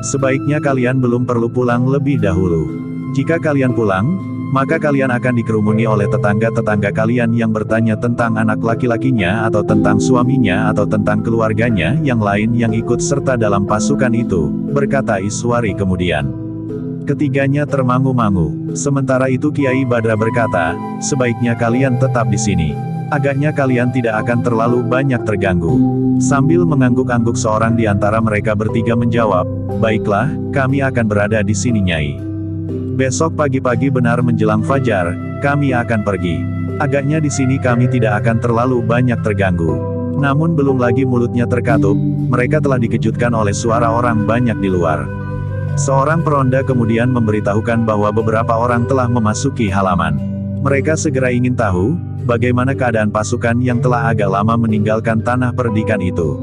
Sebaiknya kalian belum perlu pulang lebih dahulu. Jika kalian pulang, maka kalian akan dikerumuni oleh tetangga-tetangga kalian yang bertanya tentang anak laki-lakinya atau tentang suaminya atau tentang keluarganya yang lain yang ikut serta dalam pasukan itu, berkata Iswari kemudian. Ketiganya termangu-mangu. Sementara itu Kiai Badra berkata, sebaiknya kalian tetap di sini. Agaknya kalian tidak akan terlalu banyak terganggu. Sambil mengangguk-angguk seorang di antara mereka bertiga menjawab, baiklah, kami akan berada di sini Nyai. Besok pagi-pagi benar menjelang fajar, kami akan pergi. Agaknya di sini kami tidak akan terlalu banyak terganggu. Namun belum lagi mulutnya terkatup, mereka telah dikejutkan oleh suara orang banyak di luar. Seorang peronda kemudian memberitahukan bahwa beberapa orang telah memasuki halaman. Mereka segera ingin tahu, bagaimana keadaan pasukan yang telah agak lama meninggalkan tanah perdikan itu.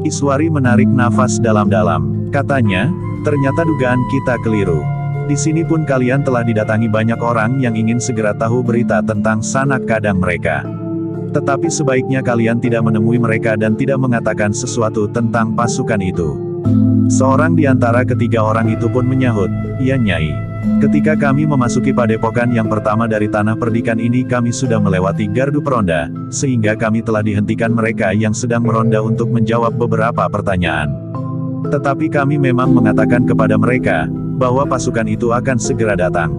Iswari menarik nafas dalam-dalam. Katanya, ternyata dugaan kita keliru. Di sini pun kalian telah didatangi banyak orang yang ingin segera tahu berita tentang sanak kadang mereka. Tetapi sebaiknya kalian tidak menemui mereka dan tidak mengatakan sesuatu tentang pasukan itu. Seorang di antara ketiga orang itu pun menyahut, "Ya Nyai. Ketika kami memasuki padepokan yang pertama dari tanah perdikan ini kami sudah melewati gardu peronda, sehingga kami telah dihentikan mereka yang sedang meronda untuk menjawab beberapa pertanyaan. Tetapi kami memang mengatakan kepada mereka, bahwa pasukan itu akan segera datang.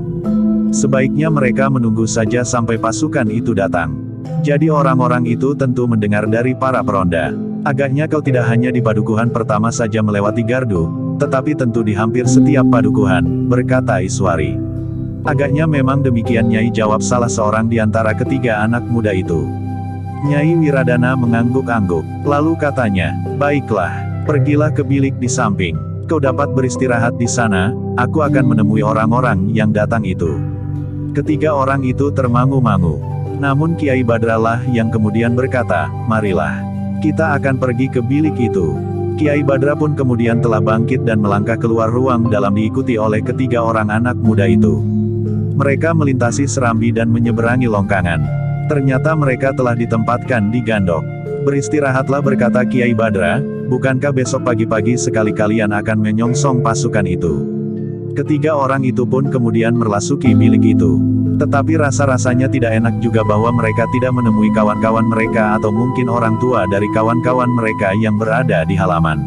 Sebaiknya mereka menunggu saja sampai pasukan itu datang." Jadi orang-orang itu tentu mendengar dari para peronda. Agaknya kau tidak hanya di padukuhan pertama saja melewati gardu, tetapi tentu di hampir setiap padukuhan, berkata Iswari. Agaknya memang demikian Nyai, jawab salah seorang di antara ketiga anak muda itu. Nyai Wiradana mengangguk-angguk, lalu katanya, baiklah, pergilah ke bilik di samping. Kau dapat beristirahat di sana, aku akan menemui orang-orang yang datang itu. Ketiga orang itu termangu-mangu. Namun Kiai Badralah yang kemudian berkata, marilah. Kita akan pergi ke bilik itu. Kiai Badra pun kemudian telah bangkit dan melangkah keluar ruang dalam diikuti oleh ketiga orang anak muda itu. Mereka melintasi serambi dan menyeberangi longkangan. Ternyata mereka telah ditempatkan di gandok. Beristirahatlah, berkata Kiai Badra, bukankah besok pagi-pagi sekali kalian akan menyongsong pasukan itu? Ketiga orang itu pun kemudian merasuki bilik itu. Tetapi rasa-rasanya tidak enak juga bahwa mereka tidak menemui kawan-kawan mereka atau mungkin orang tua dari kawan-kawan mereka yang berada di halaman.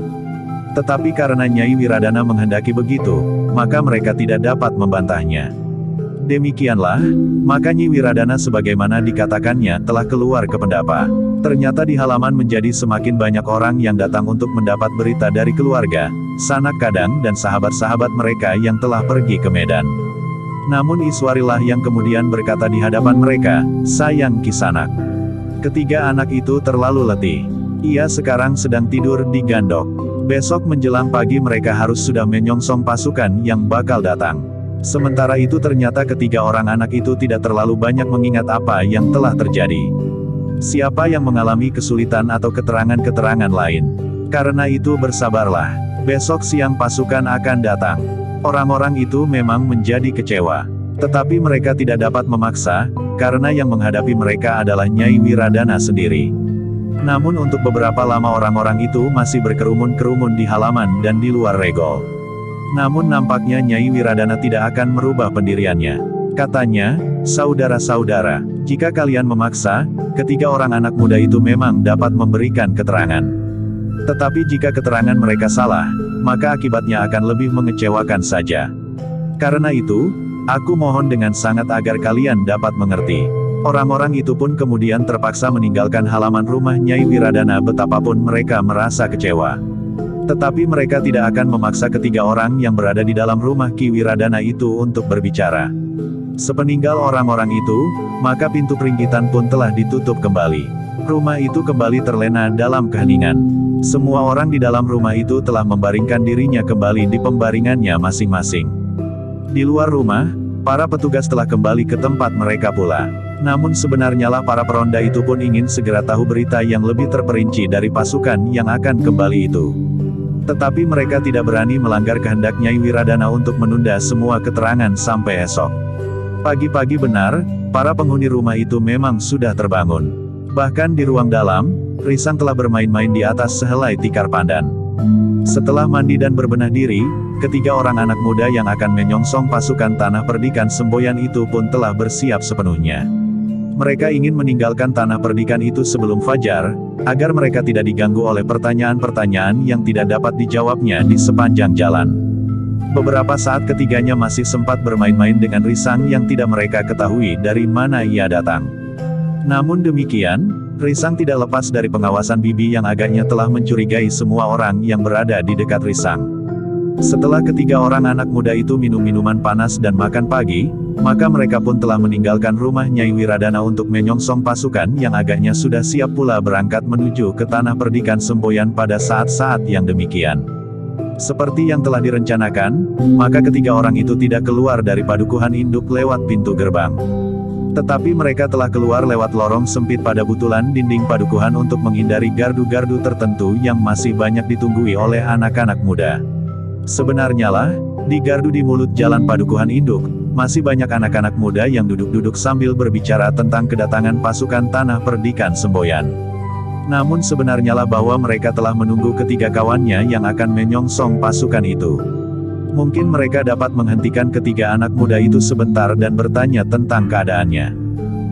Tetapi karena Nyai Wiradana menghendaki begitu, maka mereka tidak dapat membantahnya. Demikianlah, maka Nyai Wiradana sebagaimana dikatakannya telah keluar ke pendapa. Ternyata di halaman menjadi semakin banyak orang yang datang untuk mendapat berita dari keluarga, sanak kadang dan sahabat-sahabat mereka yang telah pergi ke Medan. Namun Iswarilah yang kemudian berkata di hadapan mereka, sayang Kisanak. Ketiga anak itu terlalu letih. Ia sekarang sedang tidur di gandok. Besok menjelang pagi mereka harus sudah menyongsong pasukan yang bakal datang. Sementara itu ternyata ketiga orang anak itu tidak terlalu banyak mengingat apa yang telah terjadi. Siapa yang mengalami kesulitan atau keterangan-keterangan lain? Karena itu bersabarlah. Besok siang pasukan akan datang. Orang-orang itu memang menjadi kecewa. Tetapi mereka tidak dapat memaksa, karena yang menghadapi mereka adalah Nyai Wiradana sendiri. Namun untuk beberapa lama orang-orang itu masih berkerumun-kerumun di halaman dan di luar regol. Namun nampaknya Nyai Wiradana tidak akan merubah pendiriannya. Katanya, saudara-saudara, jika kalian memaksa, ketiga orang anak muda itu memang dapat memberikan keterangan. Tetapi jika keterangan mereka salah, maka akibatnya akan lebih mengecewakan saja. Karena itu, aku mohon dengan sangat agar kalian dapat mengerti. Orang-orang itu pun kemudian terpaksa meninggalkan halaman rumah Nyai Wiradana betapapun mereka merasa kecewa. Tetapi mereka tidak akan memaksa ketiga orang yang berada di dalam rumah Ki Wiradana itu untuk berbicara. Sepeninggal orang-orang itu, maka pintu peringgitan pun telah ditutup kembali. Rumah itu kembali terlena dalam keheningan. Semua orang di dalam rumah itu telah membaringkan dirinya kembali di pembaringannya masing-masing. Di luar rumah, para petugas telah kembali ke tempat mereka pula. Namun sebenarnya lah para peronda itu pun ingin segera tahu berita yang lebih terperinci dari pasukan yang akan kembali itu. Tetapi mereka tidak berani melanggar kehendak Nyai Wiradana untuk menunda semua keterangan sampai esok. Pagi-pagi benar, para penghuni rumah itu memang sudah terbangun. Bahkan di ruang dalam, Risang telah bermain-main di atas sehelai tikar pandan. Setelah mandi dan berbenah diri, ketiga orang anak muda yang akan menyongsong pasukan Tanah Perdikan Semboyan itu pun telah bersiap sepenuhnya. Mereka ingin meninggalkan Tanah Perdikan itu sebelum fajar, agar mereka tidak diganggu oleh pertanyaan-pertanyaan yang tidak dapat dijawabnya di sepanjang jalan. Beberapa saat ketiganya masih sempat bermain-main dengan Risang yang tidak mereka ketahui dari mana ia datang. Namun demikian, Risang tidak lepas dari pengawasan Bibi yang agaknya telah mencurigai semua orang yang berada di dekat Risang. Setelah ketiga orang anak muda itu minum minuman panas dan makan pagi, maka mereka pun telah meninggalkan rumah Nyai Wiradana untuk menyongsong pasukan yang agaknya sudah siap pula berangkat menuju ke Tanah Perdikan Semboyan pada saat-saat yang demikian. Seperti yang telah direncanakan, maka ketiga orang itu tidak keluar dari padukuhan induk lewat pintu gerbang. Tetapi mereka telah keluar lewat lorong sempit pada butulan dinding padukuhan untuk menghindari gardu-gardu tertentu yang masih banyak ditunggui oleh anak-anak muda. Sebenarnya lah, di gardu di mulut jalan padukuhan induk, masih banyak anak-anak muda yang duduk-duduk sambil berbicara tentang kedatangan pasukan Tanah Perdikan Semboyan. Namun sebenarnya lah bahwa mereka telah menunggu ketiga kawannya yang akan menyongsong pasukan itu. Mungkin mereka dapat menghentikan ketiga anak muda itu sebentar dan bertanya tentang keadaannya.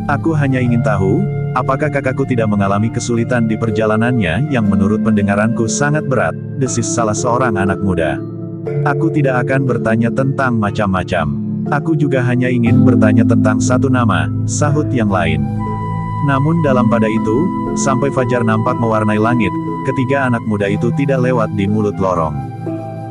Aku hanya ingin tahu, apakah kakakku tidak mengalami kesulitan di perjalanannya yang menurut pendengaranku sangat berat, desis salah seorang anak muda. Aku tidak akan bertanya tentang macam-macam. Aku juga hanya ingin bertanya tentang satu nama, sahut yang lain. Namun dalam pada itu, sampai fajar nampak mewarnai langit, ketiga anak muda itu tidak lewat di mulut lorong.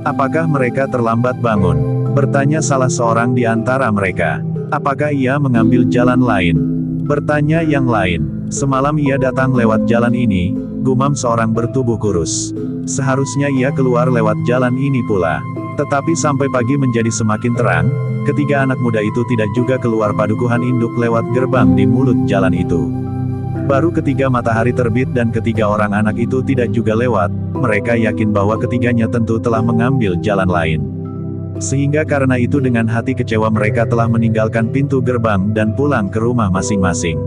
Apakah mereka terlambat bangun? Bertanya salah seorang di antara mereka. Apakah ia mengambil jalan lain? Bertanya yang lain. Semalam ia datang lewat jalan ini, gumam seorang bertubuh kurus. Seharusnya ia keluar lewat jalan ini pula. Tetapi sampai pagi menjadi semakin terang, ketiga anak muda itu tidak juga keluar padukuhan induk lewat gerbang di mulut jalan itu. Baru ketiga matahari terbit dan ketiga orang anak itu tidak juga lewat, mereka yakin bahwa ketiganya tentu telah mengambil jalan lain. Sehingga karena itu dengan hati kecewa mereka telah meninggalkan pintu gerbang dan pulang ke rumah masing-masing.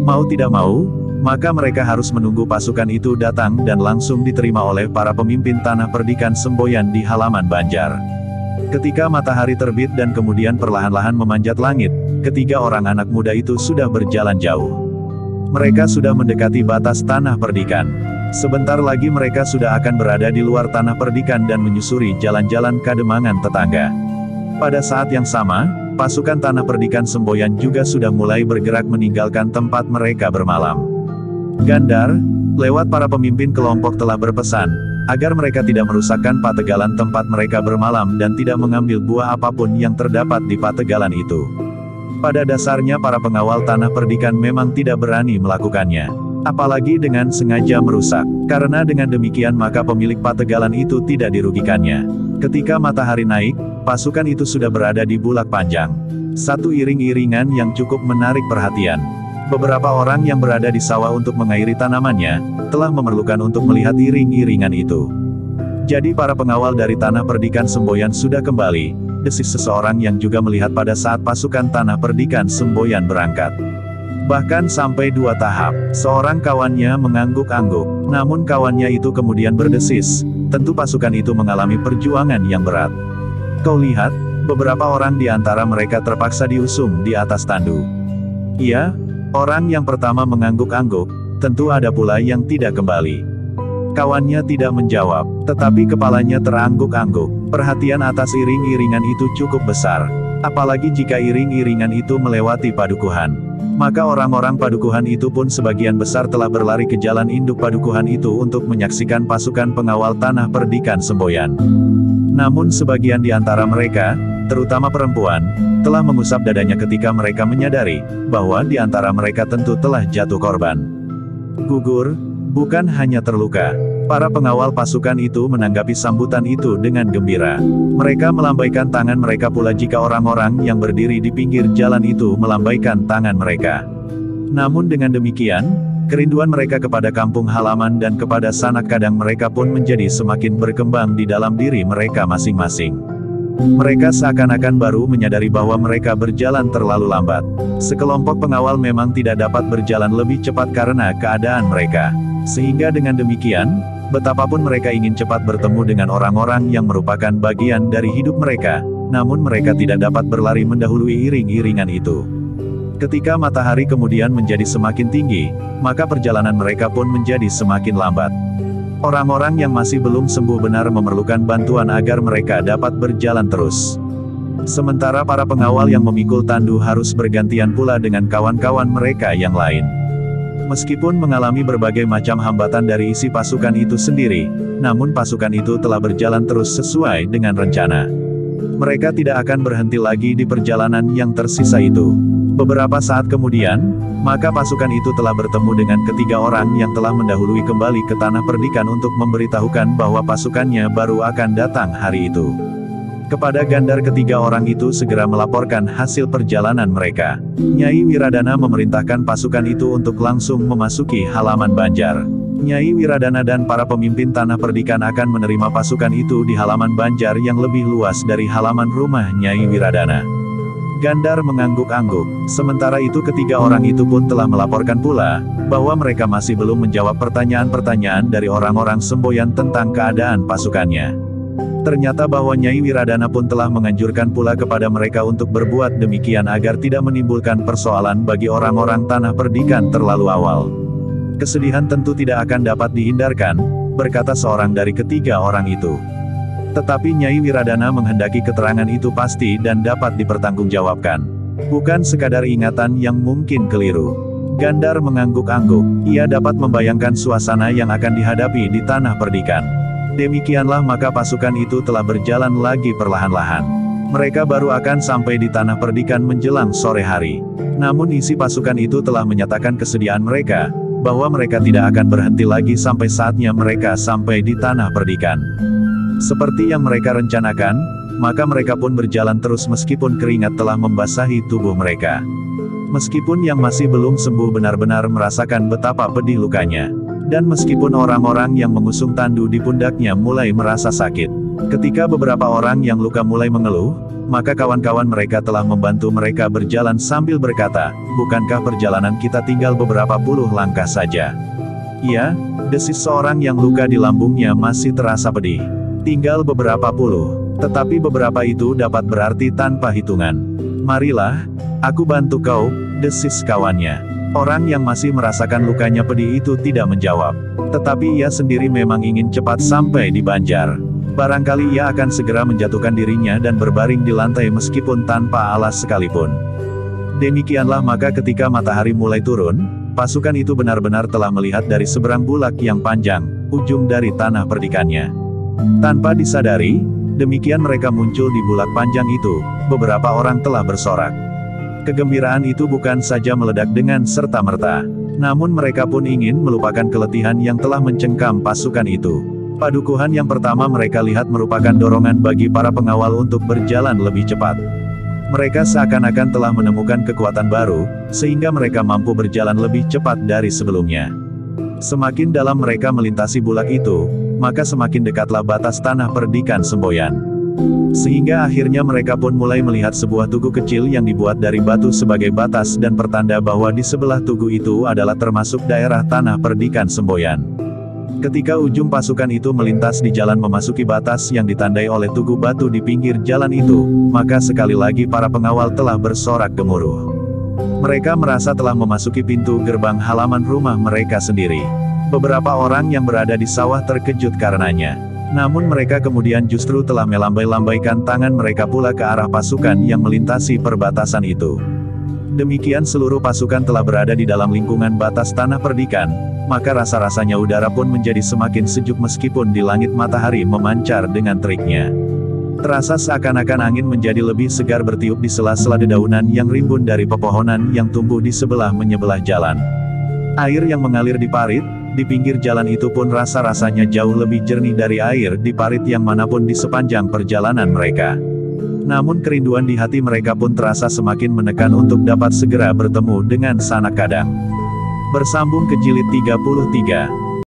Mau tidak mau, maka mereka harus menunggu pasukan itu datang dan langsung diterima oleh para pemimpin Tanah Perdikan Semboyan di halaman Banjar. Ketika matahari terbit dan kemudian perlahan-lahan memanjat langit, ketiga orang anak muda itu sudah berjalan jauh. Mereka sudah mendekati batas Tanah Perdikan. Sebentar lagi mereka sudah akan berada di luar Tanah Perdikan dan menyusuri jalan-jalan kademangan tetangga. Pada saat yang sama, pasukan Tanah Perdikan Semboyan juga sudah mulai bergerak meninggalkan tempat mereka bermalam. Gandar, lewat para pemimpin kelompok telah berpesan, agar mereka tidak merusakkan pategalan tempat mereka bermalam dan tidak mengambil buah apapun yang terdapat di pategalan itu. Pada dasarnya para pengawal Tanah Perdikan memang tidak berani melakukannya. Apalagi dengan sengaja merusak. Karena dengan demikian maka pemilik pategalan itu tidak dirugikannya. Ketika matahari naik, pasukan itu sudah berada di Bulak Panjang. Satu iring-iringan yang cukup menarik perhatian. Beberapa orang yang berada di sawah untuk mengairi tanamannya, telah memerlukan untuk melihat iring-iringan itu. Jadi para pengawal dari Tanah Perdikan Semboyan sudah kembali. Desis seseorang yang juga melihat pada saat pasukan Tanah Perdikan Semboyan berangkat. Bahkan sampai 2 tahap, seorang kawannya mengangguk-angguk, namun kawannya itu kemudian berdesis, tentu pasukan itu mengalami perjuangan yang berat. Kau lihat, beberapa orang di antara mereka terpaksa diusung di atas tandu. Iya, orang yang pertama mengangguk-angguk, tentu ada pula yang tidak kembali. Kawannya tidak menjawab, tetapi kepalanya terangguk-angguk. Perhatian atas iring-iringan itu cukup besar. Apalagi jika iring-iringan itu melewati padukuhan. Maka orang-orang padukuhan itu pun sebagian besar telah berlari ke jalan induk padukuhan itu untuk menyaksikan pasukan pengawal Tanah Perdikan Semboyan. Namun sebagian di antara mereka, terutama perempuan, telah mengusap dadanya ketika mereka menyadari, bahwa di antara mereka tentu telah jatuh korban. Gugur, bukan hanya terluka. Para pengawal pasukan itu menanggapi sambutan itu dengan gembira. Mereka melambaikan tangan mereka pula jika orang-orang yang berdiri di pinggir jalan itu melambaikan tangan mereka. Namun dengan demikian, kerinduan mereka kepada kampung halaman dan kepada sanak kadang mereka pun menjadi semakin berkembang di dalam diri mereka masing-masing. Mereka seakan-akan baru menyadari bahwa mereka berjalan terlalu lambat. Sekelompok pengawal memang tidak dapat berjalan lebih cepat karena keadaan mereka. Sehingga dengan demikian, betapapun mereka ingin cepat bertemu dengan orang-orang yang merupakan bagian dari hidup mereka, namun mereka tidak dapat berlari mendahului iring-iringan itu. Ketika matahari kemudian menjadi semakin tinggi, maka perjalanan mereka pun menjadi semakin lambat. Orang-orang yang masih belum sembuh benar memerlukan bantuan agar mereka dapat berjalan terus. Sementara para pengawal yang memikul tandu harus bergantian pula dengan kawan-kawan mereka yang lain. Meskipun mengalami berbagai macam hambatan dari isi pasukan itu sendiri, namun pasukan itu telah berjalan terus sesuai dengan rencana. Mereka tidak akan berhenti lagi di perjalanan yang tersisa itu. Beberapa saat kemudian, maka pasukan itu telah bertemu dengan ketiga orang yang telah mendahului kembali ke tanah perdikan untuk memberitahukan bahwa pasukannya baru akan datang hari itu. Kepada Gandar ketiga orang itu segera melaporkan hasil perjalanan mereka. Nyai Wiradana memerintahkan pasukan itu untuk langsung memasuki halaman Banjar. Nyai Wiradana dan para pemimpin tanah perdikan akan menerima pasukan itu di halaman Banjar yang lebih luas dari halaman rumah Nyai Wiradana. Gandar mengangguk-angguk. Sementara itu ketiga orang itu pun telah melaporkan pula, bahwa mereka masih belum menjawab pertanyaan-pertanyaan dari orang-orang semboyan tentang keadaan pasukannya. Ternyata bahwa Nyai Wiradana pun telah menganjurkan pula kepada mereka untuk berbuat demikian agar tidak menimbulkan persoalan bagi orang-orang tanah perdikan terlalu awal. Kesedihan tentu tidak akan dapat dihindarkan, berkata seorang dari ketiga orang itu. Tetapi Nyai Wiradana menghendaki keterangan itu pasti dan dapat dipertanggungjawabkan. Bukan sekadar ingatan yang mungkin keliru. Gandar mengangguk-angguk, ia dapat membayangkan suasana yang akan dihadapi di tanah perdikan. Demikianlah maka pasukan itu telah berjalan lagi perlahan-lahan. Mereka baru akan sampai di tanah perdikan menjelang sore hari. Namun isi pasukan itu telah menyatakan kesediaan mereka, bahwa mereka tidak akan berhenti lagi sampai saatnya mereka sampai di tanah perdikan. Seperti yang mereka rencanakan, maka mereka pun berjalan terus meskipun keringat telah membasahi tubuh mereka. Meskipun yang masih belum sembuh benar-benar merasakan betapa pedih lukanya. Dan meskipun orang-orang yang mengusung tandu di pundaknya mulai merasa sakit. Ketika beberapa orang yang luka mulai mengeluh, maka kawan-kawan mereka telah membantu mereka berjalan sambil berkata, "Bukankah perjalanan kita tinggal beberapa puluh langkah saja?" "Iya," desis seorang yang luka di lambungnya masih terasa pedih. "Tinggal beberapa puluh, tetapi beberapa itu dapat berarti tanpa hitungan." "Marilah, aku bantu kau," desis kawannya. Orang yang masih merasakan lukanya pedih itu tidak menjawab. Tetapi ia sendiri memang ingin cepat sampai di Banjar. Barangkali ia akan segera menjatuhkan dirinya dan berbaring di lantai meskipun tanpa alas sekalipun. Demikianlah maka ketika matahari mulai turun, pasukan itu benar-benar telah melihat dari seberang bulak yang panjang, ujung dari tanah perdikannya. Tanpa disadari, demikian mereka muncul di bulak panjang itu, beberapa orang telah bersorak. Kegembiraan itu bukan saja meledak dengan serta-merta, namun mereka pun ingin melupakan keletihan yang telah mencengkam pasukan itu. Padukuhan yang pertama mereka lihat merupakan dorongan bagi para pengawal untuk berjalan lebih cepat. Mereka seakan-akan telah menemukan kekuatan baru, sehingga mereka mampu berjalan lebih cepat dari sebelumnya. Semakin dalam mereka melintasi bulak itu, maka semakin dekatlah batas tanah perdikan semboyan. Sehingga akhirnya mereka pun mulai melihat sebuah tugu kecil yang dibuat dari batu sebagai batas dan pertanda bahwa di sebelah tugu itu adalah termasuk daerah tanah perdikan semboyan. Ketika ujung pasukan itu melintas di jalan memasuki batas yang ditandai oleh tugu batu di pinggir jalan itu, maka sekali lagi para pengawal telah bersorak gemuruh. Mereka merasa telah memasuki pintu gerbang halaman rumah mereka sendiri. Beberapa orang yang berada di sawah terkejut karenanya. Namun mereka kemudian justru telah melambai-lambaikan tangan mereka pula ke arah pasukan yang melintasi perbatasan itu. Demikian seluruh pasukan telah berada di dalam lingkungan batas tanah perdikan, maka rasa-rasanya udara pun menjadi semakin sejuk meskipun di langit matahari memancar dengan teriknya. Terasa seakan-akan angin menjadi lebih segar bertiup di sela-sela dedaunan yang rimbun dari pepohonan yang tumbuh di sebelah menyebelah jalan. Air yang mengalir di parit, Di pinggir jalan itu pun rasa-rasanya jauh lebih jernih dari air di parit yang manapun di sepanjang perjalanan mereka. Namun kerinduan di hati mereka pun terasa semakin menekan untuk dapat segera bertemu dengan sanak kadang. Bersambung ke jilid 33.